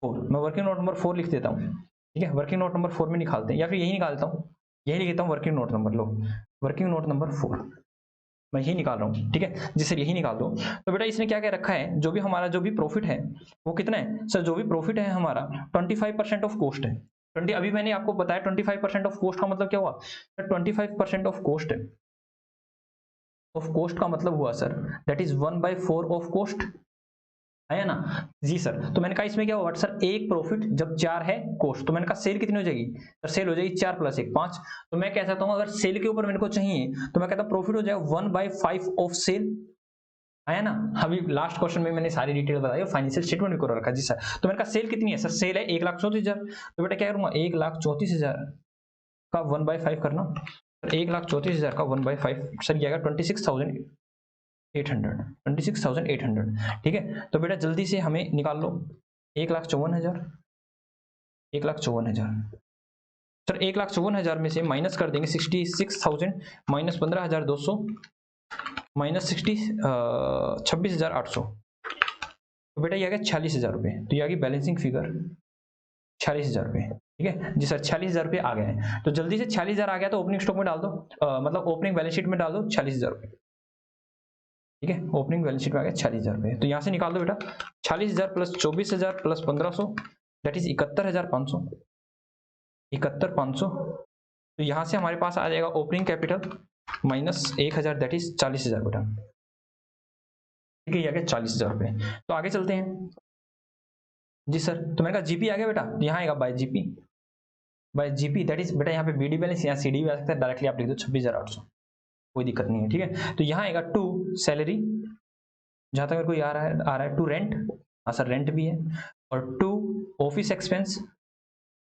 4, मैं वर्किंग नोट नंबर 4 लिख देता हूँ। ठीक है, वर्किंग नोट नंबर 4 में निकालते हैं, या फिर यही निकाल देता हूँ, यही लिख देता हूँ वर्किंग नोट नंबर, लो वर्किंग नोट नंबर 4 मैं यही निकाल रहा हूँ। ठीक है जी सर, यही निकाल दो। तो बेटा इसने क्या क्या रखा है, जो भी हमारा जो भी प्रॉफिट है वो कितना है सर, जो भी प्रॉफिट है हमारा 25% ऑफ कॉस्ट है। 20, अभी मैंने आपको बताया 25% ऑफ कॉस्ट का मतलब क्या हुआ सर, 25% ऑफ कॉस्ट है, ऑफ कॉस्ट का मतलब हुआ sir that is 1/4 of cost, है ना जी सर। तो मैंने कहा इसमें क्या होगा सर, एक प्रॉफिट जब 4 है कॉस्ट, तो मैंने कहा सेल कितनी हो जाएगी सर, सेल हो जाएगी 4 + 1 5। तो मैं कह सकता हूँ अगर सेल के ऊपर मेरे को चाहिए तो मैं कहता हूँ प्रॉफिट हो जाएगा 1/5 ऑफ सेल, है ना। अभी लास्ट क्वेश्चन में मैंने सारी डिटेल बताई, फाइनेंशियल स्टेटमेंट को रखा जी सर। तो मैंने कहा सेल कितनी है सर, सेल है 1,34,000, तो बेटा क्या करूंगा 1,34,000 का 1/5 करना, 1,34,000 का 1/5 सर ये आएगा 26,800, 26,800। ठीक है, तो बेटा जल्दी से हमें निकाल लो 1,54,000, 1,54,000 सर 1,54,000 में से माइनस कर देंगे 66,000 माइनस 15,200 माइनस 26,800, तो बेटा ये आ गया 46,000 रुपये। तो ये आ गई बैलेंसिंग फिगर 46,000 रुपये। ठीक है जी सर, 46,000 रुपये आ गए हैं। तो जल्दी से 46,000 आ गया तो ओपनिंग स्टॉक में डाल दो, मतलब ओपनिंग बैलेंस शीट में डाल दो 46,000 रुपये। ठीक है, ओपनिंग बैलेंस शीट में आ गया 46,000 रुपये। तो यहाँ से निकाल दो बेटा 46,000 + 24,000 + 1,500 दैट इज 71,500, 71,500। तो यहाँ से हमारे पास आ जाएगा opening capital minus 1,000 that is 40,000 बेटा। ठीक है, ये आ गया 40,000 रुपये। तो आगे चलते हैं जी सर। तो मैंने कहा जीपी आ गया बेटा, यहाँ आएगा bye GP, bye GP that is बेटा यहाँ पे बीडी बैलेंस, यहाँ सीडी भी आ सकता है, डायरेक्टली आप लिख दो 26,800, कोई दिक्कत नहीं है। ठीक है, तो यहाँ आएगा टू सैलरी, जहां तक मेरे को आ रहा है टू रेंट, हाँ सर रेंट भी है, और टू ऑफिस एक्सपेंस,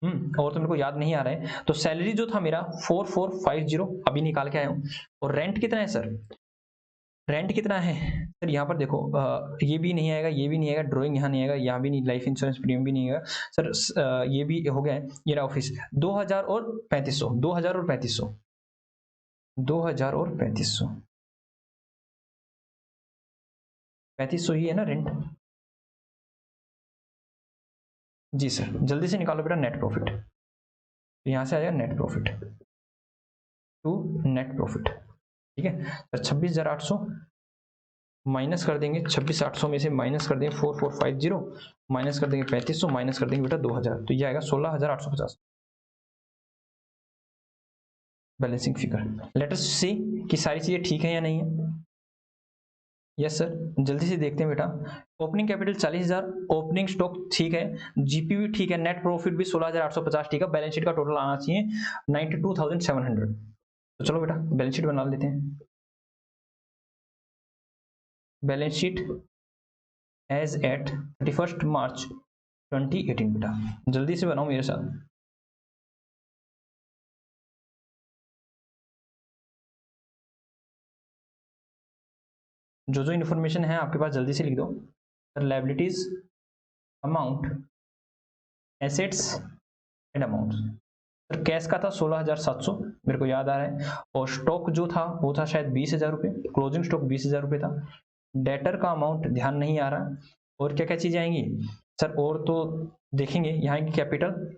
और तो मेरे को याद नहीं आ रहा है। तो सैलरी जो था मेरा 4,450 अभी निकाल के आया हूँ, और रेंट कितना है सर, रेंट कितना है सर, यहाँ पर देखो ये भी नहीं आएगा, ये भी नहीं आएगा, ड्राइंग यहाँ नहीं आएगा, यहाँ भी नहीं, लाइफ इंश्योरेंस प्रीमियम भी नहीं आएगा सर, ये भी हो गया है, ये रहा ऑफिस 2,000 और 3,500, 2,000 और 3,500, 2,000 और 3,500, 3,500 ही है ना रेंट जी सर। जल्दी से निकालो बेटा नेट प्रॉफिट, तो यहाँ से आ जाएगा net profit to net profit. ठीक है सर, 26,800 माइनस कर देंगे, 26,800 में से माइनस कर देंगे 4,450 माइनस कर देंगे 3,500 माइनस कर देंगे बेटा 2,000, तो ये आएगा 16,850 बैलेंसिंग फिगर। लेट अस सी कि सारी चीजें ठीक है या नहीं है। यस सर, जल्दी से देखते हैं बेटा। ओपनिंग कैपिटल 40,000, ओपनिंग स्टॉक ठीक है, जीपी भी ठीक है, नेट प्रॉफिट भी 16,850 ठीक है, बैलेंस शीट का टोटल आना चाहिए 92,700। तो चलो बेटा बैलेंस शीट बना लेते हैं। Balance sheet as at 31 March 2018 बेटा, जल्दी से बनाओ मेरे साथ। जो जो इन्फॉर्मेशन है आपके पास जल्दी से लिख दो। Sir liabilities, amount, assets and amount. Sir cash का था 16,700 मेरे को याद आ रहा है, और स्टॉक जो था वो था शायद 20,000 रुपये, क्लोजिंग स्टॉक 20,000 रुपये था। डेटर का अमाउंट ध्यान नहीं आ रहा। और क्या क्या चीजें आएंगी सर? और तो देखेंगे यहाँ की कैपिटल,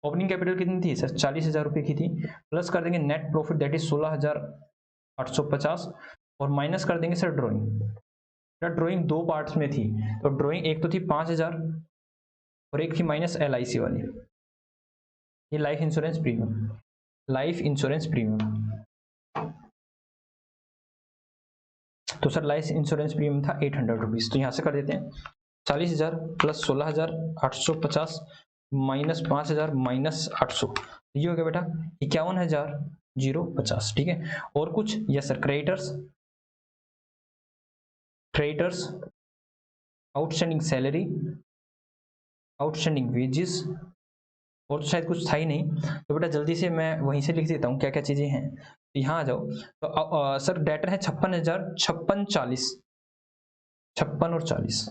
ओपनिंग कैपिटल कितनी थी सर? 40,000 रुपये की थी। प्लस कर देंगे नेट प्रॉफिट दैट इज 16,850, और माइनस कर देंगे सर ड्रॉइंग। सर ड्रॉइंग दो पार्ट्स में थी, तो ड्रॉइंग एक तो थी 5,000 और एक थी माइनस LIC वाली, ये life insurance premium, life insurance premium. तो सर लाइफ इंश्योरेंस प्रीमियम था 800 रुपीज, तो यहां से कर देते हैं 40,000 प्लस 16,850 माइनस 5,000 माइनस 800, ये हो गया बेटा 51,050, ठीक है। और कुछ? Yes sir, creditors, creditors, outstanding salary, outstanding wages, और तो शायद कुछ था ही नहीं। तो बेटा जल्दी से मैं वहीं से लिख देता हूँ क्या क्या चीजें हैं। तो यहाँ आ जाओ। तो सर डेटर है 56,000, 56, 40, 56 और 40,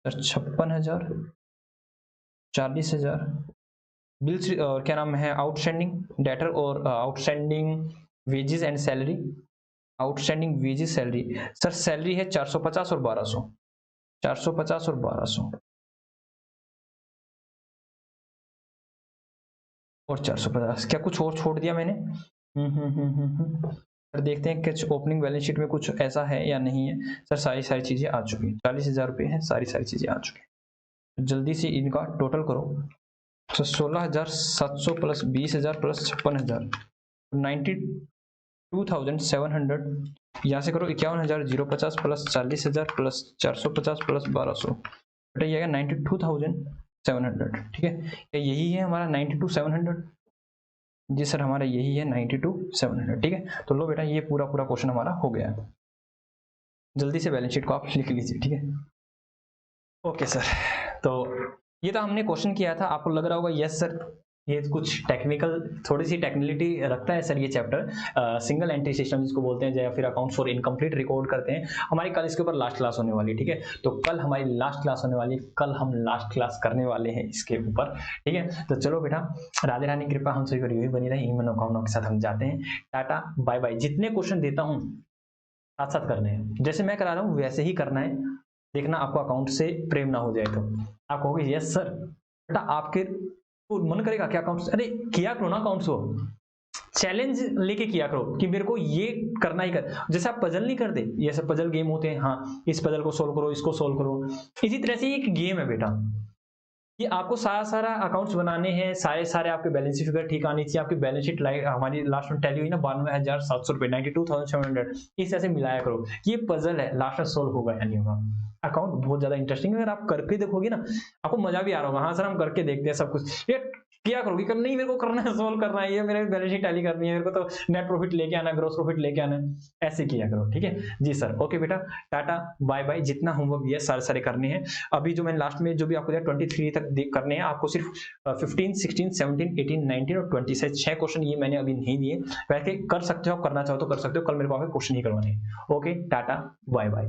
सर 56,000, 40,000 बिल्स, और क्या नाम है आउटस्टैंडिंग डेटर, और outstanding wages and salary, outstanding wages salary. Sir salary है 450 और 1200, 450 और 1200 और 450। क्या कुछ और छोड़ दिया मैंने? सर देखते हैं कुछ ओपनिंग बैलेंस शीट में कुछ ऐसा है या नहीं है। सर सारी चीजें आ चुकी हैं, 40,000 रुपये है, सारी चीजें आ चुकी हैं। जल्दी से इनका टोटल करो। तो 16,700 प्लस 20,000 प्लस 56,000, 92,700। यहाँ से करो 51,050 प्लस 40,000 प्लस 450 प्लस 1200, बेटा ये आएगा 92,700, ठीक है। क्या यही है हमारा 92,700? जी सर हमारा यही है 92,700, ठीक है। तो लो बेटा ये पूरा क्वेश्चन हमारा हो गया है। जल्दी से बैलेंस शीट को आप लिख लीजिए, ठीक है। ओके सर, तो ये तो हमने क्वेश्चन किया था, आपको लग रहा होगा यस सर ये कुछ टेक्निकल, थोड़ी सी टेक्निकलिटी रखता है सर ये चैप्टर, सिंगल एंट्री सिस्टम जिसको बोलते हैं, या फिर अकाउंट्स फॉर इनकम्प्लीट रिकॉर्ड करते हैं। हमारी कल इसके ऊपर लास्ट क्लास होने वाली है, ठीक है। तो कल हमारी लास्ट क्लास होने वाली है, कल हम लास्ट क्लास करने वाले हैं इसके ऊपर, ठीक है। तो चलो बेटा, राधे रानी कृपा हम सभी पर यही बनी रही, इन मनोकामनाओं के साथ हम जाते हैं। Tata bye bye. जितने क्वेश्चन देता हूँ साथ साथ करने हैं, जैसे मैं करा रहा हूँ वैसे ही करना है। देखना आपको अकाउंट से प्रेम ना हो जाए तो आप कहोगे यस सर। बेटा आपके तो मन करेगा क्या अकाउंट्स, अरे किया करो ना अकाउंट्स को, चैलेंज लेके किया करो कि मेरे को ये करना ही कर। जैसे आप पजल नहीं करते, ये सब पजल गेम होते हैं, हाँ इस पजल को सोल्व करो, इसको सोल्व करो, इसी तरह से एक गेम है बेटा। ये आपको सारा अकाउंट्स बनाने हैं, सारे आपके बैलेंस शीट फिगर ठीक आनी चाहिए। आपकी बैलेंस शीट हमारी लास्ट में टैली हुई ना 92,700 रुपए, 92,700, इस तरह से मिलाया करो। ये पजल है, लास्ट में सोल्व होगा या नहीं होगा। अकाउंट बहुत ज्यादा इंटरेस्टिंग है, अगर आप करके देखोगे ना आपको मजा भी आ रहा होगा। हाँ सर हम करके देखते हैं सब कुछ, ये किया करोगे कर, नहीं मेरे को करना है, सोल्व करना है, ये मेरे बैलेंस शीट टैली करनी है, मेरे को तो नेट प्रॉफिट लेके आना है, ग्रॉस प्रॉफिट लेके आना है, ऐसे किया करो, ठीक है जी सर। ओके बेटा, टाटा बाय बाय। जितना होमवर्क भी है सारे करने हैं। अभी जो मैंने लास्ट में जो भी आपको दिया 23 तक करने हैं, आपको सिर्फ 15, 16, 17, 18, 19 और 20 से 6 क्वेश्चन ये मैंने अभी नहीं दिए, वैसे कर सकते हो, करना चाहो तो कर सकते हो, कल मेरे को आके क्वेश्चन ही करवाने हैं। Okay tata bye bye.